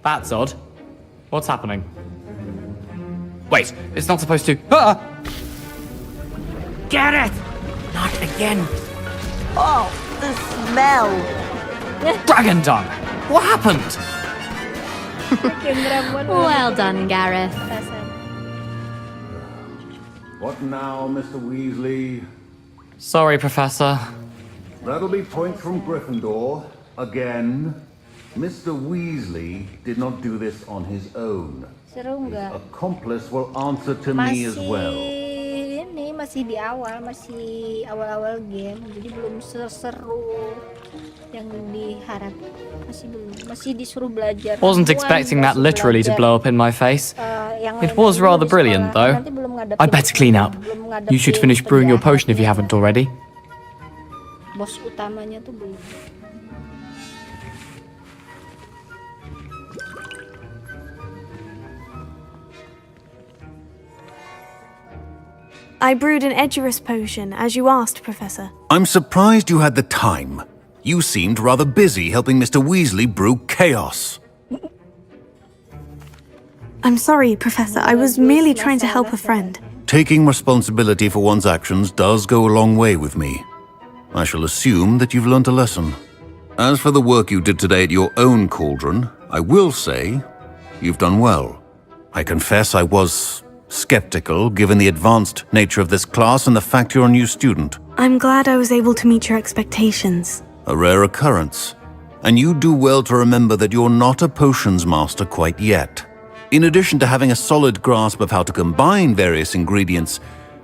That's odd. What's happening? Wait, it's not supposed to... Ah! Get it! Not again. Oh, the smell! Dragon tongue! What happened? Well done, Gareth. What now, Mr. Weasley? Sorry, Professor. That'll be points from Gryffindor. Again. Mr. Weasley did not do this on his own. Seru His nggak? accomplice will answer to me as well. Ini masih di awal, masih awal-awal game, jadi belum seseru yang diharapkan. Masih disuruh belajar. Wasn't Semua expecting that disuruh literally to belajar. blow up in my face. Yang It lain-lain was dulu rather di brilliant, sekolah. though. Nanti belum ngadepin- I'd better clean up. belum You should ngadepin finish brewing your penjahat. potion if you haven't already. Bos utamanya tuh belum. I brewed an Edurus potion, as you asked, Professor. I'm surprised you had the time. You seemed rather busy helping Mr. Weasley brew chaos. I'm sorry, Professor. I was merely trying to help a friend. Taking responsibility for one's actions does go a long way with me. I shall assume that you've learnt a lesson. As for the work you did today at your own cauldron, I will say you've done well. I confess I was skeptical given the advanced nature of this class and the fact you're a new student. I'm glad I was able to meet your expectations. A rare occurrence. And you do well to remember that you're not a potions master quite yet. In addition to having a solid grasp of how to combine various ingredients,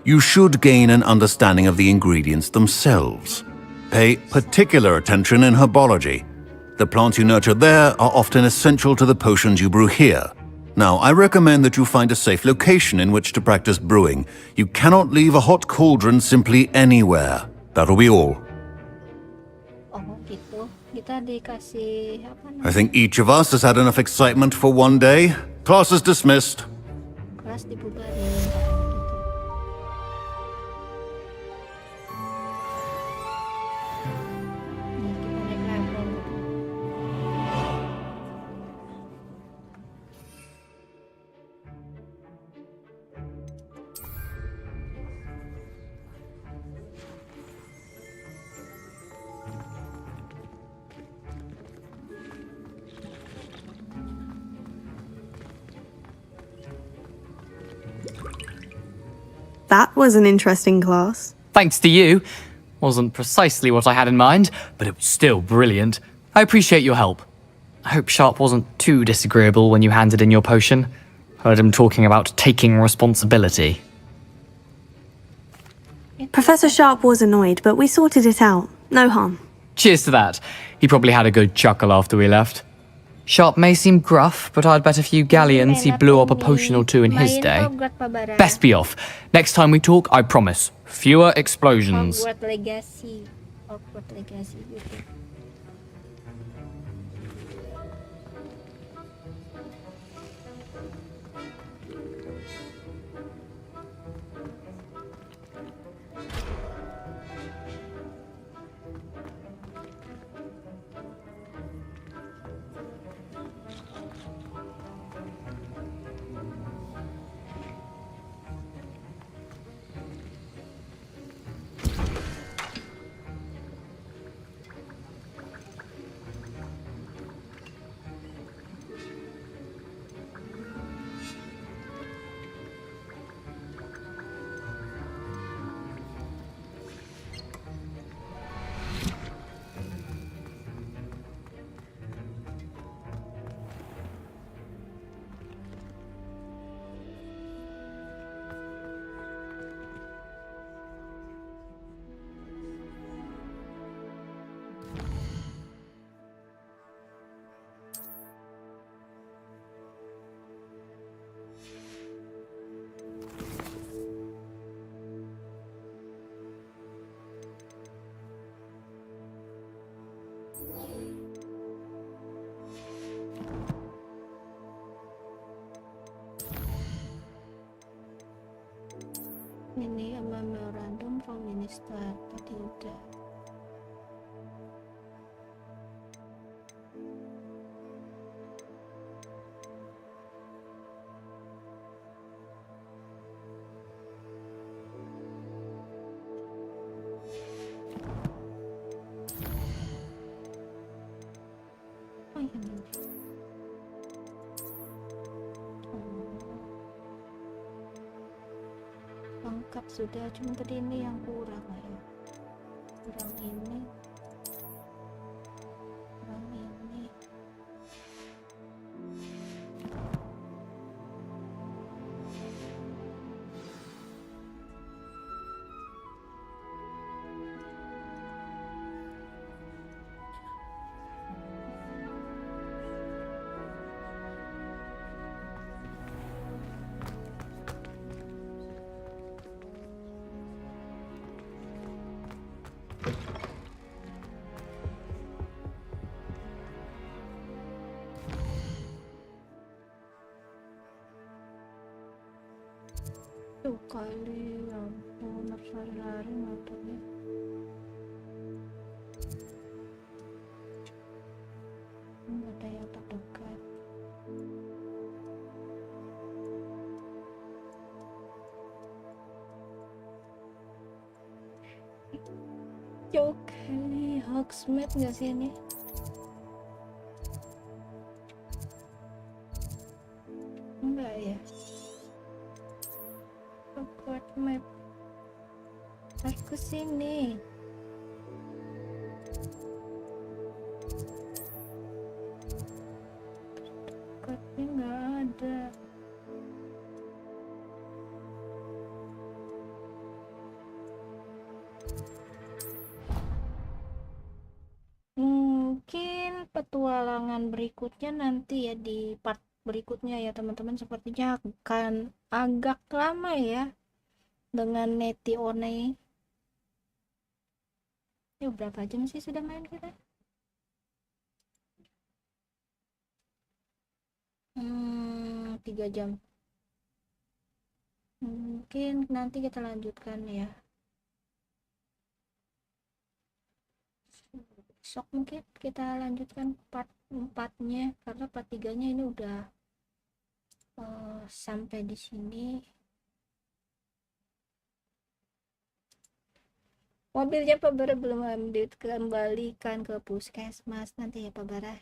you should gain an understanding of the ingredients themselves. Pay particular attention in herbology. The plants you nurture there are often essential to the potions you brew here. Now, I recommend that you find a safe location in which to practice brewing. You cannot leave a hot cauldron simply anywhere. That'll be all. Oh gitu. Kita dikasih apa namanya? I think each of us has had enough excitement for one day. Class is dismissed. Kelas dibubarin. That was an interesting class. Thanks to you. Wasn't precisely what I had in mind, but it was still brilliant. I appreciate your help. I hope Sharp wasn't too disagreeable when you handed in your potion. Heard him talking about taking responsibility. Professor Sharp was annoyed, but we sorted it out. No harm. Cheers to that. He probably had a good chuckle after we left. Sharp may seem gruff, but I'd bet a few galleons he blew up a potion or two in his day. Best be off. Next time we talk, I promise, fewer explosions. Hogwarts Legacy. Hogwarts Legacy gitu. Ini memorandum from Minister tidak. Oh, iya. lengkap sudah, cuma tadi ini yang kurang ya. Kurang ini. Tuh kali, ya ampun, harus lari-lari motornya. Nggak ada yang terdekat. Jauh kali, Hogsmeade nggak sih ini? Enggak ya. Buat map harus ke sini. Dekatnya nggak ada. Mungkin petualangan berikutnya nanti ya, di part berikutnya ya teman-teman, sepertinya akan agak lama ya dengan Neti One. Ya berapa jam sih sudah main kita? 3 jam. Mungkin nanti kita lanjutkan ya. Besok mungkin kita lanjutkan part 4-nya, karena part 3-nya ini udah sampai di sini. Mobilnya Pak Bara belum dikembalikan ke puskesmas, nanti ya Pak Bara.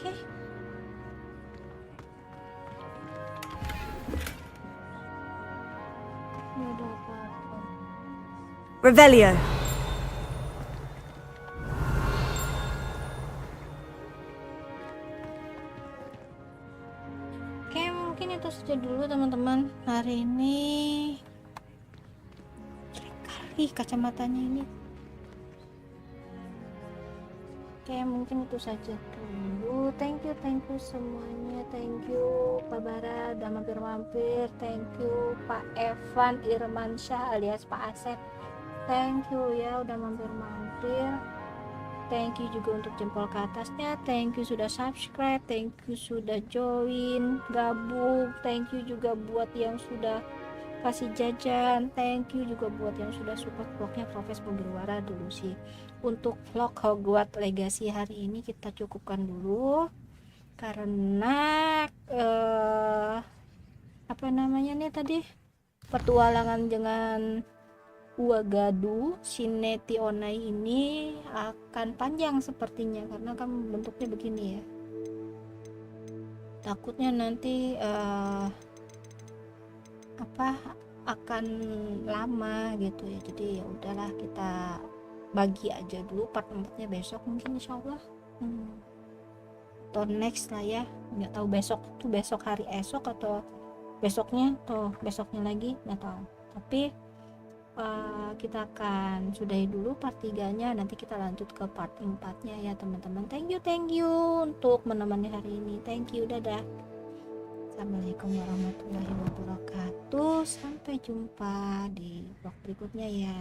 Oke. Revelio. Oke, mungkin itu saja dulu teman-teman hari ini. Kali kacamatanya ini. Oke, mungkin itu saja dulu. Thank you semuanya. Thank you Pak Bara udah mampir-mampir. Thank you Pak Evan Irmansyah alias Pak Asep. Thank you ya udah mampir-mampir. Thank you juga untuk jempol ke atasnya. Thank you sudah subscribe. Thank you sudah join, gabung. Thank you juga buat yang sudah kasih jajan. Thank you juga buat yang sudah support vlognya Prof Mugiwara D Lucy. Untuk vlog Hogwarts Legacy hari ini kita cukupkan dulu, karena apa namanya nih tadi, petualangan dengan Uagadu Neti One ini akan panjang sepertinya, karena kan bentuknya begini ya. Takutnya nanti akan lama gitu ya. Jadi ya udahlah, kita bagi aja dulu part 4-nya besok mungkin insyaallah. Atau next lah ya, nggak tahu besok hari esok atau besoknya atau besoknya lagi, nggak tahu. Tapi kita akan sudahi dulu part 3-nya, nanti kita lanjut ke part 4-nya ya teman-teman. Thank you untuk menemani hari ini. Thank you, dadah. Assalamualaikum warahmatullahi wabarakatuh. Sampai jumpa di vlog berikutnya ya.